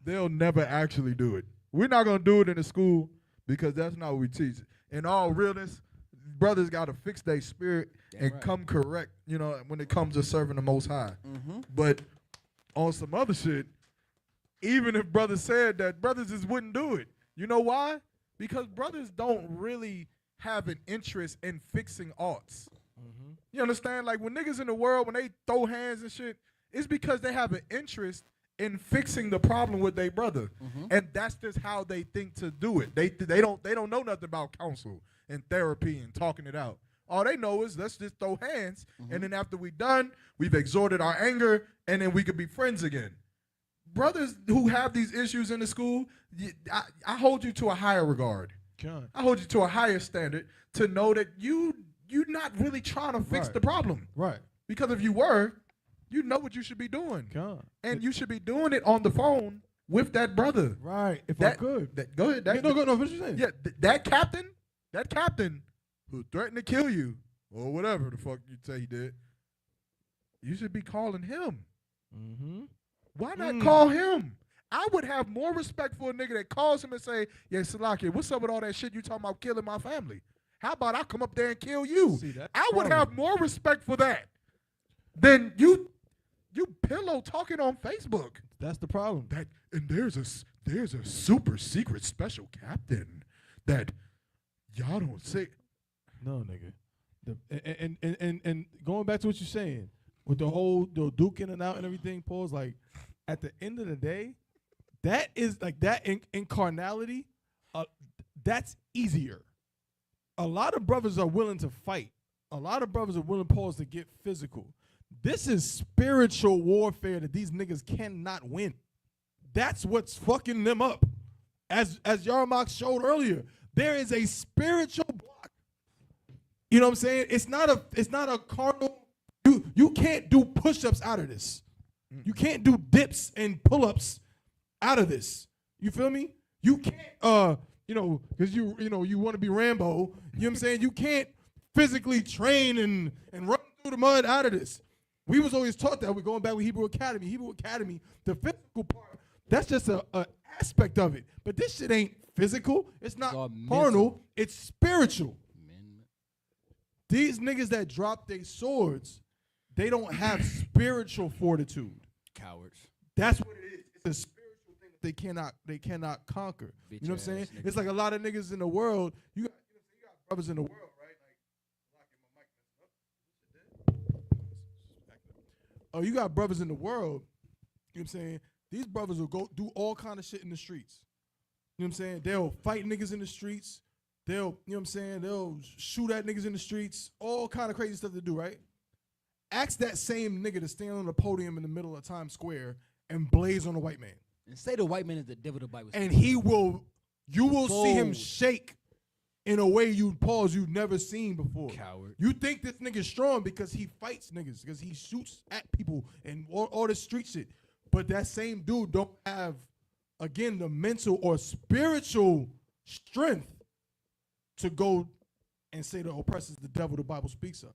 They'll never actually do it. We're not going to do it in the school because that's not what we teach. In all realness, brothers got to fix their spirit and come correct, when it comes to serving the Most High. But on some other shit, even if brothers said that, brothers just wouldn't do it. You know why? Because brothers don't really have an interest in fixing arts. You understand? Like, when niggas in the world, when they throw hands and shit, it's because they have an interest in fixing the problem with their brother. And that's just how they think to do it. They don't know nothing about counsel and therapy and talking it out. All they know is let's just throw hands, and then after we're done, we've exhorted our anger, and then we could be friends again. Brothers who have these issues in the school, I hold you to a higher regard. I hold you to a higher standard to know that you're not really trying to fix the problem. Right. Because if you were, you know what you should be doing. And you should be doing it on the phone with that brother. Right. If I could. Go ahead. No, what you saying? Yeah, that captain who threatened to kill you or whatever the fuck you say he did, you should be calling him. Mm-hmm. Why not call him? I would have more respect for a nigga that calls him and say, yeah, Salaki, what's up with all that shit you talking about killing my family? How about I come up there and kill you? I would have more respect for that than you pillow talking on Facebook. That's the problem. And there's a super secret special captain that y'all don't say. No, nigga. And going back to what you're saying, with the whole Duke in and out and everything, Paul's like, at the end of the day, that is like that in carnality, that's easier. A lot of brothers are willing to fight. A lot of brothers are willing, Pauls, to get physical. This is spiritual warfare that these niggas cannot win. That's what's fucking them up. As Yaramach showed earlier, there is a spiritual block. You know what I'm saying? It's not a carnal. You can't do push-ups out of this. You can't do dips and pull-ups out of this. You feel me? You can't because you want to be Rambo. You know what I'm saying? You can't physically train and run through the mud out of this. We was always taught that. We're going back with Hebrew Academy. Hebrew Academy, the physical part, that's just a aspect of it. But this shit ain't physical. It's not carnal. It's spiritual. These niggas that drop their swords, they don't have spiritual fortitude. Cowards. That's what it is. It's a spiritual thing that they cannot conquer. You know what I'm saying? Niggas. It's like a lot of niggas in the world. You got brothers in the world, right? You got brothers in the world. You know what I'm saying? These brothers will go do all kind of shit in the streets. You know what I'm saying? They'll fight niggas in the streets. They'll, you know what I'm saying? They'll shoot at niggas in the streets. All kind of crazy stuff to do, right? Ask that same nigga to stand on the podium in the middle of Times Square and blaze on a white man. And say the white man is the devil the Bible says. And you will see him shake in a way you've never seen before. Coward. You think this nigga's strong because he fights niggas, because he shoots at people and all this street shit. But that same dude don't have, again, the mental or spiritual strength to go and say the oppressor is the devil the Bible speaks of.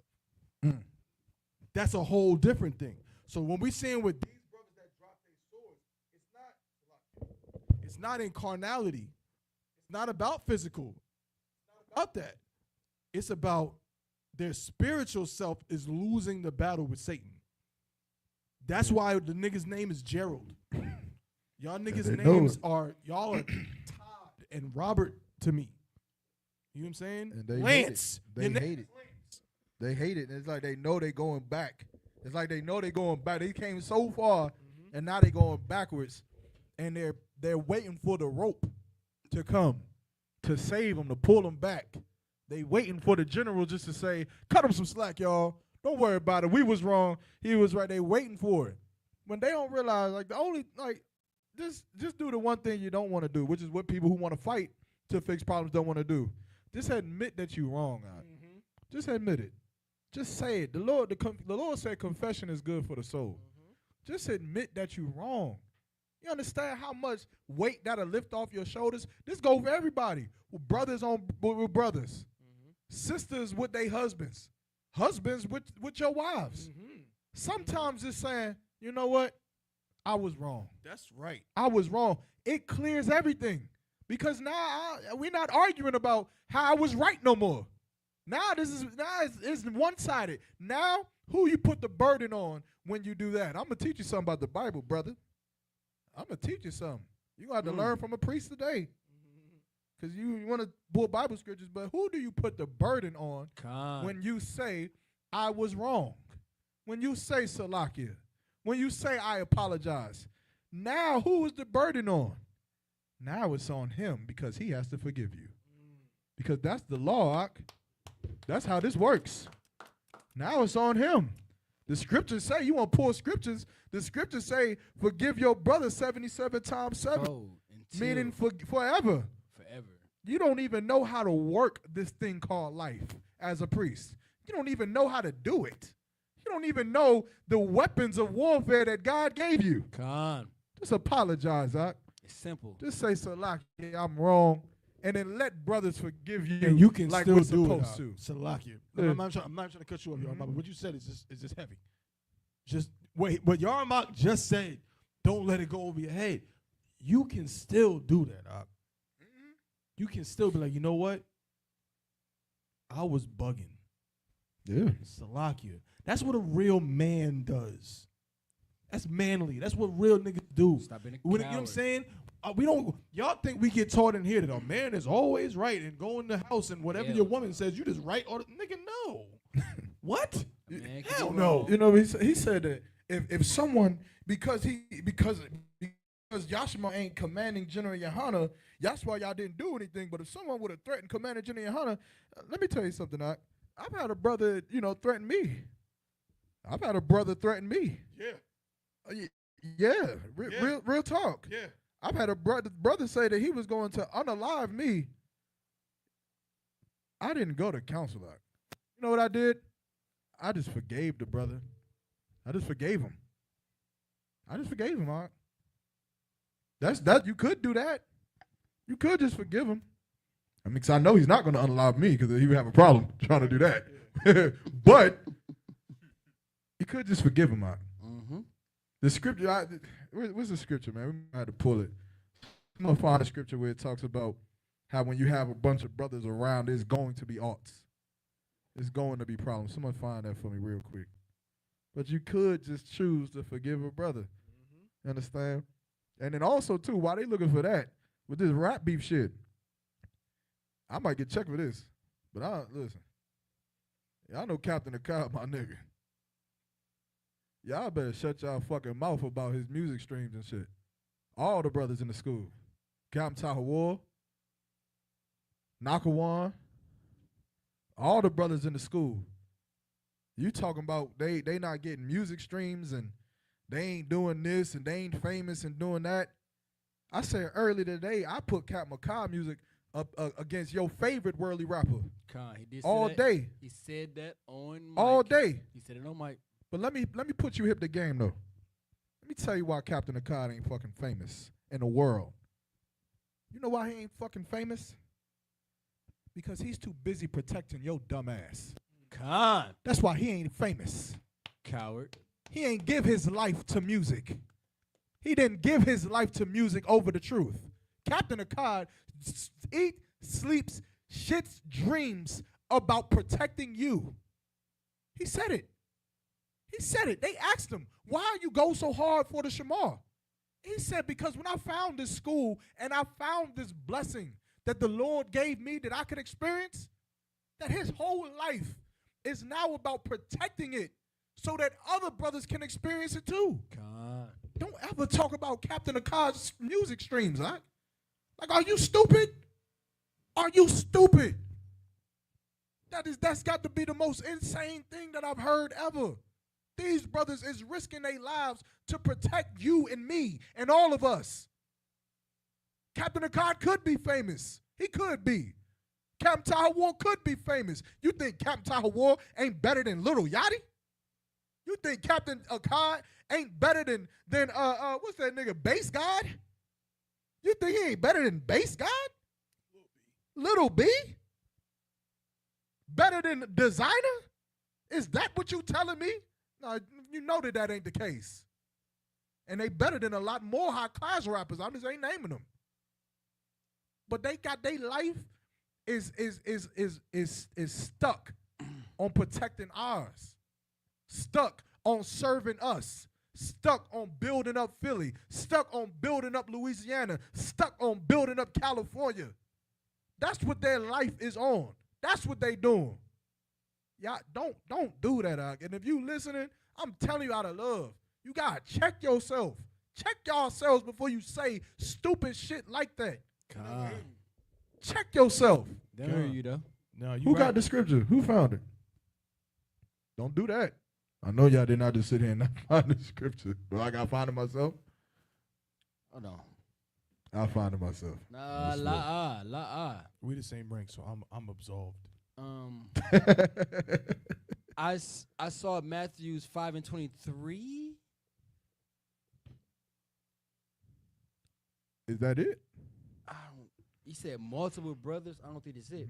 That's a whole different thing. So when we saying with these brothers that drop their swords, it's not in carnality. It's not about physical. It's not about that. It's about their spiritual self is losing the battle with Satan. That's why the nigga's name is Gerald. Y'all niggas' names are Todd and Robert to me. You know what I'm saying? And they Lance. Hate it. They hate it. They hate it. And it's like they know they going back. It's like they know they going back. They came so far, and now they going backwards. And they're waiting for the rope to come to save them, to pull them back. They waiting for the general just to say, cut him some slack, y'all. Don't worry about it. We was wrong. He was right. They waiting for it. When they don't realize, like, just do the one thing you don't want to do, which is what people who want to fight to fix problems don't want to do. Just admit that you're wrong, Just admit it. Just say it. The Lord said confession is good for the soul. Just admit that you're wrong. You understand how much weight that'll lift off your shoulders? This goes for everybody. With brothers with brothers. Sisters with their husbands. Husbands with your wives. Sometimes it's saying, you know what? I was wrong. That's right. I was wrong. It clears everything. Because now we're not arguing about how I was right no more. Now it's one-sided. Now who you put the burden on when you do that? I'm going to teach you something about the Bible, brother. I'm going to teach you something. You're going to have to learn from a priest today. Because you want to pull Bible scriptures, but who do you put the burden on when you say, I was wrong? When you say, Salakia? When you say, I apologize? Now who is the burden on? Now it's on him because he has to forgive you. Because that's the law, Ak. That's how this works. Now it's on him. The scriptures say, you want to pull scriptures, the scriptures say, forgive your brother 77 times 7. Meaning forever. Forever. You don't even know how to work this thing called life as a priest. You don't even know how to do it. You don't even know the weapons of warfare that God gave you. Come on. Just apologize, Doc. It's simple. Just say, Salaki, I'm wrong. And then let brothers forgive you, And you can like still we're do supposed it. to. Salakia. Yeah. I'm not trying to cut you off, Yaramach, but what you said is just heavy. Just wait. What Yaramach just said, don't let it go over your head. You can still do that, Doc. You can still be like, you know what? I was bugging. Yeah. Salakia. That's what a real man does. That's manly. That's what real niggas do. Stop being a You know what I'm saying? We don't. Y'all think we get taught in here that a man is always right and go in the house and whatever your woman says, you just right. Or nigga, no. What? Hell no. You know, he said that if someone because Yashima ain't commanding General Yohana, that's why y'all didn't do anything. But if someone would have threatened Commander General Yohana, let me tell you something, I've had a brother, threaten me. I've had a brother threaten me. Yeah. Yeah. Real talk. Yeah. I've had a brother say that he was going to unalive me. I didn't go to counsel. You know what I did? I just forgave the brother. I just forgave him. Mark. That you could do that. You could just forgive him. I mean, 'cause I know he's not going to unalive me because he would have a problem trying to do that. But you could just forgive him, Mark. The scripture, where's the scripture, man? We might have to pull it. I'm going to find a scripture where it talks about how when you have a bunch of brothers around, there's going to be oughts. There's going to be problems. Someone find that for me real quick. But you could just choose to forgive a brother. You understand? And then also, too, while they looking for that, with this rap beef shit, I might get checked for this. But listen. Y'all know Captain the Cow, my nigga. Y'all better shut y'all fucking mouth about his music streams and shit. All the brothers in the school. Captain THABAWAN, MAQAWAH, all the brothers in the school. You talking about they not getting music streams and they ain't doing this and they ain't famous and doing that. I said earlier today, I put Cap McCall music up against your favorite worldly rapper. He did all say that. day. He said that on mic. All day. He said it on mic. But let me put you hip the game though. Let me tell you why Captain Akkad ain't fucking famous in the world. You know why he ain't fucking famous? Because he's too busy protecting your dumb ass. That's why he ain't famous. Coward. He ain't give his life to music. He didn't give his life to music over the truth. Captain Akkad eats, sleeps, shits, dreams about protecting you. He said it. He said it. They asked him, why you go so hard for the Shamar? He said, because when I found this school and I found this blessing that the Lord gave me that I could experience, that his whole life is now about protecting it so that other brothers can experience it too. Don't ever talk about Captain Akkad's music streams, huh? Like, are you stupid? Are you stupid? That's got to be the most insane thing that I've heard ever. These brothers is risking their lives to protect you and me and all of us. Captain Akkad could be famous. He could be. Captain THABAWAN could be famous. You think Captain THABAWAN ain't better than Little Yachty? You think Captain Akkad ain't better than what's that nigga, Bass God? You think he ain't better than Bass God? Little B? Better than Designer? Is that what you telling me? No, you know that ain't the case. And they better than a lot more high class rappers. I just ain't naming them. But they got their life is stuck on protecting ours. Stuck on serving us. Stuck on building up Philly. Stuck on building up Louisiana. Stuck on building up California. That's what their life is on. That's what they doing. Y'all don't do that, and if you listening, I'm telling you out of love. You gotta check yourself. Check yourselves before you say stupid shit like that. Check yourself. They heard you though. No, you Who right. got the scripture? Who found it? Don't do that. I know y'all did not just sit here and not find the scripture, but I gotta find it myself. Oh no. I'll find it myself. Nah, la. We the same rank, so I'm absolved. I saw Matthews 5:23. Is that it? He said multiple brothers. I don't think that's it.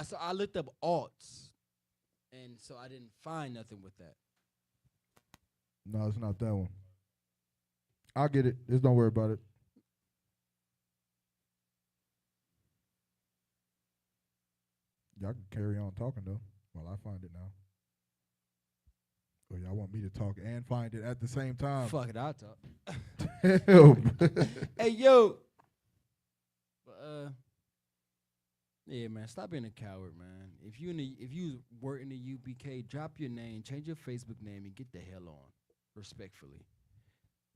So I looked up alts, and so I didn't find nothing with that. No, it's not that one. I'll get it. Just don't worry about it. Y'all can carry on talking though while I find it now. Or y'all want me to talk and find it at the same time? Fuck it, I'll talk. Damn. Hey yo. But yeah, man, stop being a coward, man. If you work in the UPK, drop your name, change your Facebook name, and get the hell on, respectfully.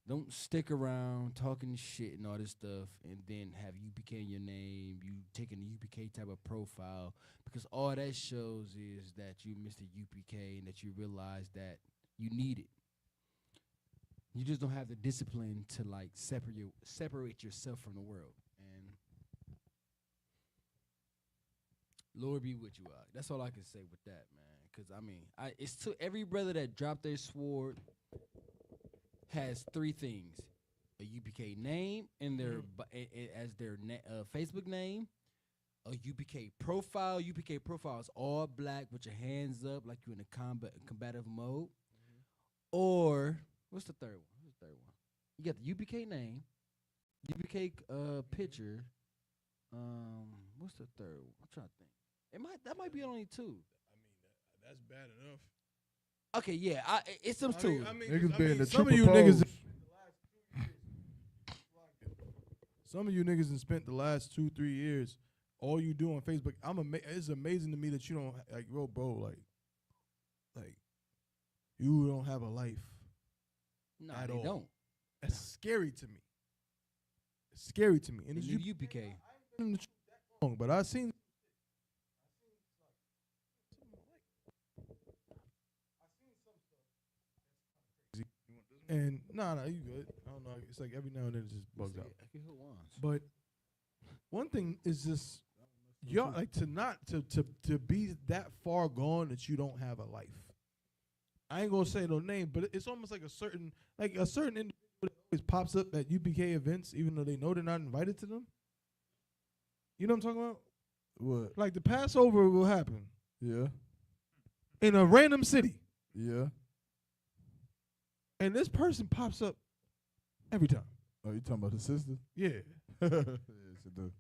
Don't stick around talking shit and all this stuff and then have UPK in your name, you taking the UPK type of profile, because all that shows is that you missed the UPK and that you realize that you need it. You just don't have the discipline to like separate yourself from the world. And Lord be with you out. That's all I can say with that, man. Because I mean, it's to every brother that dropped their sword has three things: a UPK name in their as their Facebook name, a UPK profile. UPK profile is all black with your hands up like you're in a combative mode. Or what's the third one? You got the UPK name, UPK picture. What's the third one? I'm trying to think. That might be only two. I mean, that's bad enough. Okay, yeah, it's them two. Niggas being the some triple of you pose. niggas. Some of you niggas have spent the last 2-3 years. All you do on Facebook. It's amazing to me that you don't like, bro. Like you don't have a life. No, at they all. don't. That's scary to me. It's scary to me. And it's UPK. But I seen. And no, you good. I don't know. It's like every now and then it just bugs out. But one thing is just y'all like to be that far gone that you don't have a life. I ain't gonna say no name, but it's almost like a certain individual that always pops up at UPK events, even though they know they're not invited to them. You know what I'm talking about? What? Like the Passover will happen. Yeah. In a random city. Yeah. And this person pops up every time. Oh, you talking about the sister? Yeah. Yes, it does.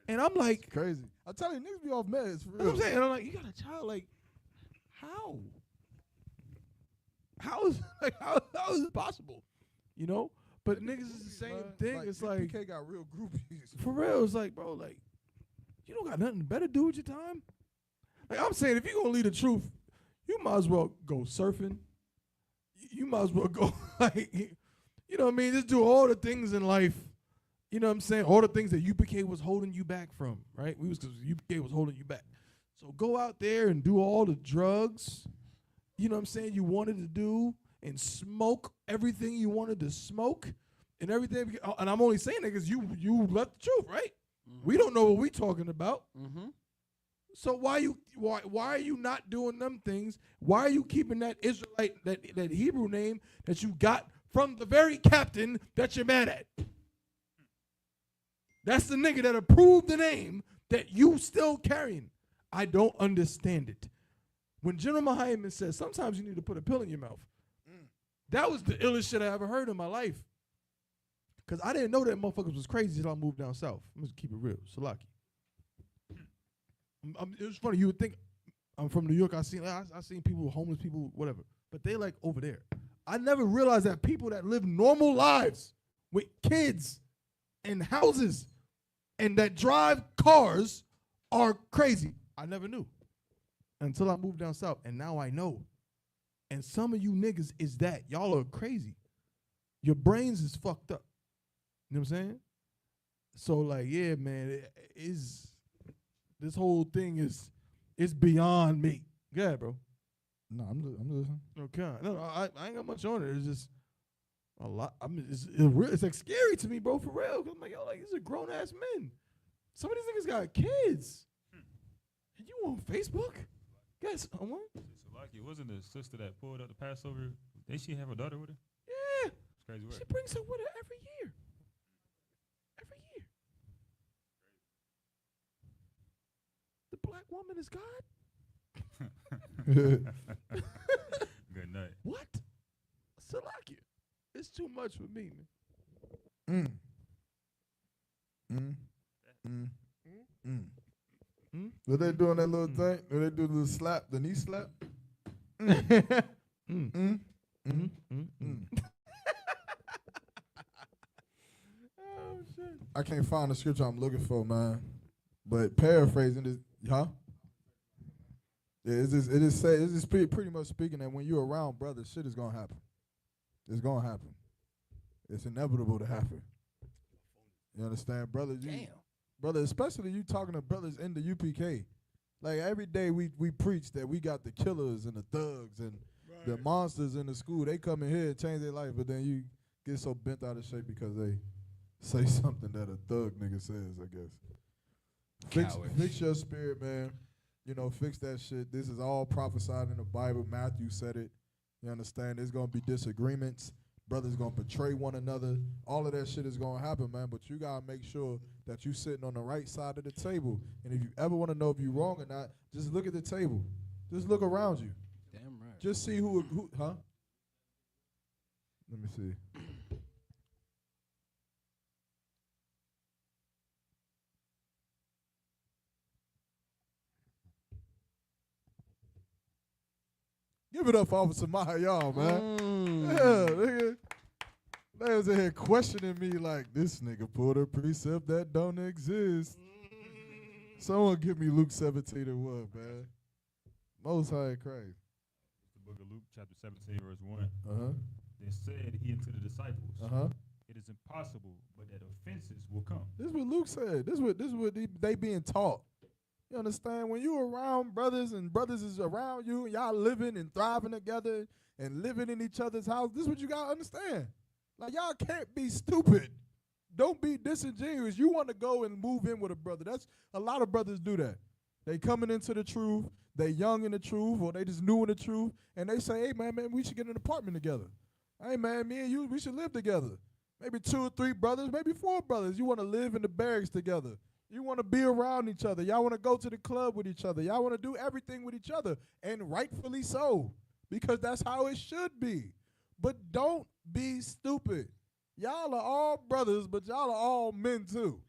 And I'm like, it's crazy. I tell you, niggas be off meds for you know real. what I'm saying? And I'm like, you got a child, like, how? How is it possible? You know? But niggas is the same thing. It's like PK got real groupies. For real, it's like, bro, like, you don't got nothing better to do with your time. Like I'm saying, if you're gonna lead the truth, you might as well go surfing. You might as well go like, you know what I mean? Just do all the things in life. You know what I'm saying? All the things that UPK was holding you back from, right? Because UPK was holding you back. So go out there and do all the drugs, you know what I'm saying, you wanted to do, and smoke everything you wanted to smoke and everything. And I'm only saying that because you left the truth, right? Mm-hmm. We don't know what we talking about. Mm-hmm. So why are you not doing them things? Why are you keeping that Israelite, that Hebrew name that you got from the very captain that you're mad at? That's the nigga that approved the name that you still carrying. I don't understand it. When General Muhammad says sometimes you need to put a pill in your mouth, that was the illest shit I ever heard in my life. Because I didn't know that motherfuckers was crazy until I moved down south. I'm just keep it real. Salaki. It was funny. You would think I'm from New York. I seen people, homeless people, whatever. But they like over there. I never realized that people that live normal lives with kids and houses and that drive cars are crazy. I never knew until I moved down south. And now I know. And some of you niggas is that. Y'all are crazy. Your brains is fucked up. You know what I'm saying? So like, yeah, man, this whole thing is beyond me. Yeah, bro. No, I'm listening. Okay. No, I ain't got much on it. It's just A lot. I mean, it's like scary to me, bro. For real. I'm like, yo, like these are grown ass men. Some of these niggas got kids. And you on Facebook? Guys, So like it wasn't the sister that pulled up the Passover. Did she have a daughter with her? Yeah. It's crazy work. She brings her with her every year. Every year. The black woman is God. Good night. What? Salakia. It's too much for me, man. What they doing that little thing? Do they do the slap, the knee slap? Oh shit. I can't find the scripture I'm looking for, man. But paraphrasing this, huh? Yeah, it's just pretty much speaking that when you're around brothers, shit is gonna happen. It's gonna happen. It's inevitable to happen. You understand, brother? Brother, especially you talking to brothers in the UPK. Like every day we preach that we got the killers and the thugs and the monsters in the school. They come in here and change their life, but then you get so bent out of shape because they say something that a thug nigga says, I guess. Fix your spirit, man. You know, fix that shit. This is all prophesied in the Bible. Matthew said it. You understand? There's going to be disagreements. Brothers going to betray one another. All of that shit is going to happen, man. But you got to make sure that you sitting on the right side of the table. And if you ever want to know if you're wrong or not, just look at the table. Just look around you. Damn right. Just see who huh? Let me see. Give it up for Officer Mahayal, man. Yeah, nigga. They was in here questioning me like, this nigga pulled a precept that don't exist. Someone give me Luke 17 and 1, man. Most High Christ. The book of Luke, chapter 17, verse 1. Uh-huh. Then said he unto the disciples, Uh-huh. it is impossible, but that offenses will come. This is what Luke said. This is what they being taught. You understand? When you around brothers and brothers is around you and y'all living and thriving together and living in each other's house, this is what you got to understand. Like, y'all can't be stupid. Don't be disingenuous. You want to go and move in with a brother. That's a lot of brothers do that. They coming into the truth. They young in the truth, or they just new in the truth, and they say, hey, man, we should get an apartment together. Hey, man, me and you, we should live together. Maybe 2 or 3 brothers, maybe 4 brothers. You want to live in the barracks together. You want to be around each other. Y'all want to go to the club with each other. Y'all want to do everything with each other, and rightfully so, because that's how it should be. But don't be stupid. Y'all are all brothers, but y'all are all men too.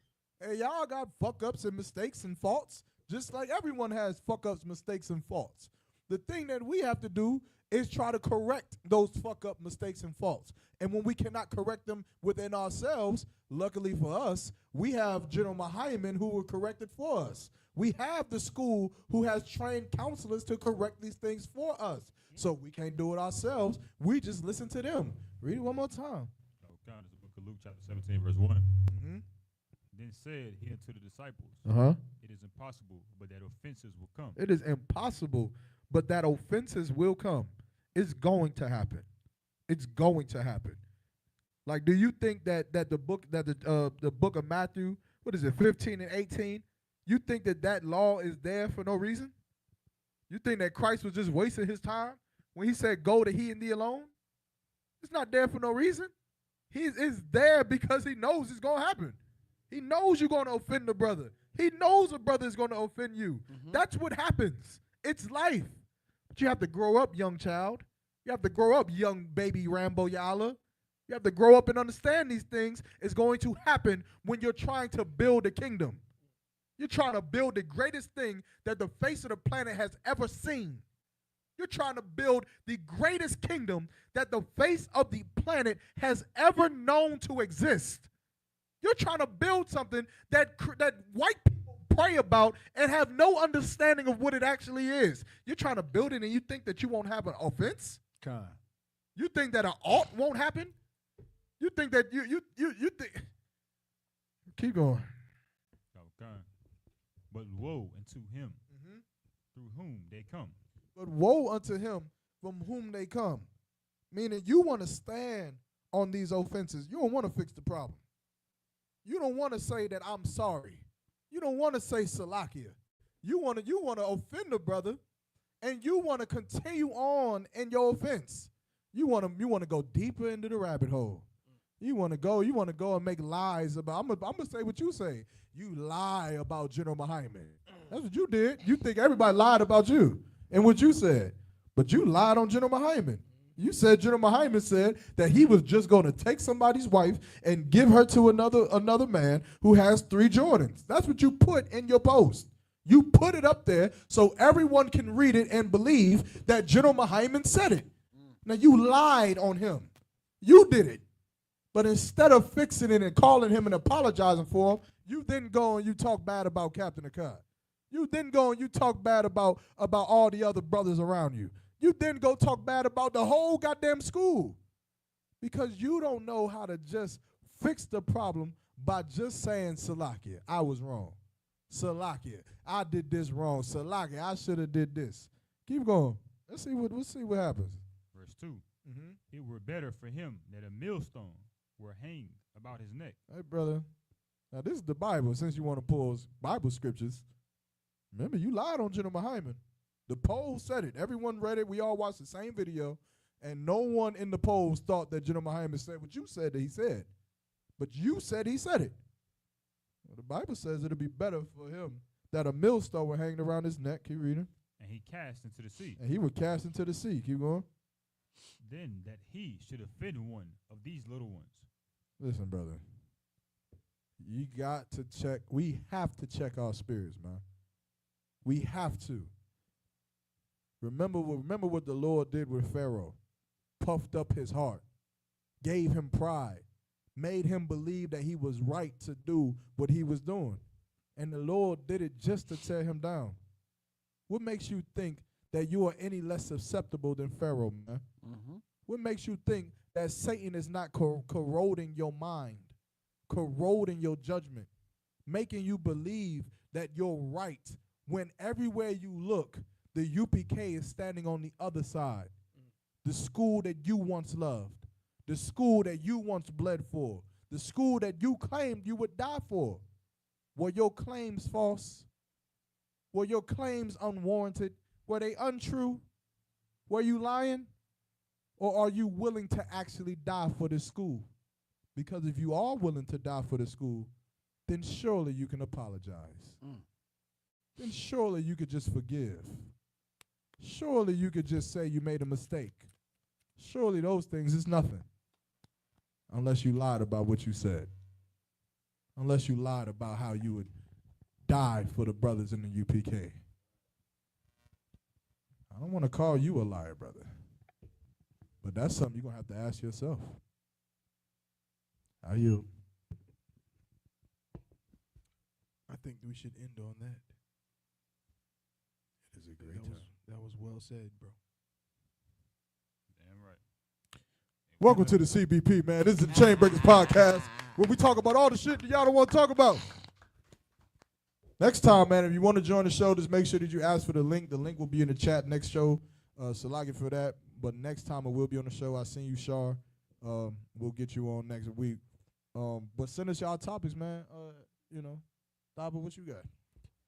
And y'all got fuck-ups and mistakes and faults, just like everyone has fuck-ups, mistakes, and faults. The thing that we have to do is try to correct those fuck-up mistakes and faults. And when we cannot correct them within ourselves, luckily for us, we have General Mahayman who will correct it for us. We have the school who has trained counselors to correct these things for us. So we can't do it ourselves. We just listen to them. Read it one more time. Okay, it's the book of Luke, chapter 17, verse 1. Then said he unto the disciples, it is impossible, but that offenses will come. It is impossible, but that offenses will come. It's going to happen. It's going to happen. Like, do you think that the book of Matthew, what is it, 15 and 18? You think that law is there for no reason? You think that Christ was just wasting his time when he said, go to he and thee alone? It's not there for no reason. It's there because he knows it's going to happen. He knows you're going to offend the brother. He knows a brother is going to offend you. That's what happens. It's life. But you have to grow up, young child. You have to grow up, young baby Rambo Yala. You have to grow up and understand these things is going to happen when you're trying to build a kingdom. You're trying to build the greatest thing that the face of the planet has ever seen. You're trying to build the greatest kingdom that the face of the planet has ever known to exist. You're trying to build something that white people pray about and have no understanding of what it actually is. You're trying to build it and you think that you won't have an offense? You think that an alt won't happen? You think that you think. Keep going. Okay. But woe unto him through whom they come. But woe unto him from whom they come. Meaning you want to stand on these offenses, you don't want to fix the problem. You don't want to say that I'm sorry. You don't want to say Salakia. You want to offend the brother, and you want to continue on in your offense. You want to go deeper into the rabbit hole. You want to go and make lies about. I'm gonna say what you say. You lie about General Muhammad. That's what you did. You think everybody lied about you and what you said, but you lied on General Muhammad. You said General Muhammad said that he was just going to take somebody's wife and give her to another man who has 3 Jordans. That's what you put in your post. You put it up there so everyone can read it and believe that General Muhammad said it. Now, you lied on him. You did it. But instead of fixing it and calling him and apologizing for him, you then go and you talk bad about Captain Akkad. You then go and you talk bad about all the other brothers around you. You then go talk bad about the whole goddamn school because you don't know how to just fix the problem by just saying, Salakia, I was wrong. Salakia, I did this wrong. Salakia, I should have did this. Keep going. Let's see what happens. Verse 2. It were better for him that a millstone were hanged about his neck. Hey, brother. Now, this is the Bible, since you want to pull Bible scriptures. Remember, you lied on General Muhammad. The poll said it. Everyone read it. We all watched the same video. And no one in the polls thought that General Muhammad said what you said that he said. But you said he said it. Well, the Bible says it'll be better for him that a millstone were hanging around his neck. Keep reading. And he cast into the sea. And he would cast into the sea. Keep going. Then that he should offend one of these little ones. Listen, brother. You got to check. We have to check our spirits, man. We have to. Remember what the Lord did with Pharaoh. Puffed up his heart. Gave him pride. Made him believe that he was right to do what he was doing. And the Lord did it just to tear him down. What makes you think that you are any less susceptible than Pharaoh, man? What makes you think that Satan is not corroding your mind, corroding your judgment, making you believe that you're right when everywhere you look, the UPK is standing on the other side? The school that you once loved, the school that you once bled for, the school that you claimed you would die for. Were your claims false? Were your claims unwarranted? Were they untrue? Were you lying? Or are you willing to actually die for this school? Because if you are willing to die for the school, then surely you can apologize. Then surely you could just forgive. Surely you could just say you made a mistake. Surely those things is nothing. Unless you lied about what you said. Unless you lied about how you would die for the brothers in the UPK. I don't want to call you a liar, brother. But that's something you're going to have to ask yourself. I yield. I think we should end on that. It is a great time. That was well said, bro. Damn right. Welcome to the CBP, man. This is the Chainbreakers Podcast, where we talk about all the shit that y'all don't want to talk about. Next time, man, if you want to join the show, just make sure that you ask for the link. The link will be in the chat next show. Salagi for that. But next time it will be on the show. I seen you, Shar. We'll get you on next week. But send us y'all topics, man. Thaba, what you got?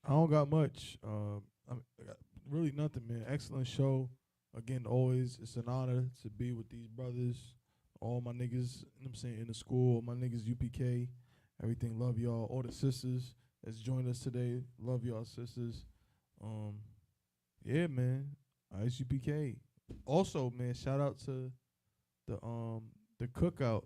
I don't got much. I got really nothing, man. Excellent show. Again, always, it's an honor to be with these brothers. All my niggas, you know what I'm saying, in the school. All my niggas, UPK. Everything, love y'all. All the sisters that's joined us today, love y'all, sisters. Yeah, man. ISUPK. Also, man, shout out to the cookout.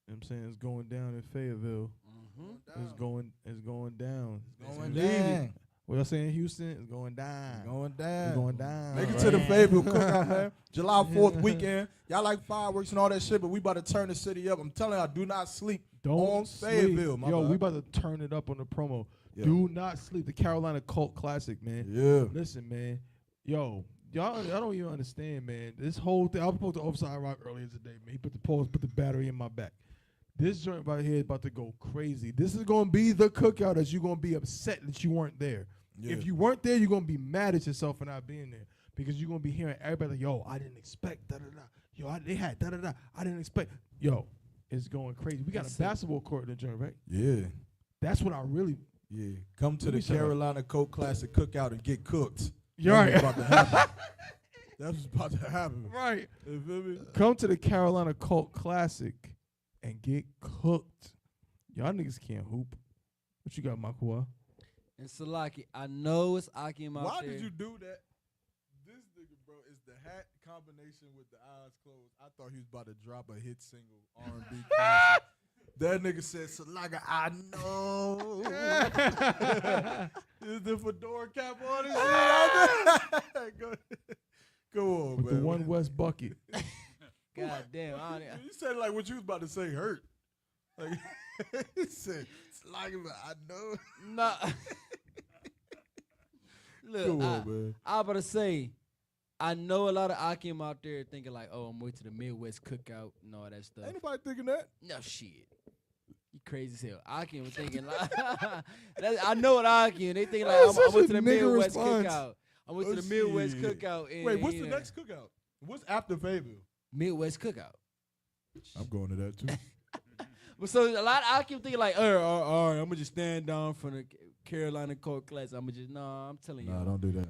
You know what I'm saying? It's going down in Fayetteville. It's going down. It's going down. What y'all saying in Houston? It's going down. Going down. It's going down. Make it to the Fayetteville cookout, man. July 4th weekend. Y'all like fireworks and all that shit, but we about to turn the city up. I'm telling y'all, do not sleep on Fayetteville, my Yo, bad. we about to turn it up on the promo. Yeah. Do not sleep. The Carolina Cult Classic, man. Yeah. Listen, man. Yo, y'all don't even understand, man. This whole thing, I was supposed to Upside Rock earlier today, man. He put the battery in my back. This joint right here is about to go crazy. This is going to be the cookout that you're going to be upset that you weren't there. Yeah. If you weren't there, you're going to be mad at yourself for not being there. because you're gonna be hearing everybody like, yo, I didn't expect da da da. Yo, they had da da da. I didn't expect. Yo, it's going crazy. We got a basketball court in the joint, right? Yeah. That's what I really. Yeah. Come to Let the me shut up. Carolina Coke Classic cookout and get cooked. You're That's right. what's about to happen. That's what's about to happen. Right. You feel me? Come to the Carolina Colt Classic and get cooked. Y'all niggas can't hoop. What you got, MAQAWAH? And Salaki, I know it's Akim out Why there. did you do that? This nigga, bro, is the hat combination with the eyes closed. I thought he was about to drop a hit single R&B classic. That nigga said, Salaga, I know. Is the fedora cap on his shit? Go on, With man. the One West bucket. God damn. I don't, You said like what you was about to say hurt. Like he said, Salaga, I know. Nah. Look, Come on, man. I about to say, I know a lot of Akim out there thinking like, oh, I'm going to the Midwest cookout and all that stuff. Ain't nobody thinking that. No shit. You crazy as hell. Akim was thinking like, I know what Akim. They think like, That's I such went a to the nigga Midwest response. cookout. I went to Oh, the Midwest shit. cookout. And, Wait, what's you the know, next cookout? What's after Fayetteville? Midwest cookout. I'm going to that too. But so a lot of Akim thinking like, all right, I'm gonna just stand down from the Carolina Court class. I'm gonna just I'm telling you. Nah, don't do that.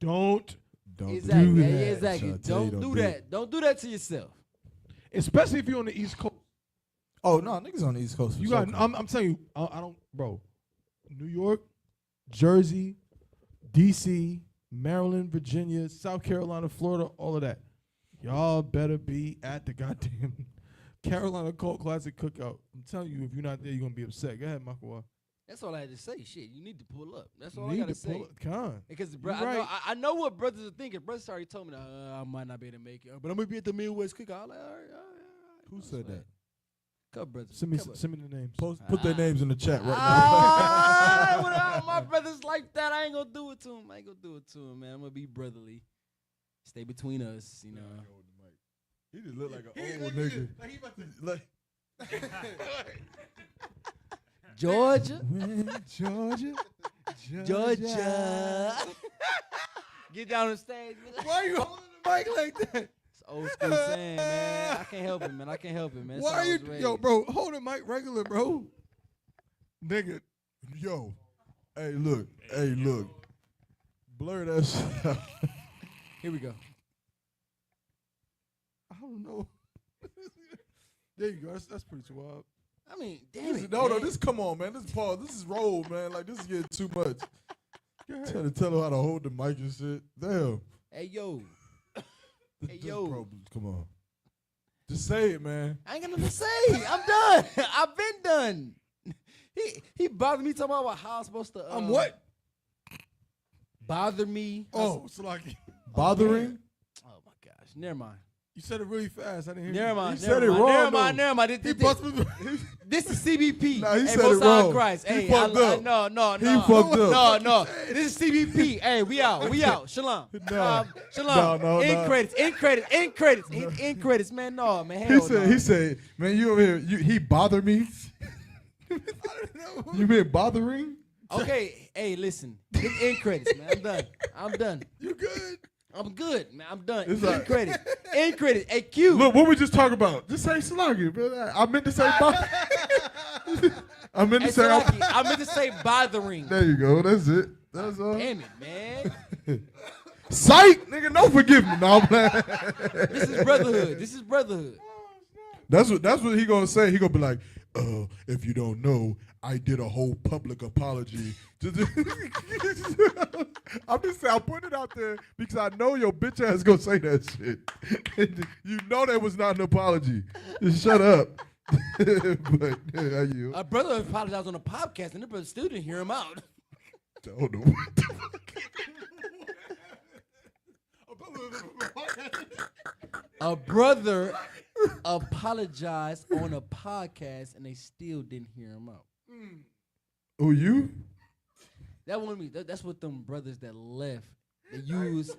Don't Exactly. do Yeah, that. exactly. Trying to tell you, Don't don't do do that. it. Don't do that to yourself. Especially if you're on the East Coast. Oh no, niggas on the East Coast. For You sure. got. I'm telling you, I don't, bro. New York, Jersey, D.C., Maryland, Virginia, South Carolina, Florida, all of that. Y'all better be at the goddamn Carolina Colt Classic cookout. I'm telling you, if you're not there, you're gonna be upset. Go ahead, MAQAWAH. That's all I had to say. Shit, you need to pull up. That's all Need I gotta to say. pull up. Come on. Because You I know right. I know what brothers are thinking. Brothers already told me that I might not be able to make it, but I'm gonna be at the Midwest cookout. I'm like, all right. Who said that? Couple brothers. Send me the names. Put their names in the chat right Without my brothers like that, I ain't gonna do it to them. Man. I'm gonna be brotherly. Stay between us, you know. He just look like an old nigga. Like, Georgia. Georgia. Get down on stage. Why are you holding the mic like that? It's old school saying, man. I can't help it, man. That's Why how are I you, was raised. yo, bro? Hold the mic regular, bro. Nigga, Yo, hey, look. Blur that shit out. Here we go. I don't know. There you go. That's pretty wild. I mean, damn it. No, man. this come on, man. This pause. This is roll, man. Like this is getting too much. Trying to tell him how to hold the mic and shit. Damn. Hey, yo. This come on. Just say it, man. I ain't got nothing to say. I'm done. I've been done. He bothered me talking about how I'm supposed to. I'm what? Bother me. Oh, so like bothering. Oh my gosh. Never mind. You said it really fast. I didn't hear Never you. mind. He said it wrong. Never mind. This is CBP. Nah, he hey, said Most it High wrong. Christ. He Hey, fucked up. No. He fucked up. No. This is CBP. Hey, we out. Shalom. Nah. Shalom. No. In credits. Man, no, man. Hell He said, man, you over here. He bothered me. You been bothering? Okay, hey, listen. It's end credits, man. I'm done. You good? I'm good, man. I'm done. It's End like- credits. End credits. Hey, Q. Look, what we just talking about? Just say Salagi, bro. I meant to say bothering. I meant to Hey, say. Salaki, I meant to say bothering. There you go. That's it. That's all. Damn it, man. Psych, nigga. No, forgive me. No, I'm playing. This is brotherhood. That's what he gonna say. He gonna be like, if you don't know, I did a whole public apology. I'm just saying, I'll put it out there because I know your bitch ass gonna say that shit. You know that was not an apology. Just shut up. But how you? A brother apologized on a podcast, and the brother still didn't hear him out. I don't know what the A brother apologized on a podcast, and they still didn't hear him out. Who you? That one me. That's what them brothers that left. They use.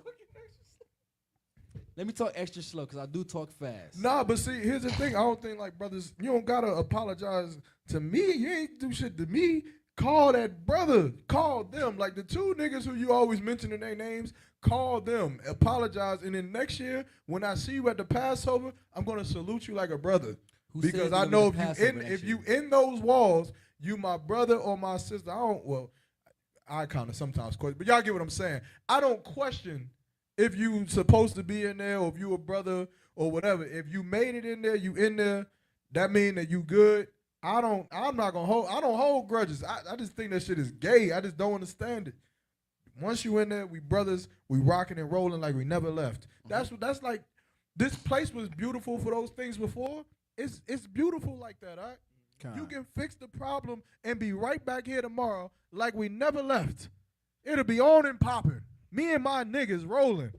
Let me talk extra slow because I do talk fast. Nah, but see, here's the thing. I don't think like brothers, you don't gotta apologize to me. You ain't do shit to me. Call that brother. Call them. Like the two niggas who you always mention in their names, call them. Apologize. And then next year, when I see you at the Passover, I'm going to salute you like a brother. Because I know if you in those walls, you my brother or my sister. I kind of sometimes question, but y'all get what I'm saying. I don't question if you supposed to be in there or if you a brother or whatever. If you made it in there, you in there, that mean that you good. I'm not gonna hold. I don't hold grudges. I just think that shit is gay. I just don't understand it. Once you in there, we brothers, we rocking and rolling like we never left. That's like, this place was beautiful for those things before. It's beautiful like that, all right? You can fix the problem and be right back here tomorrow like we never left. It'll be on and popping. Me and my niggas rolling.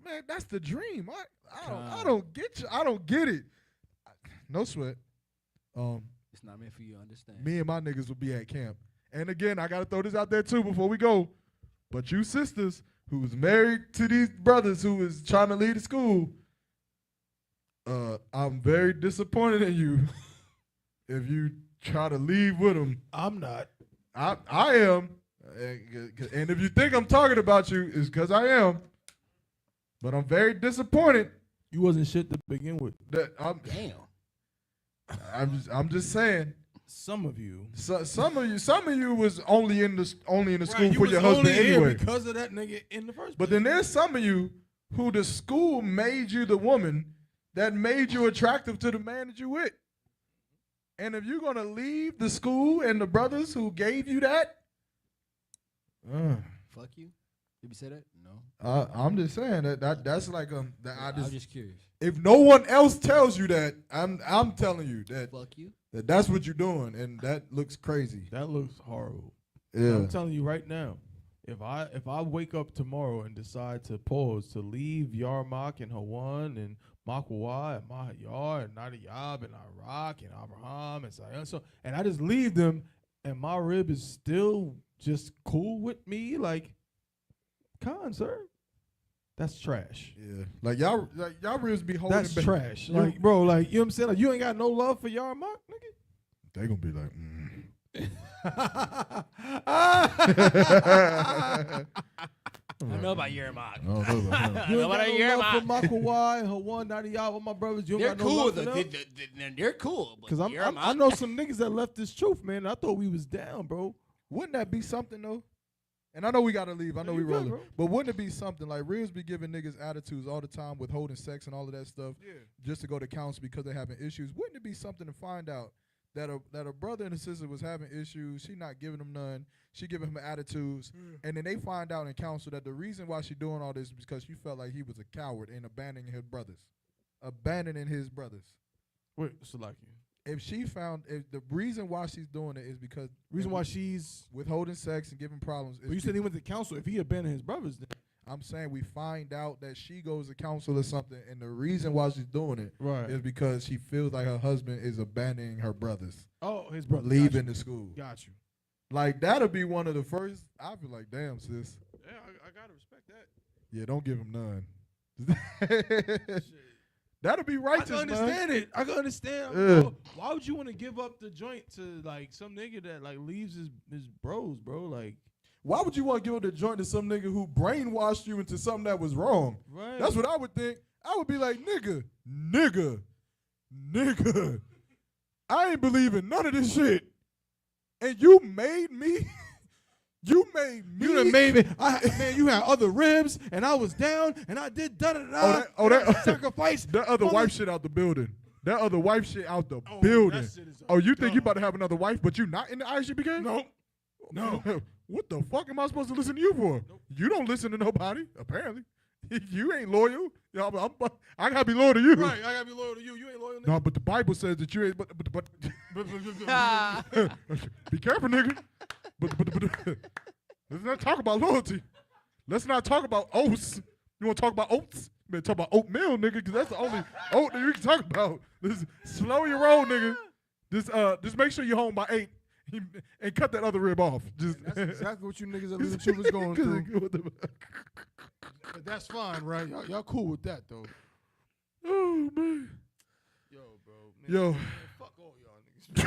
Man, that's the dream. I don't get you. I don't get it. No sweat. It's not meant for you to understand. Me and my niggas will be at camp. And again, I gotta throw this out there too before we go. But you sisters who's married to these brothers who is trying to leave the school, I'm very disappointed in you if you try to leave with them. I'm not. I am. And if you think I'm talking about you, it's because I am. But I'm very disappointed. You wasn't shit to begin with. Damn. I'm just saying. Some of you. Some of you was only in the school you for your husband anyway. Because of that nigga in the first place. But then there's some of you who the school made you the woman that made you attractive to the man that you with. And if you're gonna leave the school and the brothers who gave you that, fuck you. Did you say that? No. I'm just saying that's like I'm just curious. If no one else tells you that, I'm telling you that. Fuck you. That's what you're doing, and that looks crazy. That looks horrible. Yeah. I'm telling you right now, if I wake up tomorrow and decide to leave Yaramach and Hawan and MAQAWAH and Mahayar and Nadiyab and Iraq and Abraham and Zion, and I just leave them, and my rib is still just cool with me, like, sir. That's trash. Yeah, like y'all ribs be holding. That's trash. Like, bro, like, you know what I'm saying? Like, you ain't got no love for Yaramach, nigga. They gonna be like, I know about Yaramach. You ain't got no love for MAQAWAH and Hawan, Nadiyab, all my brothers. You ain't got no love for them. They're cool. Because I know some niggas that left this truth, man. I thought we was down, bro. Wouldn't that be something though? And I know we gotta leave. I know we rolling. But wouldn't it be something like ribs be giving niggas attitudes all the time, withholding sex and all of that stuff, just to go to counsel because they're having issues? Wouldn't it be something to find out that a brother and a sister was having issues, she not giving them none, she giving him attitudes, and then they find out in counsel that the reason why she doing all this is because she felt like he was a coward and abandoning his brothers. Wait, so like you. If the reason why she's doing it is because why she's withholding sex and giving problems. But you said he went to counsel. If he abandoned his brothers, then I'm saying we find out that she goes to counsel or something, and the reason why she's doing it is because she feels like her husband is abandoning her brothers. Oh, his brother leaving the school. Got you. Like that'll be one of the first. I feel like, damn, sis. Yeah, I gotta respect that. Yeah, don't give him none. That'll be righteous, I can understand man. it. I can understand. Bro, why would you want to give up the joint to like some nigga that like leaves his bros, bro? Like, why would you want to give up the joint to some nigga who brainwashed you into something that was wrong? Right. That's what I would think. I would be like, nigga. I ain't believing none of this shit. And you made me. You made me. You done made me. Man, you had other ribs, and I was down, and I did da-da-da. That sacrifice. That other wife shit out the building. Building. Oh, you think you about to have another wife, but you not in the ISGPK? No. What the fuck am I supposed to listen to you for? Nope. You don't listen to nobody, apparently. You ain't loyal. I gotta be loyal to you. Right, I gotta be loyal to you. You ain't loyal to me. No, but the Bible says that you ain't. But be careful, nigga. But let's not talk about loyalty. Let's not talk about oats. You want to talk about oats? You better talk about oatmeal, nigga, because that's the only oat that you can talk about. Slow your roll, nigga. Just make sure you're home by 8 and cut that other rib off. That's exactly what you niggas at Little Troopers going through. But that's fine, right? Y'all cool with that, though. Oh, man. Yo, bro. Yo. Man, fuck all y'all niggas.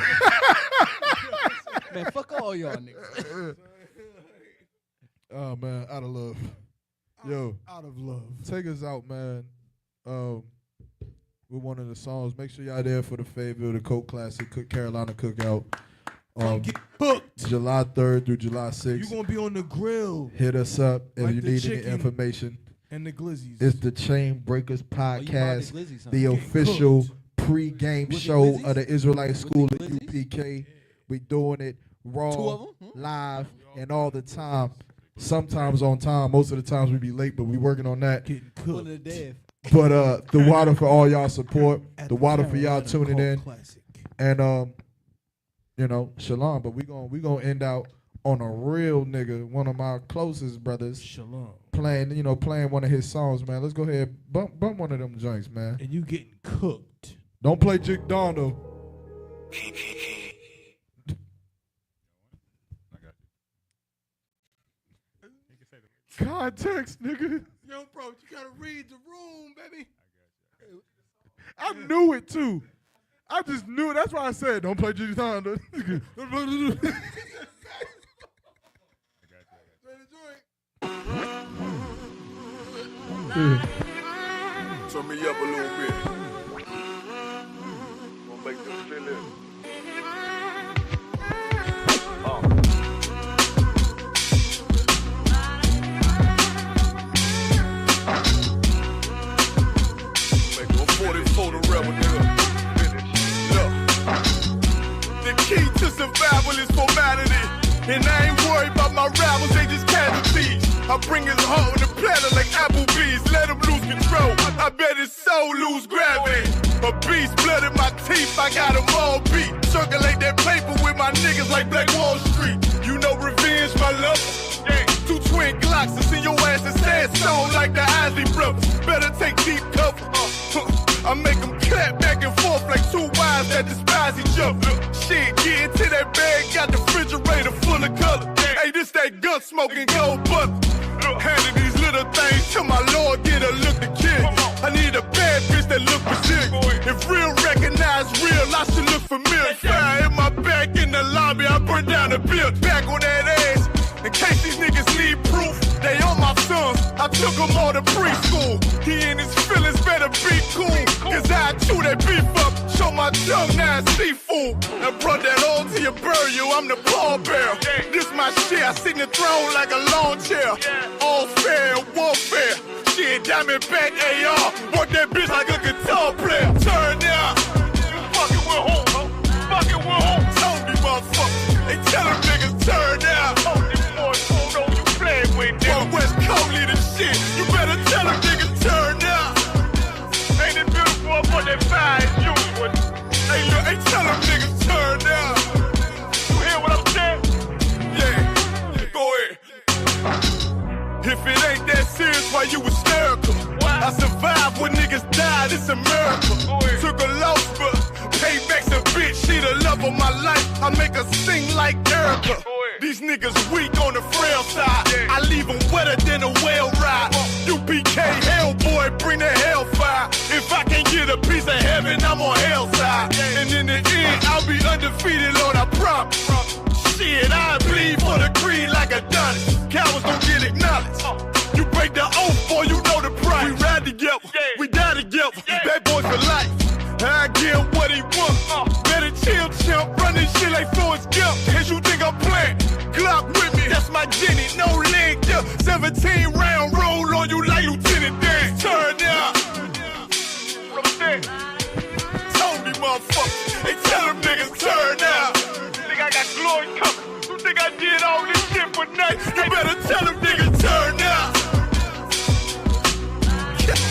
Man, fuck all y'all niggas. Oh man, out of love. Yo, out of love. Take us out, man. With one of the songs. Make sure y'all there for the Fayetteville, the Coke Classic, Carolina Cookout. Get cooked. July 3rd through July 6th. You're gonna be on the grill. Hit us up if Like you the need any chicken information. and the glizzies. It's the Chain Breakers buying Podcast, the glizzies, huh? the Get official pre-game Was it show glizzies? of the Israelite School it at glizzies? UPK. We doing it raw, 2 of 'em? live, and all the time. Sometimes on time. Most of the times we be late, but we working on that. Getting Pulling cooked. the death. But the water for all y'all support, At the water for y'all Carolina tuning Coke in, Classic. and shalom. But we gonna end out on a real nigga, one of my closest brothers, Shalom. playing one of his songs, man. Let's go ahead, bump one of them joints, man. And you getting cooked. Don't play Jig Dawn though. Context, nigga. Yo, bro, you gotta read the room, baby. I knew it too. I just knew it. That's why I said don't play Jig Dawn. Though. Turn me up a little bit. Gonna make them feel it. Make a 44 to rebel, nigga. Look. The key to survival is formality. And I ain't worried about my rivals, they just casualties. I bring his heart on the platter like Applebee's. Let him lose control. I bet his soul lose gravity. A beast, blood in my teeth, I got them all beat. Circulate that paper with my niggas like Black Wall Street. You know revenge, my love. Yeah. 2 twin Glocks to see your ass in sandstone like the Isley brothers. Better take deep cover. I make them clap back and forth like 2 wives that despise each other. Shit, get into that bag, got the refrigerator full of color. Hey, this that gun smoking gold butter. Handing these little things to my Lord, get a look to kid. I need a bad bitch that look legit. If real recognize real, I should look familiar. Fire in my back in the lobby, I burn down the build. Back on that ass, in case these niggas need proof. They on my sons, I took them all to preschool. He and his feelings better be cool, cause I chew that beef up, show my tongue now it's seafood. I brought that all to your burial, I'm the pallbearer. This my shit, I sit in the throne like a lawn chair. All fair, warfare. Shit, Diamondback AR, work that bitch like a guitar player. Turn down, you fucking with home, fucking with home. Told me, motherfucker, they tell them niggas turn down. Told them boys, hold on, you playing with them. West Coast lead the shit, you better tell them niggas turn down. Ain't it beautiful up on that fire as usual? Hey, look, hey, tell them niggas turn down. You hear what I'm saying? Yeah, go ahead. If it ain't that serious, why you hysterical? I survived when niggas died, it's a miracle. Took a loss, but payback's a bitch. She the love of my life, I make her sing like Erica. These niggas weak on the frail side, I leave them wetter than a whale ride. UPK Hellboy, bring the hellfire. If I can get a piece of heaven, I'm on hell's side. And in the end, I'll be undefeated, Lord, I promise. Shit, I bleed for the creed like Adonis. Cowards don't get acknowledged. You break the oath, boy, you know the price. We ride together, we die together. Bad boys for life. I get what he want. Better chill, chimp. Run this shit like Forrest Gump. Cause you think I'm playing. Glock with me, that's my Jenny. No leg, yeah. 17 round roll on you like Lieutenant Dan. Turn down. From there. Told me, motherfucker. They tell them niggas turn down. Think I got glory coming. You think I did all this shit for nothing? You better tell them niggas turn down.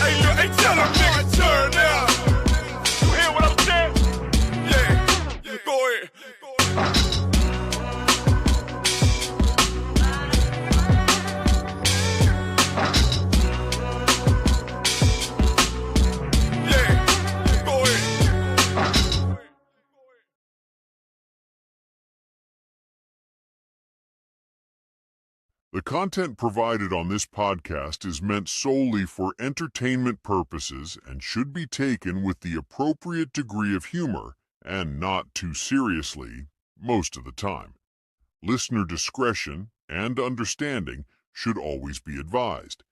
Hey, tell them niggas turn down. You hear what I'm saying? Yeah, go ahead. The content provided on this podcast is meant solely for entertainment purposes and should be taken with the appropriate degree of humor and not too seriously most of the time. Listener discretion and understanding should always be advised.